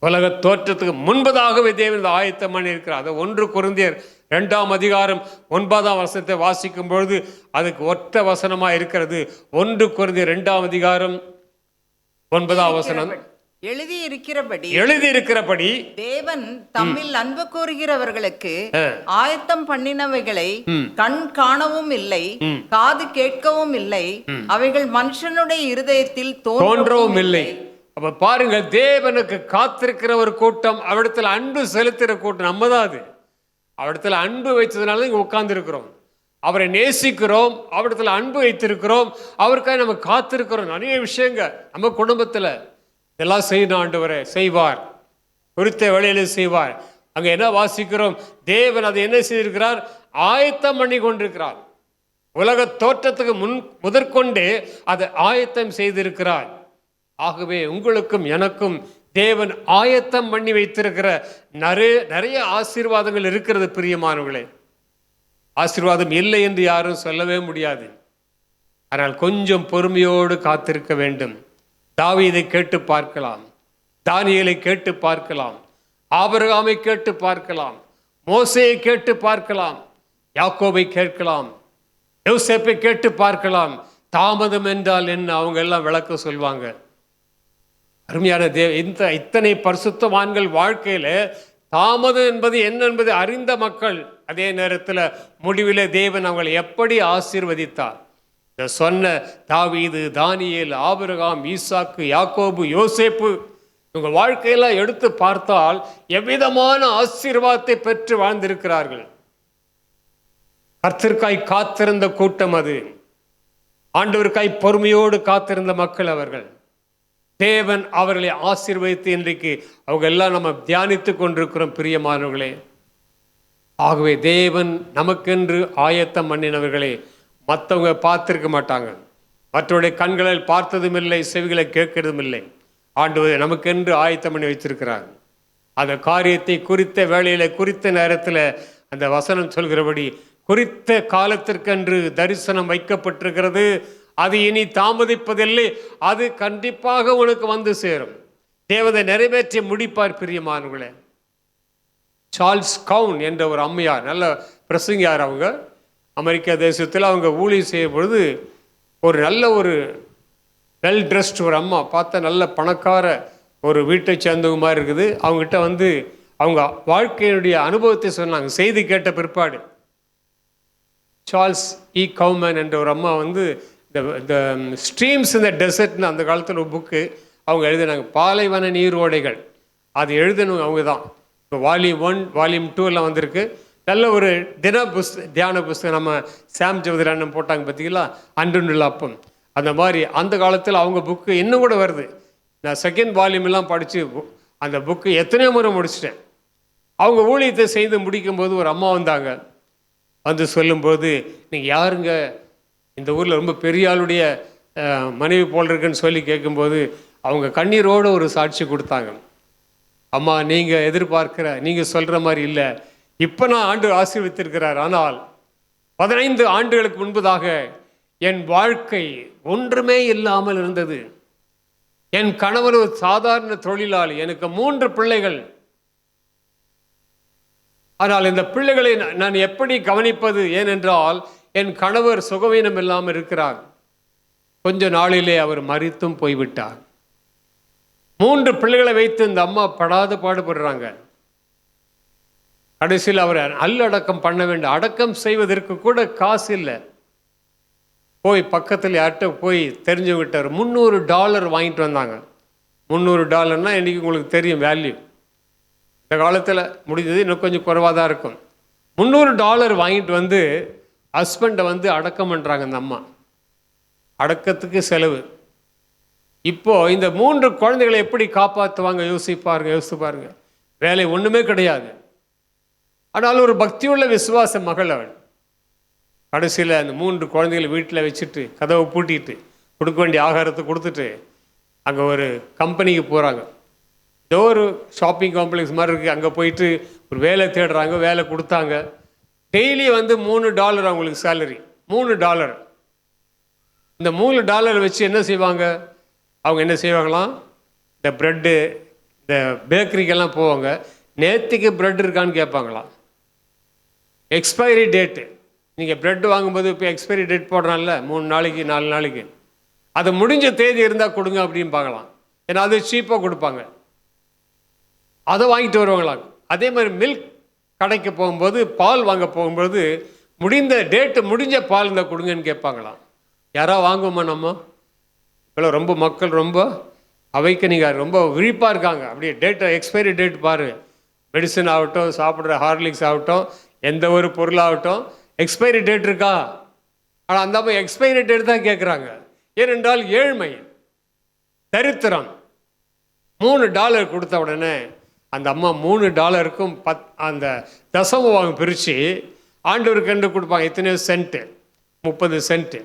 உலக தோற்றத்துக்கு முன்பதாகவே தேவன் ஆயத்தம் பண்ணி இருக்கிறார். அது 1 கொரிந்தியர் 2:9 வாசிக்கும் பொழுது அதுக்கு ஒற்ற வசனமாக இருக்கிறது. 1 கொரிந்தியர் 2:9 எழுதியிருக்கிறபடி தேவன் தம்மில் அன்பு கூறுகிறவர்களுக்கு ஆயத்தம் பண்ணினவைகளை கண் காணவும் இல்லை, காது கேட்கவும் இல்லை, அவைகள் மனுஷனுடைய இருதயத்தில் தோன்றவும் இல்லை. அப்ப பாருங்க, தேவனுக்கு காத்திருக்கிற ஒரு கூட்டம், அவரிடத்துல அன்பு செலுத்துகிற கூட்டம் நம்ம தான். அது அவரிடத்துல அன்பு வைத்ததுனால இங்க உட்கார்ந்து இருக்கிறோம். அவரை நேசிக்கிறோம், அவரிடத்துல அன்பு வைத்திருக்கிறோம், அவருக்காக நம்ம காத்திருக்கிறோம். நிறைய விஷயங்க நம்ம குடும்பத்துல இதெல்லாம் செய்யணும், ஆண்டவரே செய்வார், குறித்த வேளையில செய்வார். அங்க என்ன வாசிக்கிறோம்? தேவன் அதை என்ன செய்திருக்கிறார்? ஆயத்தம் பண்ணி கொண்டிருக்கிறார். உலக தோற்றத்துக்கு முதற்கொண்டு அதை ஆயத்தம் செய்திருக்கிறார். ஆகவே உங்களுக்கும் எனக்கும் தேவன் ஆயத்தம் பண்ணி வைத்திருக்கிற நிறைய ஆசீர்வாதங்கள் இருக்கிறது. பிரியமானவர்களே, ஆசீர்வாதம் இல்லை என்று யாரும் சொல்லவே முடியாது. ஆனால் கொஞ்சம் பொறுமையோடு காத்திருக்க வேண்டும். தாவீதை கேட்டு பார்க்கலாம், தானியேலை கேட்டு பார்க்கலாம், ஆபிரகாமை கேட்டு பார்க்கலாம், மோசேயை கேட்டு பார்க்கலாம், யாக்கோபை கேட்கலாம், யோசேப்பை கேட்டு பார்க்கலாம். தாமதம் என்றால் என்ன அவங்க எல்லாம் விளக்க சொல்வாங்க. அருமையான இத்தனை பரிசுத்தவான்கள் வாழ்க்கையில தாமதம் என்பது என்ன என்பதை அறிந்த மக்கள். அதே நேரத்தில் முடிவிலே தேவன் அவங்களை எப்படி ஆசீர்வதித்தார். சொன்ன தாவீது, தானியேல், ஆபிரகாம், ஈசாக்கு, யாக்கோபு, யோசேப்பு, இவங்க வாழ்க்கையெல்லாம் எடுத்து பார்த்தால் எவ்விதமான ஆசீர்வாதத்தை பெற்று வாழ்ந்திருக்கிறார்கள். கர்த்தருக்காய் காத்திருந்த கூட்டம் அது. ஆண்டவருக்காய் பொறுமையோடு காத்திருந்த மக்கள் அவர்கள். தேவன் அவர்களை ஆசீர்வதித்து இன்றைக்கு அவங்க எல்லாம் நம்ம தியானித்து கொண்டிருக்கிறோம். பிரியமானவர்களே, ஆகவே தேவன் நமக்கென்று ஆயத்தம் பண்ணினவர்களே மற்றவங்க பார்த்திருக்க மாட்டாங்க. மற்றவருடைய கண்களில் பார்த்ததும் இல்லை, செவிகளை கேட்கிறதும் இல்லை. ஆண்டவர் நமக்கென்று ஆயத்தம் பண்ணி வச்சிருக்கிறார். அந்த காரியத்தை குறித்த வேளையில குறித்த நேரத்தில் அந்த வசனம் சொல்கிறபடி குறித்த காலத்திற்கென்று தரிசனம் வைக்கப்பட்டிருக்கிறது. அது இனி தாமதிப்பதில்லை. அது கண்டிப்பாக உனக்கு வந்து சேரும். தேவதை நிறைவேற்றி முடிப்பார். பிரியமானவர்களே, சார்ல்ஸ் கவுன் என்ற ஒரு அம்மையார், நல்ல பிரசங்கியார். அவங்க அமெரிக்கா தேசத்தில் அவங்க ஊழியம் செய்யும் பொழுது ஒரு நல்ல ஒரு வெல் ட்ரெஸ்ட் ஒரு அம்மா, பார்த்த நல்ல பணக்கார ஒரு வீட்டை சேர்ந்தவங்க மாதிரி இருக்குது. அவங்ககிட்ட வந்து அவங்க வாழ்க்கையினுடைய அனுபவத்தை சொன்னாங்க. செய்தி கேட்ட பிற்பாடு சார்ல்ஸ் இ கவுமன் என்ற ஒரு அம்மா வந்து இந்த ஸ்ட்ரீம்ஸ் இந்த டெசர்ட்னு அந்த காலத்தில் ஒரு புக்கு அவங்க எழுதினாங்க. பாலைவன நீரோடைகள். அது எழுதணும் அவங்க தான். இப்போ வால்யூம் 1 வால்யூம் 2 எல்லாம் வந்திருக்கு. நல்ல ஒரு தியான புஸ்தகம். நம்ம சாம் சௌதரி அண்ணன் போட்டாங்க பார்த்தீங்களா, அன்றுள்ள அப்பம். அந்த மாதிரி அந்த காலத்தில் அவங்க புக்கு இன்னும் கூட வருது. நான் செகண்ட் வால்யூம் எல்லாம் படித்து அந்த புக்கு எத்தனையோ முறை முடிச்சிட்டேன். அவங்க ஊழியத்தை செய்து முடிக்கும்போது ஒரு அம்மா வந்தாங்க. வந்து சொல்லும்போது, நீங்கள் யாருங்க, இந்த ஊரில் ரொம்ப பெரிய ஆளுடைய மனைவி போல் இருக்குன்னு சொல்லி கேட்கும்போது அவங்க கண்ணீரோடு ஒரு சாட்சி கொடுத்தாங்க. அம்மா, நீங்கள் எதிர்பார்க்கிற நீங்கள் சொல்கிற மாதிரி இல்லை. இப்போ நான் ஆண்டு ஆசீர்வதித்திருக்கிறார். ஆனால் 15 ஆண்டுகளுக்கு முன்பதாக என் வாழ்க்கை ஒன்றுமே இல்லாமல் இருந்தது. என் கணவர் ஒரு சாதாரண தொழிலாளி. எனக்கு 3 பிள்ளைகள். ஆனால் இந்த பிள்ளைகளை நான் எப்படி கவனிப்பது? ஏனென்றால் என் கணவர் சுகவீனம் இல்லாமல் இருக்கிறார். கொஞ்ச நாளிலே அவர் மரித்தும் போய்விட்டார். 3 பிள்ளைகளை வைத்து இந்த அம்மா படாத பாடுபடுறாங்க. கடைசியில் அவர் நல்லடக்கம் பண்ண வேண்டும். அடக்கம் செய்வதற்கு கூட காசு இல்லை. போய் பக்கத்தில் யார்கிட்ட போய் தெரிஞ்சுக்கிட்டார். $300 வாங்கிட்டு வந்தாங்க. $300 இன்றைக்கி உங்களுக்கு தெரியும் வேல்யூ. இந்த காலத்தில் முடிஞ்சது இன்னும் கொஞ்சம் குறைவாக தான் இருக்கும். $300 வாங்கிட்டு வந்து ஹஸ்பண்டை வந்து அடக்கம் பண்ணுறாங்க இந்த அம்மா. அடக்கத்துக்கு செலவு. இப்போது இந்த 3 குழந்தைகளை எப்படி காப்பாற்றுவாங்க? யோசிச்சு பாருங்க. வேலை ஒன்றுமே கிடையாது. ஆனால் ஒரு பக்தியுள்ள விசுவாச மகள் அவள். கடைசியில் அந்த 3 குழந்தைகளை வீட்டில் வச்சுட்டு கதவை பூட்டிட்டு கொடுக்க வேண்டிய ஆகாரத்தை கொடுத்துட்டு அங்கே ஒரு கம்பெனிக்கு போகிறாங்க. ஏதோ ஒரு ஷாப்பிங் காம்ப்ளெக்ஸ் மாதிரி இருக்குது. அங்கே போயிட்டு ஒரு வேலை தேடுறாங்க. வேலை கொடுத்தாங்க. டெய்லி வந்து $3 அவங்களுக்கு சேலரி. $3. இந்த $3 வச்சு என்ன செய்வாங்க? அவங்க என்ன செய்வாங்களாம், இந்த ப்ரெட்டு இந்த பேக்கரிக்கெல்லாம் போவாங்க. நேற்றுக்கு ப்ரெட் இருக்கான்னு கேட்பாங்களாம். Expiry date. நீங்கள் ப்ரெட் வாங்கும்போது இப்போ எக்ஸ்பைரி டேட் போடுறான்ல, 3 நாளைக்கு 4 நாளைக்கு, அது முடிஞ்ச தேதி இருந்தால் கொடுங்க அப்படின்னு பார்க்கலாம். ஏன்னா அது சீப்பாக கொடுப்பாங்க. அதை வாங்கிட்டு வருவாங்களாம். அதே மாதிரி மில்க் கடைக்கு போகும்போது, பால் வாங்க போகும்போது முடிந்த டேட்டு முடிஞ்ச பால் இருந்தால் கொடுங்கன்னு கேட்பாங்களாம். யாராவது வாங்குவோமா? நம்ம இப்போல்லாம் ரொம்ப மக்கள் ரொம்ப அவைக்கனிங்க, ரொம்ப விழிப்பாக இருக்காங்க. அப்படியே டேட்டை எக்ஸ்பைரி டேட் பாரு. மெடிசன் ஆகட்டும், சாப்பிட்ற ஹார்லிக்ஸ் ஆகட்டும், எந்த ஒரு பொருளாகட்டும் எக்ஸ்பைரி டேட் இருக்கா? ஆனால் அந்த அம்மா எக்ஸ்பைரி டேட் தான் கேட்குறாங்க. ஏனென்றால் ஏழ்மை, தரித்திரம். $3 கொடுத்த உடனே அந்த அம்மா $3க்கும் அந்த தசமபாகம் பிரித்து ஆண்டவருக்கு கண்டு கொடுப்பாங்க. எத்தனையோ சென்ட்டு, 30 சென்ட்டு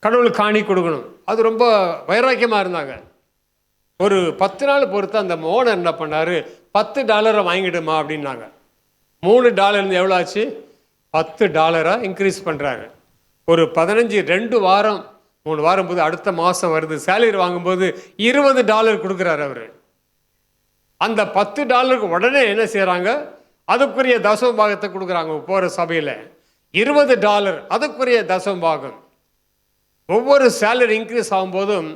கடவுளுக்கு காணி கொடுக்கணும். அது ரொம்ப வைராக்கியமாக இருந்தாங்க. ஒரு 10 நாள் பொறுத்து அந்த ஓனர் என்ன பண்ணார், $10 வாங்கிடுமா அப்படின்னாங்க. $3 எவ்வளோ ஆச்சு? $10 இன்க்ரீஸ் பண்ணுறாங்க. ஒரு 2 வாரம் 3 வாரம் போது அடுத்த மாதம் வருது. சேலரி வாங்கும்போது $20 கொடுக்குறாரு அவர். அந்த $10 உடனே என்ன செய்கிறாங்க, அதுக்குரிய தசம பாகத்தை கொடுக்குறாங்க. போகிற சபையில் $20 அதுக்குரிய தசம பாகம். ஒவ்வொரு சேலரி இன்க்ரீஸ் ஆகும்போதும்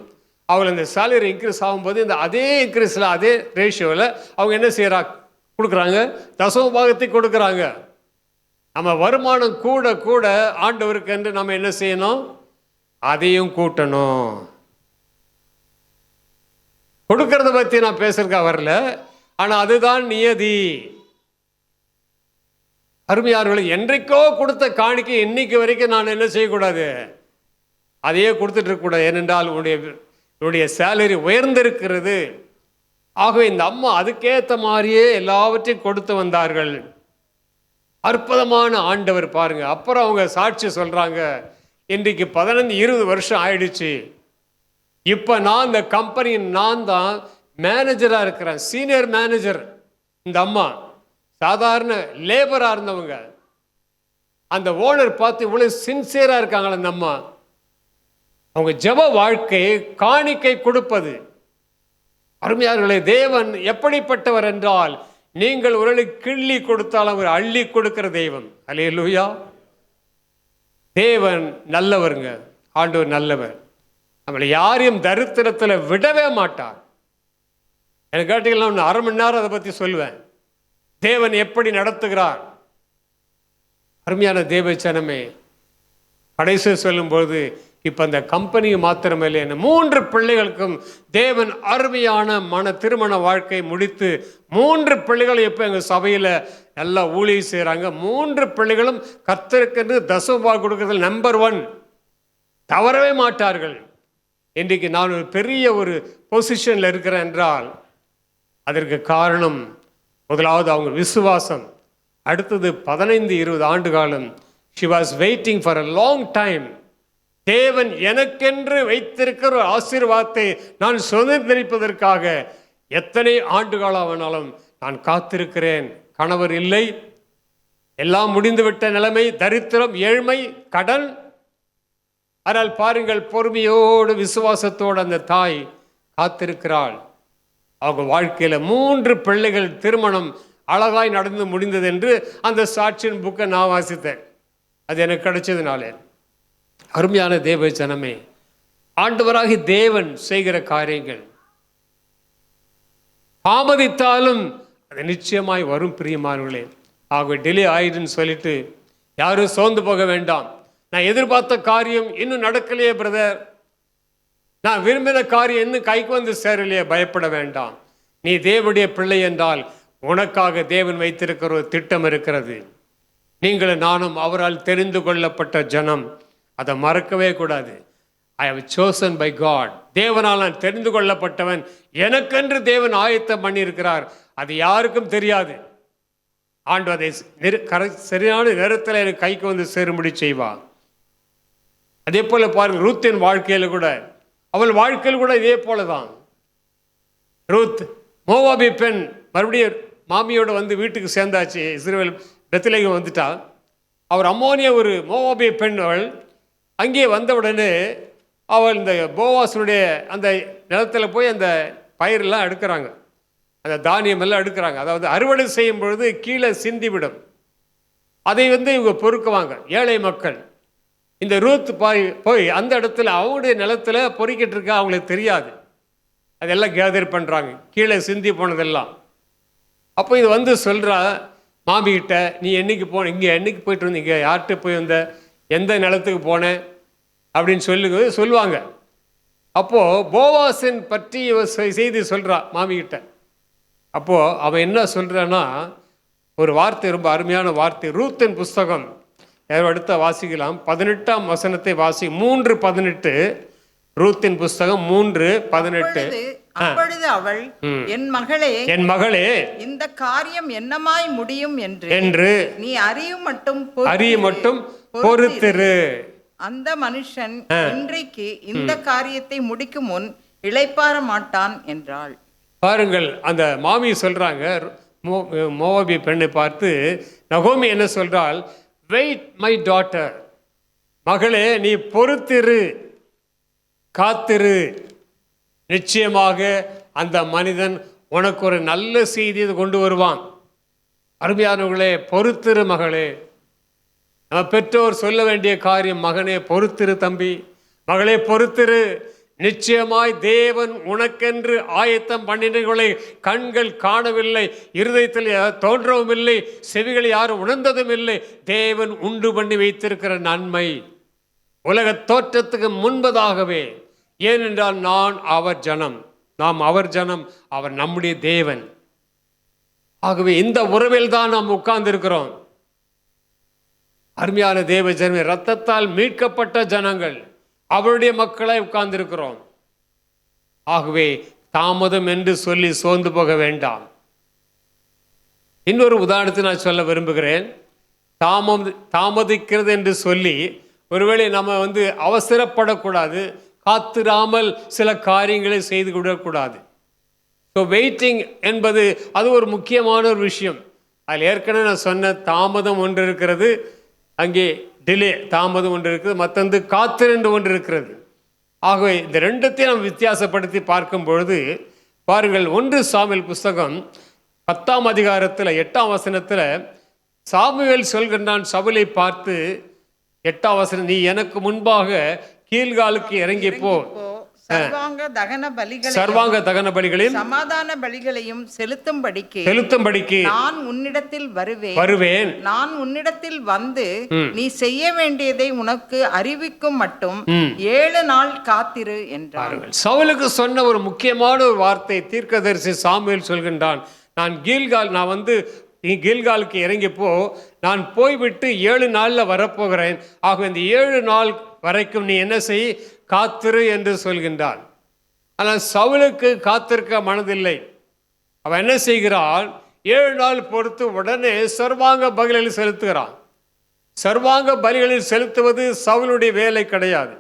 அவங்க இந்த சேலரி இன்க்ரீஸ் ஆகும்போது இந்த அதே இன்க்ரீஸில் அதே ரேஷியோவில் அவங்க என்ன செய்கிறாங்க, கொடுக்குறாங்க, தசம பாகத்தை கொடுக்குறாங்க. நம்ம வருமானம் கூட கூட ஆண்டவருக்கு என்று நம்ம என்ன செய்யணும், அதையும் கூட்டணும். கொடுக்கறத பற்றி நான் பேசுறதுக்காக வரல, ஆனால் அதுதான் நியதி. அருமையானவர்களே, என்றைக்கோ கொடுத்த காணிக்கை இன்னைக்கு வரைக்கும் நான் என்ன செய்யக்கூடாது, அதையே கொடுத்துட்டு இருக்கக்கூடாது. ஏனென்றால் உன்னுடைய சேலரி உயர்ந்திருக்கிறது. ஆகவே இந்த அம்மா அதுக்கேற்ற மாதிரியே எல்லாவற்றையும் கொடுத்து வந்தார்கள். அற்புதமான ஆண்டவர் பாருங்க. அப்புறம் அவங்க சாட்சி சொல்றாங்க, இன்றைக்கு 15-20 வருஷம் ஆயிடுச்சு. இப்போ நான் இந்த கம்பெனியின் நான் தான் மேனேஜராக இருக்கிறேன், சீனியர் மேனேஜர். இந்த அம்மா சாதாரண லேபராக இருந்தவங்க. அந்த ஓனர் பார்த்து இவ்வளோ சின்சியராக இருக்காங்களே அந்த அம்மா. அவங்க ஜெப வாழ்க்கையை காணிக்கை கொடுப்பது. அருமையார்களே, தேவன் எப்படிப்பட்டவர் என்றால், நீங்கள் ஒரு கிள்ளி கொடுத்தால் அவர் அள்ளி கொடுக்கிற தெய்வம். அல்லேலூயா. தேவன் நல்லவருங்க, ஆண்டவர் நல்லவர். நம்மளை யாரையும் தரித்திரத்தில் விடவே மாட்டார். எனக்கு கேட்டீங்கன்னா ஒன்று 1/2 மணி நேரம் அதை பற்றி சொல்லுவேன். தேவன் எப்படி நடத்துகிறார். அருமையான தேவ ஜனமே, கடைசி சொல்லும்போது இப்போ அந்த கம்பெனி மாத்திரமில்லை, 3 பிள்ளைகளுக்கும் தேவன் அருமையான திருமண வாழ்க்கை முடித்து 3 பிள்ளைகள் இப்போ எங்கள் சபையில் நல்லா ஊழியம் செய்கிறாங்க. 3 பிள்ளைகளும் கர்த்தருக்கு தசமபாகம் கொடுக்கறதுல நம்பர் 1, தவறவே மாட்டார்கள். இன்றைக்கு நான் ஒரு பெரிய ஒரு பொசிஷனில் இருக்கிறேன் என்றால் அதற்கு காரணம் முதலாவது அவங்க விசுவாசம். அடுத்தது 15-20 ஆண்டு காலம் she was waiting for a long time. தேவன் எனக்கென்று வைத்திருக்கிற ஒரு ஆசீர்வாதத்தை நான் சுதந்திரிப்பதற்காக எத்தனை ஆண்டு காலமானாலும் நான் காத்திருக்கிறேன். கணவர் இல்லை, எல்லாம் முடிந்துவிட்ட நிலைமை, தரித்திரம், ஏழ்மை, கடன். ஆனால் பாருங்கள், பொறுமையோடு விசுவாசத்தோடு அந்த தாய் காத்திருக்கிறாள். அவங்க வாழ்க்கையில் 3 பிள்ளைகள் திருமணம் அழகாய் நடந்து முடிந்தது என்று அந்த சாட்சியின் புக்கை நான் வாசித்தேன். அது எனக்கு கிடைச்சதுனாலே. அருமையான தேவ ஜனமே, ஆண்டவராகி தேவன் செய்கிற காரியங்கள் தாமதித்தாலும் அது நிச்சயமாய் வரும் பிரியமானவர்களே. ஆகவே டிலே ஆயிடுன்னு சொல்லிட்டு யாரும் சோர்ந்து போக வேண்டாம். நான் எதிர்பார்த்த காரியம் இன்னும் நடக்கலையே பிரதர், நான் விரும்பின காரியம் இன்னும் கைக்கு வந்து சேரலையே, பயப்பட வேண்டாம். நீ தேவனுடைய பிள்ளை என்றால் உனக்காக தேவன் வைத்திருக்கிற ஒரு திட்டம் இருக்கிறது. நீங்களும் நானும் அவரால் தெரிந்து கொள்ளப்பட்ட ஜனம், அதை மறக்கவே கூடாது. I have chosen by God. தேவனால் நான் தெரிந்து கொள்ளப்பட்டவன், எனக்கென்று தேவன் ஆயத்தம் பண்ணியிருக்கிறார். அது யாருக்கும் தெரியாது. ஆண்டு அதை சரியான நேரத்தில் எனக்கு கைக்கு வந்து சேரும்படி செய்வார். அதே போல பாருங்கள், ரூத்தின் வாழ்க்கையில் கூட, அவள் வாழ்க்கையில் கூட இதே போல தான். ரூத் மோவாபி பெண் மறுபடியும் மாமியோடு வந்து வீட்டுக்கு சேர்ந்தாச்சு. இஸ்ரவேல் பெத்லெகேம் வந்துட்டா. அவர் அம்மோனிய ஒரு மோவாபிய பெண். அவள் அங்கே வந்தவுடனே அவள் இந்த போவாசனுடைய அந்த நிலத்தில் போய் அந்த பயிரெல்லாம் எடுக்கிறாங்க, அந்த தானியம் எல்லாம் எடுக்கிறாங்க. அதாவது அறுவடை செய்யும் பொழுது கீழே சிந்திவிடும். அதை வந்து இவங்க பொறுக்குவாங்க ஏழை மக்கள். இந்த ரூத் போய் அந்த இடத்துல அவங்களுடைய நிலத்தில் பொறுக்கிட்டு இருக்கா, அவங்களுக்கு தெரியாது. அதெல்லாம் கேதர் பண்ணுறாங்க, கீழே சிந்தி போனதெல்லாம். அப்போ இது வந்து சொல்கிறா மாமிகிட்ட, நீ என்னைக்கு போன, இங்கே என்னைக்கு போயிட்டு வந்தீங்க, யார்கிட்ட போய் வந்த, எந்த நிலத்துக்கு போனேன் அப்படின்னு சொல்லுவாங்க. அப்போது போவாசின் பற்றி செய்தி சொல்கிறா மாமிகிட்ட. அப்போது அவன் என்ன சொல்கிறான்னா, ஒரு வார்த்தை, ரொம்ப அருமையான வார்த்தை. ரூத்தின் புஸ்தகம் அடுத்த வாசிக்கலாம், 18ஆம் வசனத்தை வாசி. 3:18. ரூத்தின் புஸ்தகம் 3:18. அப்பொழுது அவள், என் மகளே, இந்த காரியம் என்னமாய் முடியும் என்று நீ அறியும் மட்டும் பொறுத்திரு. அந்த மனுஷன் இன்றைக்கு இந்த காரியத்தை முடிக்கும் முன் இளைப்பாற மாட்டான் என்றாள். பாருங்கள், அந்த மாமி சொல்றாங்க, மோவாபி பெண்ணை பார்த்து நகோமி என்ன சொல்றாள், வெயிட் மை டாட்டர், மகளே நீ பொறுத்திரு, காத்திரு, நிச்சயமாக அந்த மனிதன் உனக்கு ஒரு நல்ல செய்தியை கொண்டு வருவான். அருமையானவர்களே, பொறுத்திரு மகளே. நம்ம பெற்றோர் சொல்ல வேண்டிய காரியம், மகனே பொறுத்திரு, தம்பி மகளே பொறுத்திரு, நிச்சயமாய் தேவன் உனக்கென்று ஆயத்தம் பண்ணினவர்களை கண்கள் காணவில்லை, இருதயத்தில் தோன்றவும் இல்லை, செவிகள் யாரும் உணர்ந்ததும் இல்லை. தேவன் உண்டு பண்ணி வைத்திருக்கிற நன்மை உலக தோற்றத்துக்கு முன்பதாகவே. ஏனென்றால் நான் அவர் ஜனம், நாம் அவர் ஜனம், அவர் நம்முடைய தேவன். ஆகவே இந்த உறவில் தான் நாம் உட்கார்ந்து இருக்கிறோம். அருமையான தேவ ஜனமே, இரத்தத்தால் மீட்கப்பட்ட ஜனங்கள், அவருடைய மக்களாய் உட்கார்ந்திருக்கிறோம். ஆகவே தாமதம் என்று சொல்லி சோர்ந்து போக வேண்டாம். இன்னொரு உதாரணத்தை நான் சொல்ல விரும்புகிறேன். தாமதிக்கிறது என்று சொல்லி ஒருவேளை நம்ம அவசரப்படக்கூடாது, காத்திராமல் சில காரியங்களை செய்து விடக்கூடாது. ஸோ வெயிட்டிங் என்பது அது ஒரு முக்கியமான ஒரு விஷயம். அதில் ஏற்கனவே நான் சொன்ன தாமதம் ஒன்று இருக்கிறது, அங்கே டிலே தாமதம் ஒன்று இருக்குது, மற்றொன்று காத்திருந்து ஒன்று இருக்கிறது. ஆகவே இந்த ரெண்டுத்தையும் நாம் வித்தியாசப்படுத்தி பார்க்கும் பொழுது பாருங்கள், 1 சாமுவேல் புஸ்தகம் 10ஆம் அதிகாரத்தில் 8ஆம் வசனத்தில் சாமுவேல் சொல்கின்றான் சவுலை பார்த்து, 8ஆம் வசனம், நீ எனக்கு முன்பாக கீழ்காலுக்கு இறங்கி போ, சர்வாங்க தகன பலிகளையும் சமாதான பலிகளையும் செலுத்தும்படிக்கு நான் உன்னிடத்தில் வருவேன். நான் உன்னிடத்தில் வந்து நீ செய்ய வேண்டியதை உனக்கு அறிவிக்கும் மட்டும் 7 நாள் காத்திரு என்றார். சவுலுக்கு சொன்ன ஒரு முக்கியமான ஒரு வார்த்தை தீர்க்கதரிசி சாமுவேல் சொல்கின்றான், நான் வந்து நீ கில்காலுக்கு இறங்கி போ, நான் போய்விட்டு 7 நாளில் வரப்போகிறேன். ஆக இந்த 7 நாள் வரைக்கும் நீ என்ன செய், காத்திரு என்று சொல்கின்றான். ஆனால் சவுலுக்கு காத்திருக்க மனதில்லை. அவன் என்ன செய்கிறான், 7 நாள் பொறுத்து உடனே சர்வாங்க பலிகளில் செலுத்துகிறான். சர்வாங்க பலிகளில் செலுத்துவது சவுலுடைய வேலை கிடையாது.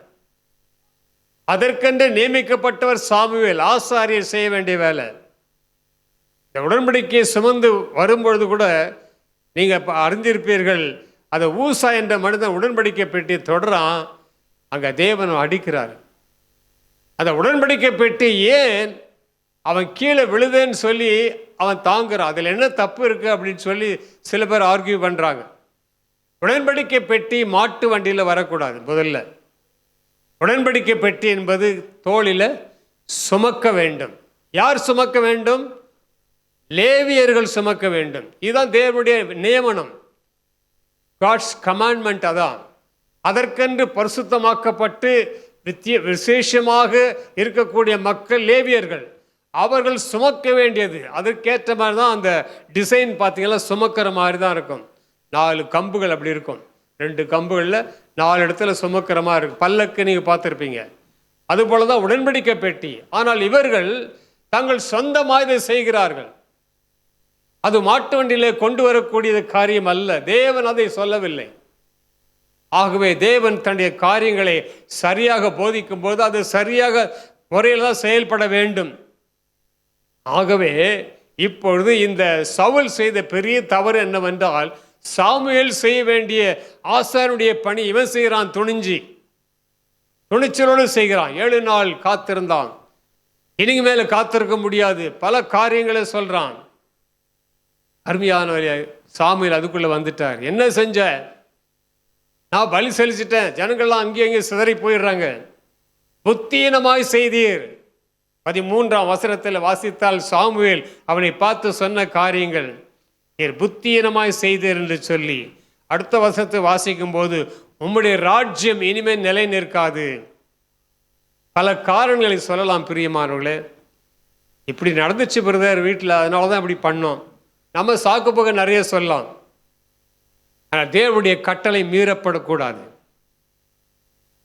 அதற்கென்று நியமிக்கப்பட்டவர் சாமுவேல், ஆசாரியர் செய்ய வேண்டிய வேலை. இந்த உடன்படிக்கையை சுமந்து வரும்பொழுது கூட நீங்கள் அறிந்திருப்பீர்கள், அந்த ஊசா என்ற மனிதன் உடன்படிக்கை பெட்டி தொடரான், அங்கே தேவன் அடிக்கிறார். அந்த உடன்படிக்கை பெட்டி ஏன் அவன் கீழே விழுதேன்னு சொல்லி அவன் தாங்குறான், அதில் என்ன தப்பு இருக்குது அப்படின்னு சொல்லி சில பேர் ஆர்கியூ பண்ணுறாங்க. உடன்படிக்கை பெட்டி மாட்டு வண்டியில் வரக்கூடாது. முதல்ல உடன்படிக்கை பெட்டி என்பது தோளில் சுமக்க வேண்டும். யார் சுமக்க வேண்டும்? லேவியர்கள் சுமக்க வேண்டும். இதுதான் தேவனுடைய நியமனம், காட்ஸ் கமாண்ட்மெண்ட். அதான் அதற்கென்று பரிசுத்தமாக்கப்பட்டு விசேஷமாக இருக்கக்கூடிய மக்கள் லேவியர்கள், அவர்கள் சுமக்க வேண்டியது. அதற்கேற்ற மாதிரி தான் அந்த டிசைன் பார்த்தீங்கன்னா சுமக்கிற மாதிரி தான் இருக்கும். 4 கம்புகள் அப்படி இருக்கும், 2 கம்புகளில் 4 இடத்துல சுமக்கிற மாதிரி இருக்கும். பல்லக்கு நீங்கள் பார்த்துருப்பீங்க. அதுபோல தான் உடன்படிக்கை பெட்டி. ஆனால் இவர்கள் தங்கள் சொந்தமாக இதை செய்கிறார்கள். அது மாட்டு வண்டியிலே கொண்டு வரக்கூடிய காரியம் அல்ல. தேவன் அதை சொல்லவில்லை. ஆகவே தேவன் தன்னுடைய காரியங்களை சரியாக போதிக்கும் போது அது சரியாக முறையில் தான் செயல்பட வேண்டும். ஆகவே இப்பொழுது இந்த சவுல் செய்த பெரிய தவறு என்னவென்றால், சாமுவேல் செய்ய வேண்டிய ஆசாரியனுடைய பணி இவன் செய்கிறான், துணிச்சலோடு செய்கிறான். 7 நாள் காத்திருந்தான், இனிக்கு மேலே காத்திருக்க முடியாது, பல காரியங்களை சொல்றான். அருமையான சாமுவேல் அதுக்குள்ள வந்துட்டார். என்ன செஞ்ச? நான் பலி செலுத்திட்டேன், ஜனங்கள்லாம் அங்கேயும் சிதறி போயிடுறாங்க. புத்தீனமாய் செய்தீர். 13ஆம் வசனத்தில் வாசித்தால் சாமுவேல் அவனை பார்த்து சொன்ன காரியங்கள், நீர் புத்தீனமாய் செய்தீர் என்று சொல்லி, அடுத்த வசனத்தை வாசிக்கும் போது உம்முடைய ராஜ்யம் இனிமேல் நிலை நிற்காது. பல காரணங்களை சொல்லலாம் பிரியமானவர்களே. இப்படி நடந்துச்சு பிரதர் வீட்டில், அதனால தான் இப்படி பண்ணோம். நம்ம சாக்கு போக நிறைய சொல்லலாம். ஆனால் தேவனுடைய கட்டளை மீறப்படக்கூடாது.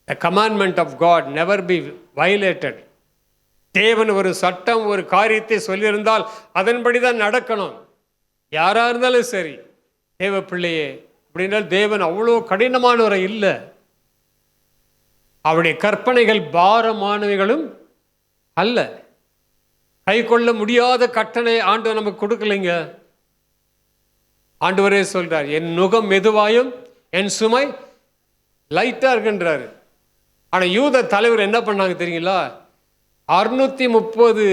The commandment of God never be violated. தேவன் ஒரு சட்டம், ஒரு காரியத்தை சொல்லியிருந்தால் அதன்படி தான் நடக்கணும். யாராக இருந்தாலும் சரி. தேவ பிள்ளையே அப்படின்றால் தேவன் அவ்வளோ கடினமானவரை இல்லை. அவருடைய கற்பனைகள் பாரமானவைகளும் அல்ல. கை கொள்ள முடியாத கட்டளை ஆண்டவர் நமக்கு கொடுக்கலைங்க. ஆண்டவரே சொல்றார், என் நுகம் மெதுவாயும் என் சுமை லைட்டா இருக்குன்றாரு. ஆனா யூத தலைவர் என்ன பண்ணாங்க தெரியுங்களா? 630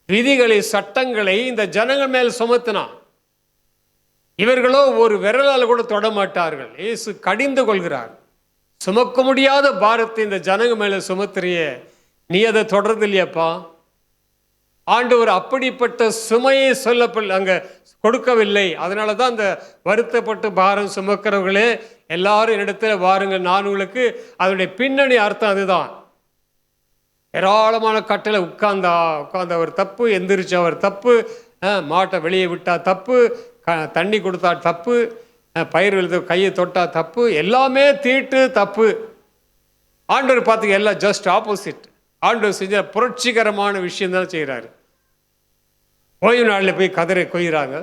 விதிகளை, சட்டங்களை இந்த ஜனங்கள் மேல் சுமத்தினான். இவர்களோ ஒரு விரலால் கூட தொட மாட்டார்கள். இயேசு கடிந்து கொள்கிறார். சுமக்க முடியாத பாரத்தை இந்த ஜனங்க மேல சுமத்துறிய, நீ அதை தொடர்றது இல்லையாப்பா? ஆண்டவர் அப்படிப்பட்ட சுமையை அங்க கொடுக்கவில்லை. அதனால தான் அந்த வருத்தப்பட்டு பாரம் சுமக்கிறவர்களே எல்லாரும் என்னிடத்துல வாருங்கள், நான் உங்களுக்கு. அதனுடைய பின்னணி அர்த்தம் அதுதான். ஏராளமான கட்டளை, உட்கார்ந்த அவர் தப்பு, எந்திரிச்சு அவர் தப்பு, மாட்டை வெளியே விட்டா தப்பு, தண்ணி கொடுத்தா தப்பு, பயிர் விழுத கையை தொட்டா தப்பு, எல்லாமே தீட்டு தப்பு. ஆண்டவர் பார்த்துக்க எல்லாம் ஜஸ்ட் ஆப்போசிட். ஆண்டவர் செஞ்ச புரட்சிகரமான விஷயம் தான் செய்கிறாரு. ஓய்வு நாளில் போய் கதிரை கொய்கிறாங்க,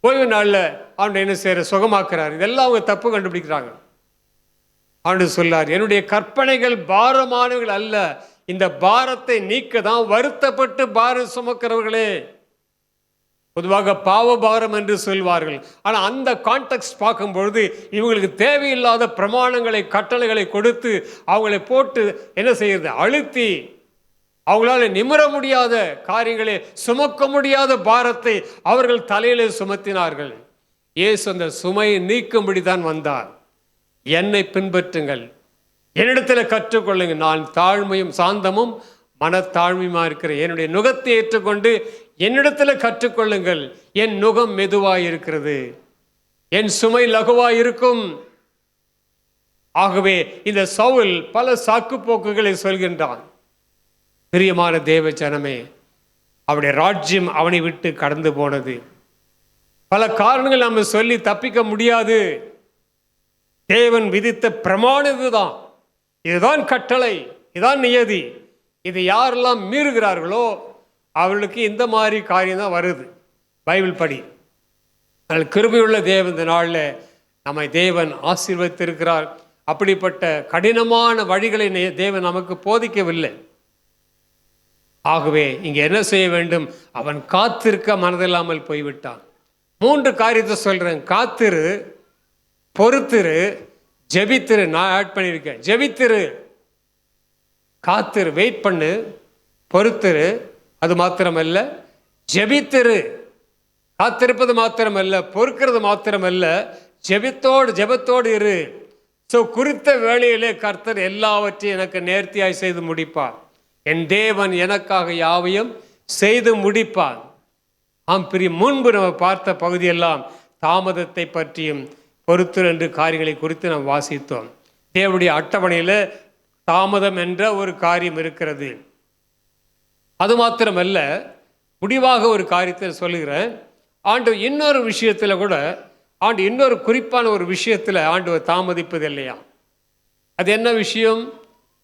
ஓய்வு நாளில் ஆண்டவர் என்ன செய்கிற சுகமாக்குறாரு. இதெல்லாம் அவங்க தப்பு கண்டுபிடிக்கிறாங்க. ஆண்டவர் சொல்லார், என்னுடைய கற்பனைகள் பாரமானவர்கள் அல்ல, இந்த பாரத்தை நீக்க தான் வருத்தப்பட்டு பாரம் சுமக்கிறவர்களே. பொதுவாக பாவ பாரம் என்று சொல்வார்கள். ஆனால் அந்த கான்டெக்ஸ்ட் பார்க்கும்பொழுது இவங்களுக்கு தேவையில்லாத பிரமாணங்களை கட்டளைகளை கொடுத்து அவங்களை போட்டு என்ன செய்யறது, அழுத்தி அவங்களால நிமிர முடியாத காரியங்களை, சுமக்க முடியாத பாரத்தை அவர்கள் தலையிலே சுமத்தினார்கள். இயேசு அந்த சுமையை நீக்கும்படி தான் வந்தார். என்னை பின்பற்றுங்கள், என்னிடத்தில் கற்றுக்கொள்ளுங்கள், நான் தாழ்மையும் சாந்தமும் மனத்தாழ்மையுமா இருக்கிறேன். என்னுடைய நுகத்தை ஏற்றுக்கொண்டு என்னிடத்தில் கற்றுக்கொள்ளுங்கள். என் நுகம் மெதுவாய் இருக்கிறது, என் சுமை லகுவாய் இருக்கும். ஆகவே இந்த சவுல் பல சாக்கு போக்குகளை சொல்கின்றான். பிரியமான தேவ ஜனமே, அவருடைய ராஜ்யம் அவனை விட்டு கடந்து போனது. பல காரணங்கள் நம்ம சொல்லி தப்பிக்க முடியாது. தேவன் விதித்த பிரமாணம் இதுதான், இதுதான் கட்டளை, இதுதான் நியதி. இது யாரெல்லாம் மீறுகிறார்களோ அவர்களுக்கு இந்த மாதிரி காரியம் தான் வருது. பைபிள் படி கிருபையுள்ள தேவன் இந்த நாளில் நம்மை தேவன் ஆசீர்வதித்திருக்கிறார். அப்படிப்பட்ட கடினமான வழிகளை தேவன் நமக்கு போதிக்கவில்லை. ஆகவே இங்கே என்ன செய்ய வேண்டும், அவன் காத்திருக்க மனதில்லாமல் போய்விட்டான். 3 காரியத்தை சொல்றேன். காத்திரு, பொறுத்திரு, ஜெபித்திரு. நான் ஆட் பண்ணியிருக்கேன். ஜெபித்திரு, காத்திரு, வெயிட் பண்ணு, பொறுத்திரு, அது மாத்திரமல்ல ஜெபித்திரு. காத்திருப்பது மாத்திரமல்ல, பொறுக்கிறது மாத்திரமல்ல, ஜெபத்தோடு இரு. ஸோ குறித்த வேளையிலே கர்த்தர் எல்லாவற்றையும் எனக்கு நேர்த்தியாய் செய்து முடிப்பார். என் தேவன் எனக்காக யாவையும் செய்து முடிப்பார். முன்பு நம்ம பார்த்த பகுதியெல்லாம் தாமதத்தை பற்றியும் பொறுத்திரு என்று காரியங்களை குறித்து நாம் வாசித்தோம். தேவனுடைய அட்டவணையில் தாமதம் என்ற ஒரு காரியம் இருக்கிறது. அது மாத்திரமல்ல, முடிவாக ஒரு காரியத்தை சொல்லுகிறேன். ஆண்டவர் இன்னொரு விஷயத்தில் கூட, இன்னொரு குறிப்பான ஒரு விஷயத்தில் ஆண்டவர் தாமதிப்பது இல்லையா? அது என்ன விஷயம்?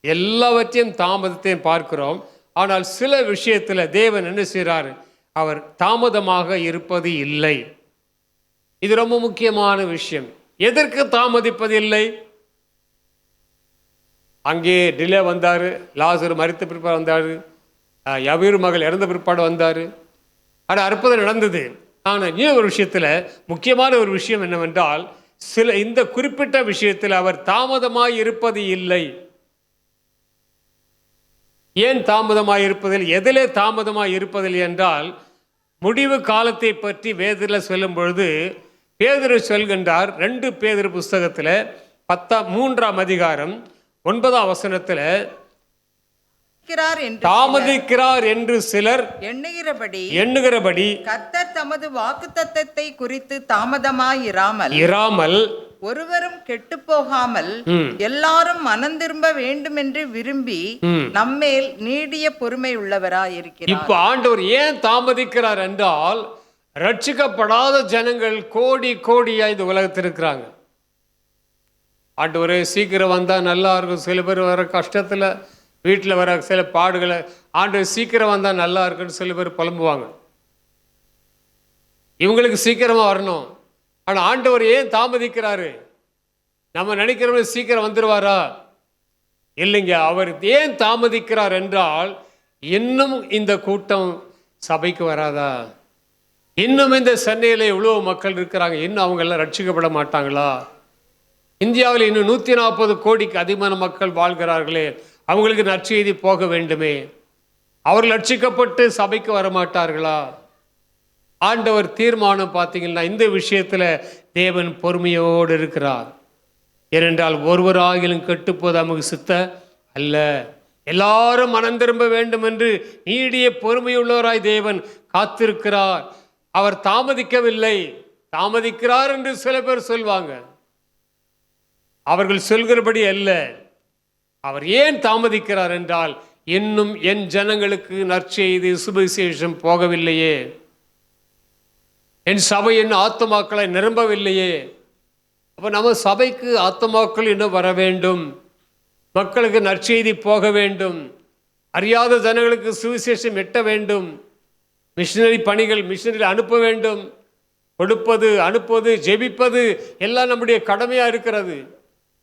எல்லாவற்றையும் தாமதத்தையும் பார்க்கிறோம். ஆனால் சில விஷயத்தில் தேவன் என்ன செய்கிறார், அவர் தாமதமாக இருப்பது இல்லை. இது ரொம்ப முக்கியமான விஷயம். எதற்கு தாமதிப்பது இல்லை? அங்கே டிலே வந்தார், லாசரு மரித்த பிற்பாடு வந்தார், யவீர் மகள் இறந்த பிற்பாடு வந்தார். ஆனால் அற்புதம் நடந்தது. ஆனால் இன்னும் ஒரு விஷயத்தில் முக்கியமான ஒரு விஷயம் என்னவென்றால், இந்த குறிப்பிட்ட விஷயத்தில் அவர் தாமதமாய் இருப்பது இல்லை. ஏன் தாமதமாய் இருப்பதில், எதிலே தாமதமாய் இருப்பதில் என்றால், முடிவு காலத்தை பற்றி வேதத்தில் சொல்லும் பொழுது பேதுரு சொல்கின்றார். 2 பேதுரு புஸ்தகத்தில் 3ஆம் அதிகாரம் 9ஆம் வசனத்தில், தாமதிக்கிறார் என்று சிலர் எண்ணுகிறபடி கர்த்தர் தமது வாக்குத்தத்தத்தை குறித்து தாமதமாயிராமல் ஒருவரும் கெட்டு போகாமல் எல்லாரும் மனம் திரும்ப வேண்டும் என்று விரும்பி நம்மேல் நீடிய பொறுமை உள்ளவராய் இருக்கிறார். இப்ப ஆண்டவர் ஏன் தாமதிக்கிறார் என்றால், ரட்சிக்கப்படாத ஜனங்கள் கோடி கோடியா இந்த உலகத்தில் இருக்கிறாங்க. ஆண்டவரே சீக்கிரம் வந்தா நல்லா இருக்கும். சில பேர் வர கஷ்டத்துல, வீட்டில் வர சில பாடுகளை, ஆண்டவர் சீக்கிரம் வந்தா நல்லா இருக்குன்னு சில பேர் புலம்புவாங்க. இவங்களுக்கு சீக்கிரமா வரணும். ஆனால் ஆண்டவர் ஏன் தாமதிக்கிறாரு? நம்ம நினைக்கிறவங்க சீக்கிரம் வந்துடுவாரா? இல்லைங்க. அவர் ஏன் தாமதிக்கிறார் என்றால், இன்னும் இந்த கூட்டம் சபைக்கு வராதா? இன்னும் இந்த சென்னையில் எவ்வளோ மக்கள் இருக்கிறாங்க, இன்னும் அவங்க எல்லாம் ரட்சிக்கப்பட மாட்டாங்களா? இந்தியாவில் இன்னும் 140 கோடிக்கு அதிகமான மக்கள் வாழ்கிறார்களே, அவங்களுக்கு நற்செய்தி போக வேண்டுமே. அவர்கள் ரட்சிக்கப்பட்டு சபைக்கு வரமாட்டார்களா? ஆண்டவர் தீர்மானம் பார்த்தீங்கன்னா இந்த விஷயத்தில் தேவன் பொறுமையோடு இருக்கிறார். ஏனென்றால் ஒருவராகிலும் கெட்டுப்போது நமக்கு சித்த அல்ல, எல்லாரும் மனம் திரும்ப வேண்டும் என்று நீடிய பொறுமையுள்ளவராய் தேவன் காத்திருக்கிறார். அவர் தாமதிக்கவில்லை. தாமதிக்கிறார் என்று சில பேர் சொல்வாங்க. அவர்கள் சொல்கிறபடி அல்ல. அவர் ஏன் தாமதிக்கிறார் என்றால், இன்னும் என் ஜனங்களுக்கு நற்செய்தி சுவிசேஷம் போகவில்லையே, என் சபை இன்னும் ஆத்துமாக்களை நிரம்பவில்லையே. அப்போ நம்ம சபைக்கு ஆத்துமாக்கள் இன்னும் வர வேண்டும், மக்களுக்கு நற்செய்தி போக வேண்டும், அறியாத ஜனங்களுக்கு சுவிசேஷம் எட்ட வேண்டும், மிஷினரி பணிகள் மிஷினரி அனுப்ப வேண்டும். கொடுப்பது, அனுப்புவது, ஜெபிப்பது எல்லாம் நம்முடைய கடமையாக இருக்கிறது.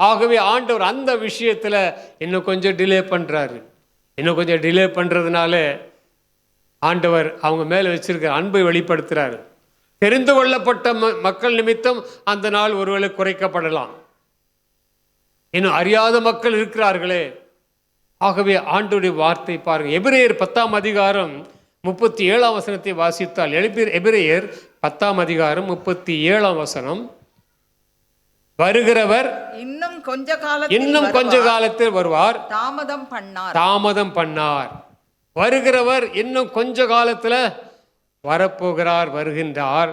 ஆகவே ஆண்டவர் அந்த விஷயத்தில் இன்னும் கொஞ்சம் டிலே பண்ணுறாரு. இன்னும் கொஞ்சம் டிலே பண்ணுறதுனால ஆண்டவர் அவங்க மேலே வச்சிருக்கிற அன்பை வெளிப்படுத்துகிறார். தெரிந்து கொள்ளப்பட்ட மக்கள் நிமித்தம் அந்த நாள் ஒருவேளை குறைக்கப்படலாம். இன்னும் அறியாத மக்கள் இருக்கிறார்களே. ஆகவே ஆண்டவருடைய வார்த்தை பாருங்க. எபிரேயர் 10ஆம் அதிகாரம் 37ஆம் வசனத்தை வாசித்தால், எபிரேயர் 10ஆம் அதிகாரம் 37ஆம் வசனம், வருகிறவர் இன்னும் கொஞ்ச காலத்தில் வருவார், தாமதம் பண்ணார். வருகிறவர் இன்னும் கொஞ்ச காலத்தில் வரப்போகிறார், வருகின்றார்,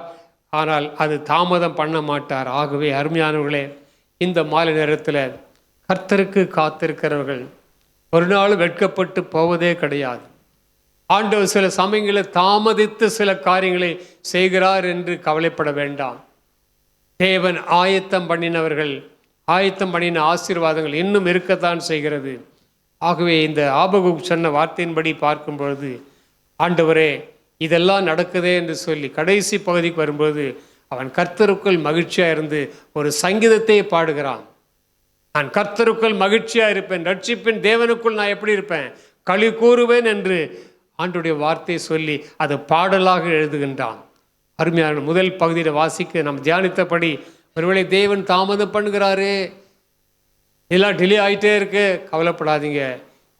ஆனால் அது தாமதம் பண்ண மாட்டார். ஆகவே அருமையானவர்களே, இந்த மாலை நேரத்தில் கர்த்தருக்கு காத்திருக்கிறவர்கள் ஒரு நாள் வெட்கப்பட்டு போவதே கிடையாது. ஆண்டவர் சில சமயங்களில் தாமதித்து சில காரியங்களை செய்கிறார் என்று கவலைப்பட வேண்டாம். தேவன் ஆயத்தம் பண்ணின ஆசீர்வாதங்கள் இன்னும் இருக்கத்தான் செய்கிறது. ஆகவே இந்த ஆபகுக் சொன்ன வார்த்தையின்படி பார்க்கும் பொழுது, ஆண்டவரே இதெல்லாம் நடக்குதே என்று சொல்லி கடைசி பகுதிக்கு வரும்போது அவன் கர்த்தருக்குள் மகிழ்ச்சியாக இருந்து ஒரு சங்கீதத்தை பாடுகிறான். நான் கர்த்தருக்குள் மகிழ்ச்சியாக இருப்பேன், ரட்சிப்பின் தேவனுக்குள் நான் எப்படி இருப்பேன், களி கூறுவேன் என்று ஆண்டுடைய வார்த்தையை சொல்லி அது பாடலாக எழுதுகின்றான். அருமையான முதல் பகுதியில் வாசிக்க நாம் தியானித்தபடி, ஒருவேளை தேவன் தாமதம் பண்ணுகிறாரே, எல்லாம் டிலே ஆகிட்டே இருக்கு, கவலைப்படாதீங்க.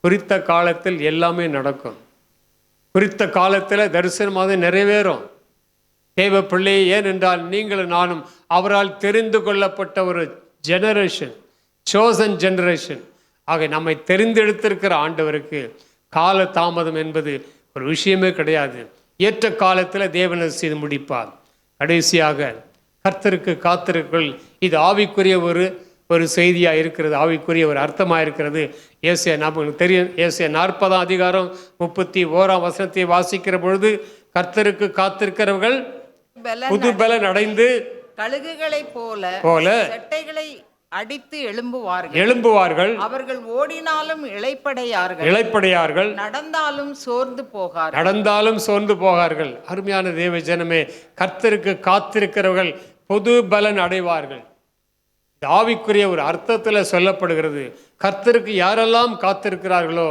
குறித்த காலத்தில் எல்லாமே நடக்கும். குறித்த காலத்தில் தரிசனமாக நிறைவேறும். தேவ பிள்ளை, ஏனென்றால் நீங்களும் நானும் அவரால் தெரிந்து கொள்ளப்பட்ட ஒரு ஜெனரேஷன், சோசன் ஜெனரேஷன். ஆக நம்மை தெரிந்தெடுத்திருக்கிற ஆண்டவருக்கு கால தாமதம் என்பது ஒரு விஷயமே கிடையாது. ஏற்ற காலத்தில் தேவனை செய்து முடிப்பார். கடைசியாக கர்த்தருக்கு காத்திருக்குள், இது ஆவிக்குரிய ஒரு செய்தியாக இருக்கிறது, ஆவிக்குரிய ஒரு அர்த்தமாக இருக்கிறது. ஏசியா நமக்கு தெரியும், ஏசியா 40ஆம் அதிகாரம் 31ஆம் வசனத்தை வாசிக்கிற பொழுது, கர்த்தருக்கு காத்திருக்கிறவர்கள் புது பலன் அடைந்து கழுகுகளைப் போல செட்டைகளை அடித்து எழும்புவார்கள். அவர்கள் ஓடினாலும் இளைப்படையார்கள், நடந்தாலும் சோர்ந்து போகார்கள். அருமையான தேவ ஜனமே, கர்த்தருக்கு காத்திருக்கிறவர்கள் புது பலன் அடைவார்கள். ஆவிக்குரிய ஒரு அர்த்தத்தில் சொல்லப்படுகிறது. கர்த்தருக்கு யாரெல்லாம் காத்திருக்கிறார்களோ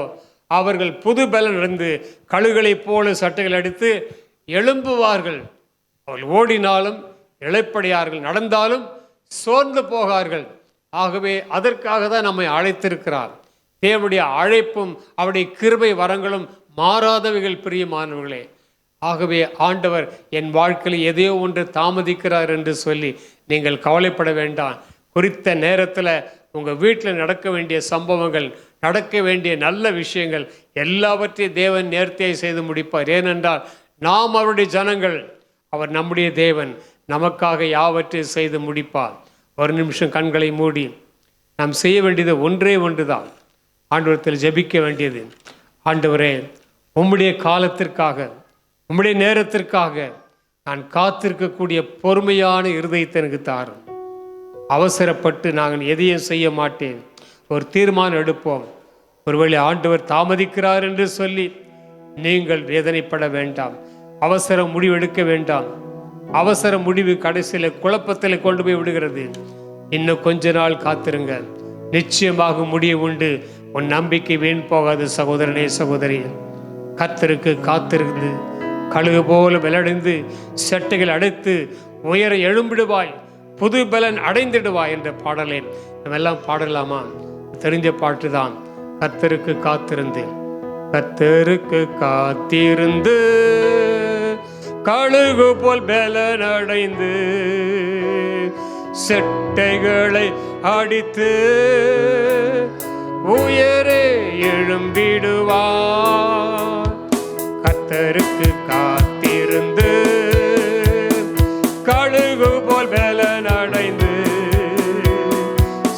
அவர்கள் புது பலன் அடைந்து கழுகுகளைப் போல சட்டைகள் அடித்து எழும்புவார்கள். அவர்கள் ஓடினாலும் இளைப்படையார்கள், நடந்தாலும் சோர்ந்து போகார்கள். ஆகவே அதற்காக தான் நம்மை அழைத்திருக்கிறார். தேவனுடைய அழைப்பும் அவருடைய கிருபை வரங்களும் மாறாதவைகள், பிரியமானவர்களே. ஆகவே ஆண்டவர் என் வாழ்க்கையில் எதையோ ஒன்று தாமதிக்கிறார் என்று சொல்லி நீங்கள் கவலைப்பட வேண்டாம். குறித்த நேரத்தில் உங்கள் வீட்டில் நடக்க வேண்டிய சம்பவங்கள், நடக்க வேண்டிய நல்ல விஷயங்கள் எல்லாவற்றையும் தேவன் நேர்த்தியை செய்து முடிப்பார். ஏனென்றால் நாம் அவருடைய ஜனங்கள், அவர் நம்முடைய தேவன், நமக்காக யாவற்றையும் செய்து முடிப்பார். ஒரு நிமிஷம் கண்களை மூடி நாம் செய்ய வேண்டியது ஒன்று தான். ஆண்டவரத்தில் ஜெபிக்க வேண்டியது, ஆண்டவரே உம்முடைய காலத்திற்காக, உம்முடைய நேரத்திற்காக நான் காத்திருக்கக்கூடிய பொறுமையான இருதயத்தை எனக்கு தாரும். அவசரப்பட்டு நாங்கள் எதையும் செய்ய மாட்டேன். ஒரு தீர்மானம் எடுப்போம். ஒருவேளை ஆண்டவர் தாமதிக்கிறார் என்று சொல்லி நீங்கள் வேதனைப்பட வேண்டாம். அவசர முடிவு எடுக்க வேண்டாம். அவசர முடிவு கடைசியில் குழப்பத்தில் கொண்டு போய் விடுகிறது. இன்னும் கொஞ்ச நாள் காத்திருங்க, நிச்சயமாக முடிவு உண்டு. உன் நம்பிக்கை வீண் போகாது சகோதரனே, சகோதரி. கர்த்தருக்கு காத்திருந்து கழுகு போல விளடைந்து சட்டைகள் அடைத்து உயர எழும்பிடுவாய், புது பலன் அடைந்திடுவாய் என்ற பாடலை நம்ம எல்லாம் பாடலாமா? தெரிஞ்ச பாட்டு தான். கர்த்தருக்கு காத்திருந்து, கர்த்தருக்கு காத்திருந்து கழுகு போல் பலன் அடைந்து செட்டைகளை அடித்து உயரே எழும்பிடுவார். கர்த்தருக்கு காத்திருந்து கழுகு போல் பலன் அடைந்து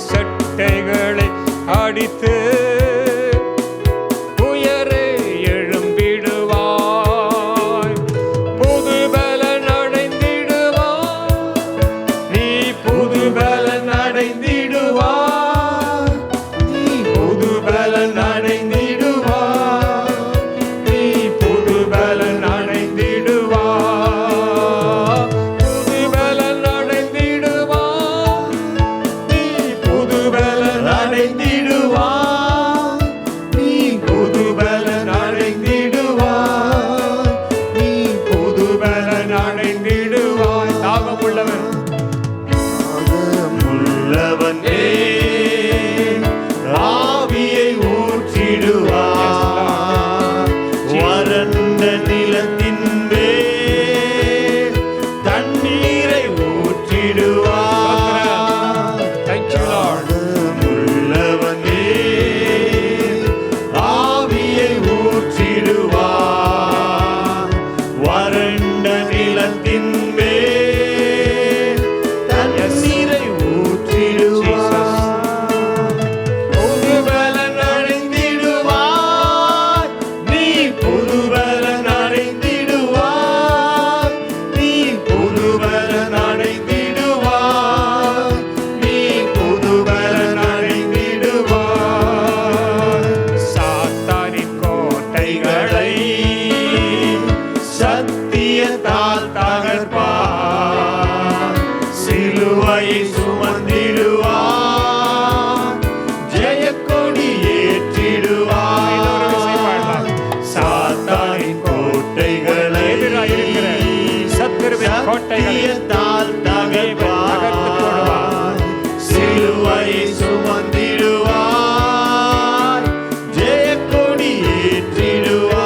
செட்டைகளை அடித்து உயரே எழும்பிடுவாய், புது பலன் அடைந்திடுவாய். நீ புது பலன் அடைந்திடுவாய், நீ புது பலன் அடைந்திடுவாய், நீ புது பலன் அடைந்திடுவாய். சிலுவையை சுமந்திடுவார், ஜெயக்கொடி ஏற்றிடுவார். சாத்தானின் கோட்டைகளை எதிராயிருக்கிற சத்துருவின் கோட்டைகளை சத்தியத்தால் தகர்த்து தகர்ப்பார். சிலுவையை சுமந்திடுவார், ஜெயக்கொடி ஏற்றிடுவார்.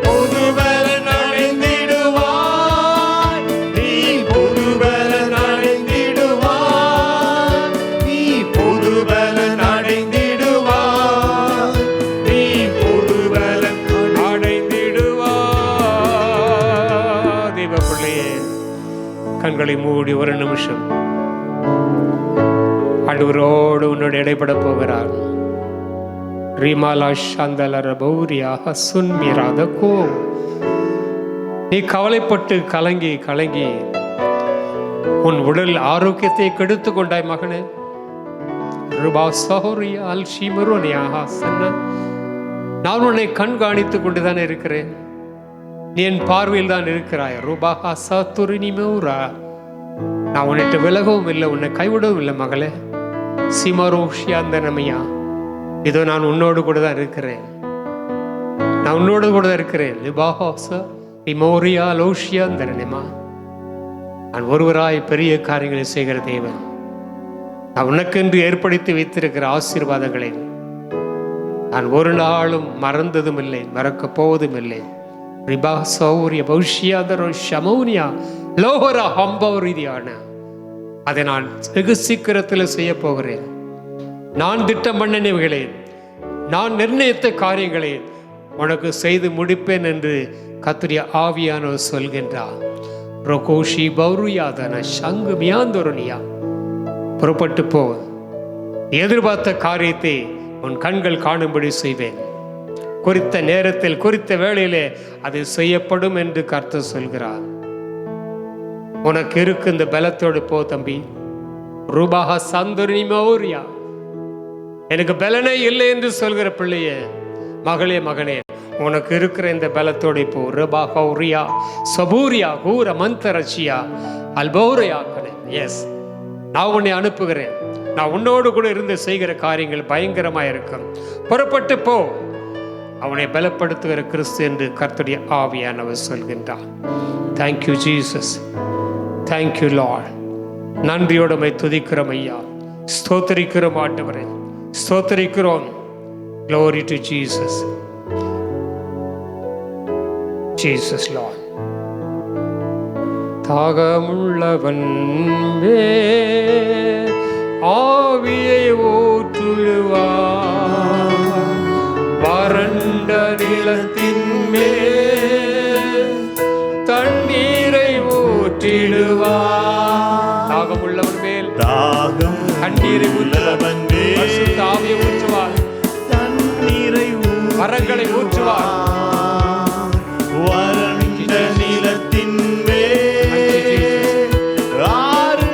புதுபலன் அடைந்திடுவார், நீ புதுபலன் அடைந்திடுவார், நீ புதுபலன் அடைந்திடுவார், நீ புதுபலன் அடைந்திடுவார். தேவ பிள்ளையே, கண்களை மூடி ஒரு நிமிஷம் ஆண்டவரோடு உன்னோடு இடைப்பட போகிறார். ரிமாலா சாந்தலர பௌரியாக சுன்மிராத கோ. நீ கவலைப்பட்டு கலங்கி கலங்கி உன் உடல் ஆரோக்கியத்தை கெடுத்து கொண்டாய் மகனே. ரூபா சௌரியா அல் ஷிமரோனியாக சன்ன. நான் உன்னை கண்காணித்துக் கொண்டுதான் இருக்கிறேன். நீ என் பார்வையில் தான் இருக்கிறாய். ரூபாஹா சத்துரு நிமௌரா. நான் உன்னிட்டு விலகவும் இல்லை, உன்னை கைவிடவும் இல்லை மகளே. சிமரோஷியாந்தனமையா, இதோ நான் உன்னோடு கூட தான் இருக்கிறேன். நான் உன்னோடு கூட தான் இருக்கிறேன். லிபாஹோச இமோரியா லோஷியாந்தனமா. நான் ஒருவராய் பெரிய காரியங்களை செய்கிற தேவன். நான் உனக்கென்று ஏற்படுத்தி வைத்திருக்கிற ஆசீர்வாதங்களை நான் ஒரு நாளும் மறந்ததும் இல்லை, மறக்கப் போவதும் இல்லை. ரிபா சௌரிய பௌஷியாதரோ ஷமௌனியா லோஹரா ஹம்பௌரிதியான. அதை நான் வெகு சீக்கிரத்தில் செய்ய போகிறேன். நான் திட்டம் பண்ணினவைகளே, நான் நிர்ணயித்த காரியங்களை உனக்கு செய்து முடிப்பேன் என்று கர்த்தருடைய ஆவியானவர் சொல்கின்றார். ரொகோஷி பௌருயாதன சங்கு மியாந்தொருனியா. புறப்பட்டு போ. எதிர்பார்த்த காரியத்தை உன் கண்கள் காணும்படி செய்வேன். குறித்த நேரத்தில் குறித்த வேளையிலே அது செய்யப்படும் என்று கர்த்தர் சொல்கிறார். உனக்கு இருக்கு இந்த பலத்தோடு போ தம்பி. ரூபாக சந்துரி மௌரியா. எனக்கு பலனே இல்லை என்று சொல்கிற பிள்ளையே, மகளே மகனே, உனக்கு இருக்கிற இந்த பலத்தோடு போ. ரூபா கௌரியா சபூரியா கூர மந்தரட்சியா அல்பௌரியா. எஸ், நான் உன்னை அனுப்புகிறேன். நான் உன்னோடு கூட இருந்து செய்கிற காரியங்கள் பயங்கரமா இருக்கும். புறப்பட்டு போ. அவனை பலப்படுத்துகிற கிறிஸ்து என்று கர்த்தருடைய ஆவியானவர் சொல்கின்றார். Thank you Jesus, thank you Lord. நன்றியோடு மை துதிக்கிறோம் ஐயா, ஸ்தோத்தரிக்கிறோம் ஆண்டவரே, ஸ்தோத்தரிக்கிறோம். Glory to Jesus. Jesus Lord. தாகமுள்ளவன் மேல் ஆவியை ஊற்றுவார், வறண்ட நிலத்தின் மேல் தண்ணீரை ஊற்றிடுவார். தாகமுள்ளவன் மேல் தாகம் தண்ணீரை ஊற்றுவார், பரிசுத்த ஆவியை ஊற்றுவார், தண்ணீரை வரங்களை ஊற்றுவார். வறண்ட நிலத்தின் மேல் ஆறு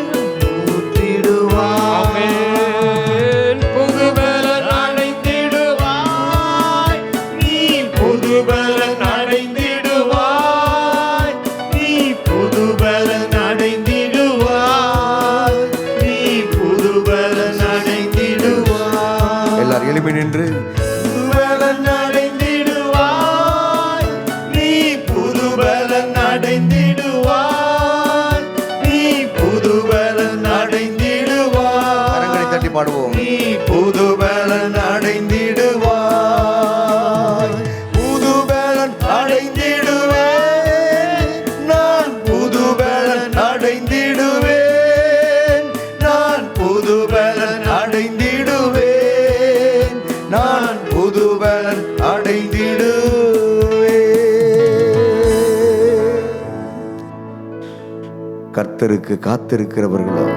ஊற்றிடுவார். ஆமென். புதுபலன் அடைந்திடுவாய், நீ புதுபலன் அடைந்திடுவாய், நீ புதுபலன் அடைந்திடுவாய், நீ புதுபலன் அடைந்திடுவாய். எல்லாரும் எளிமை நின்று புதுபலன் அடைந்திடுவாய், நீ புதுபலன் அடைந்திடுவாய், நீ புதுபலன் அடைந்திடுவாய். கரங்களை தட்டி பாடுவோம். நீ புதுபலன் அடைந்திடுவாய், புதுபலன் அடைந்திடுவேன், நான் புதுபலன் அடைந்திடுவேன், நான் புதுபலன் அடைந்திடுவேன், நான் புதுபலன் அடைந்திடுவேன். கர்த்தருக்கு காத்திருக்கிறவர்களோ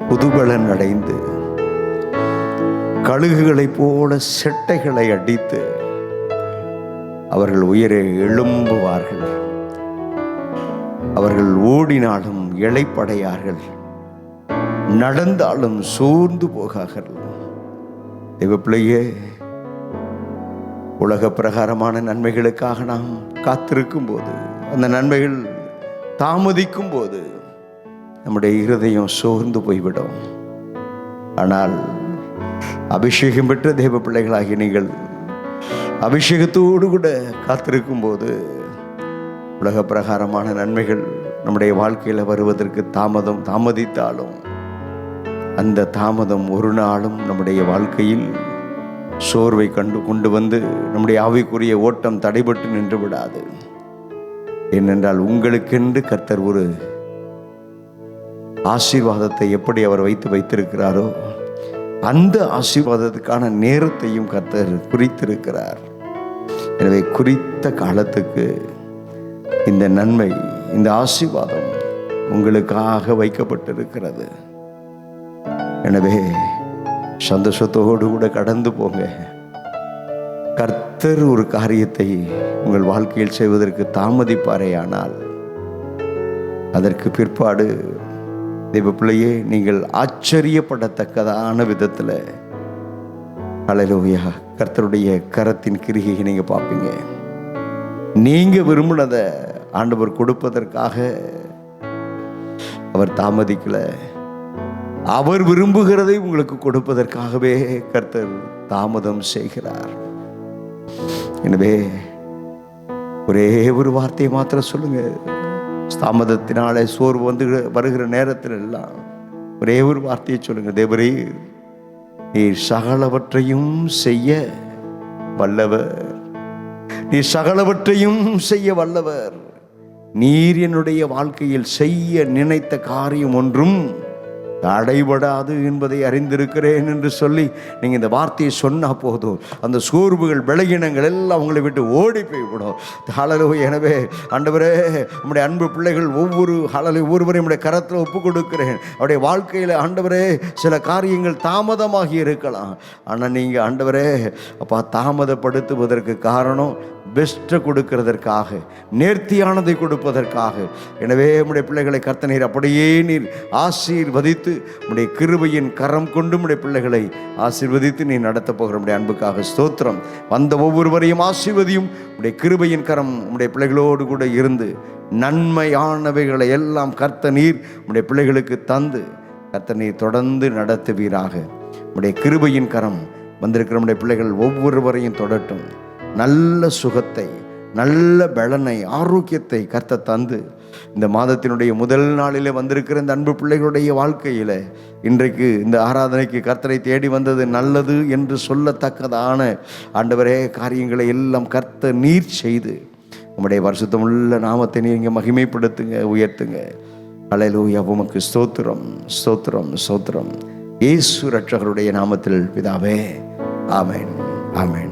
புதுபலன் அடைந்து கழுகுகளைப் போல செட்டைகளை அடித்து அவர்கள் உயரே எழும்புவார்கள். அவர்கள் ஓடினாலும் இளைப்படையார்கள், நடந்தாலும் சோர்ந்து போகார்கள். தேவப்பிள்ளையே, உலக பிரகாரமான நன்மைகளுக்காக நாம் காத்திருக்கும் போது அந்த நன்மைகள் தாமதிக்கும் போது நம்முடைய இருதயம் சோர்ந்து போய்விடும். ஆனால் அபிஷேகம் பெற்ற தேவ பிள்ளைகளாகி நீங்கள் அபிஷேகத்தோடு கூட காத்திருக்கும் போது உலக பிரகாரமான நன்மைகள் நம்முடைய வாழ்க்கையில் வருவதற்கு தாமதித்தாலும் அந்த தாமதம் ஒரு நாளும் நம்முடைய வாழ்க்கையில் சோர்வை கொண்டு வந்து நம்முடைய ஆவிக்குரிய ஓட்டம் தடைபட்டு நின்று விடாது. ஏனென்றால் உங்களுக்கென்று கர்த்தர் ஒரு ஆசீர்வாதத்தை எப்படி அவர் வைத்திருக்கிறாரோ அந்த ஆசீர்வாதத்துக்கான நேரத்தையும் கர்த்தர் குறித்திருக்கிறார். எனவே குறித்த காலத்துக்கு இந்த நன்மை, இந்த ஆசீர்வாதம் உங்களுக்காக வைக்கப்பட்டிருக்கிறது. எனவே சந்தோஷத்தோடு கூட கடந்து போங்க. கர்த்தர் ஒரு காரியத்தை உங்கள் வாழ்க்கையில் செய்வதற்கு தாமதிப்பாரே, ஆனால் அதற்கு பிற்பாடு தேவ பிள்ளையே நீங்கள் ஆச்சரியப்படத்தக்கதான விதத்தில் அல்லேலூயா கர்த்தருடைய கரத்தின் கிரிகையை நீங்க பார்ப்பீங்க. நீங்க விரும்பினதை ஆண்டவர் கொடுப்பதற்காக அவர் தாமதிக்கல. அவர் விரும்புகிறதை உங்களுக்கு கொடுப்பதற்காகவே கர்த்தர் தாமதம் செய்கிறார். எனவே ஒரே ஒரு வார்த்தையை மாத்திரம் சொல்லுங்க. தாமதத்தினாலே சோர்வு வந்து வருகிற நேரத்தில் எல்லாம் ஒரே ஒரு வார்த்தையை சொல்லுங்க. தேவரே, நீர் சகலவற்றையும் செய்ய வல்லவர். நீர் சகலவற்றையும் செய்ய வல்லவர். நீர் என்னுடைய வாழ்க்கையில் செய்ய நினைத்த காரியம் ஒன்றும் தடைபடாது என்பதை அறிந்திருக்கிறேன் என்று சொல்லி நீங்கள் இந்த வார்த்தையை சொன்னால் போதும், அந்த சோர்வுகள் பலகீனங்கள் எல்லாம் உங்களை விட்டு ஓடி போய்விடும். ஹல்லேலூயா. எனவே ஆண்டவரே, நம்முடைய அன்பு பிள்ளைகள் ஒவ்வொருவரையும் நம்முடைய கரத்தில் ஒப்பு கொடுக்கிறேன். அவருடைய வாழ்க்கையில் ஆண்டவரே சில காரியங்கள் தாமதமாகி இருக்கலாம். ஆனால் நீங்கள் ஆண்டவரே அப்பா தாமதப்படுத்துவதற்கு காரணம் பெஸ்ட்டை கொடுக்கிறதற்காக, நேர்த்தியானதை கொடுப்பதற்காக. எனவே நம்முடைய பிள்ளைகளை கர்த்தர் நீர் அப்படியே நீர் ஆசீர்வதித்து நம்முடைய கிருபையின் கரம் கொண்டு நம்முடைய பிள்ளைகளை ஆசீர்வதித்து நீ நடத்த போகிற நம்முடைய அன்புக்காக ஸ்தோத்திரம். வந்த ஒவ்வொருவரையும் ஆசீர்வதியும். நம்முடைய கிருபையின் கரம் நம்முடைய பிள்ளைகளோடு கூட இருந்து நன்மையானவைகளை எல்லாம் கர்த்தர் நீர் நம்முடைய பிள்ளைகளுக்கு தந்து கர்த்தர் நீர் தொடர்ந்து நடத்துவீராக. நம்முடைய கிருபையின் கரம் வந்திருக்கிற நம்முடைய பிள்ளைகள் ஒவ்வொருவரையும் தொடட்டும். நல்ல சுகத்தை, நல்ல பலனை, ஆரோக்கியத்தை கர்த்தர் தந்து இந்த மாதத்தினுடைய முதல் நாளிலே வந்திருக்கிற இந்த அன்பு பிள்ளைகளுடைய வாழ்க்கையில் இன்றைக்கு இந்த ஆராதனைக்கு கர்த்தரை தேடி வந்தது நல்லது என்று சொல்லத்தக்கதான ஆண்டவரே காரியங்களை எல்லாம் கர்த்தர் நீர் செய்து நம்முடைய பரிசுத்தமுள்ள நாமத்தை நீங்க மகிமைப்படுத்துங்க, உயர்த்துங்க. அல்லேலூயா. உமக்கு ஸ்தோத்திரம், ஸ்தோத்திரம், ஸ்தோத்திரம். இயேசு ரட்சகருடைய நாமத்தில் பிதாவே, ஆமென், ஆமென்.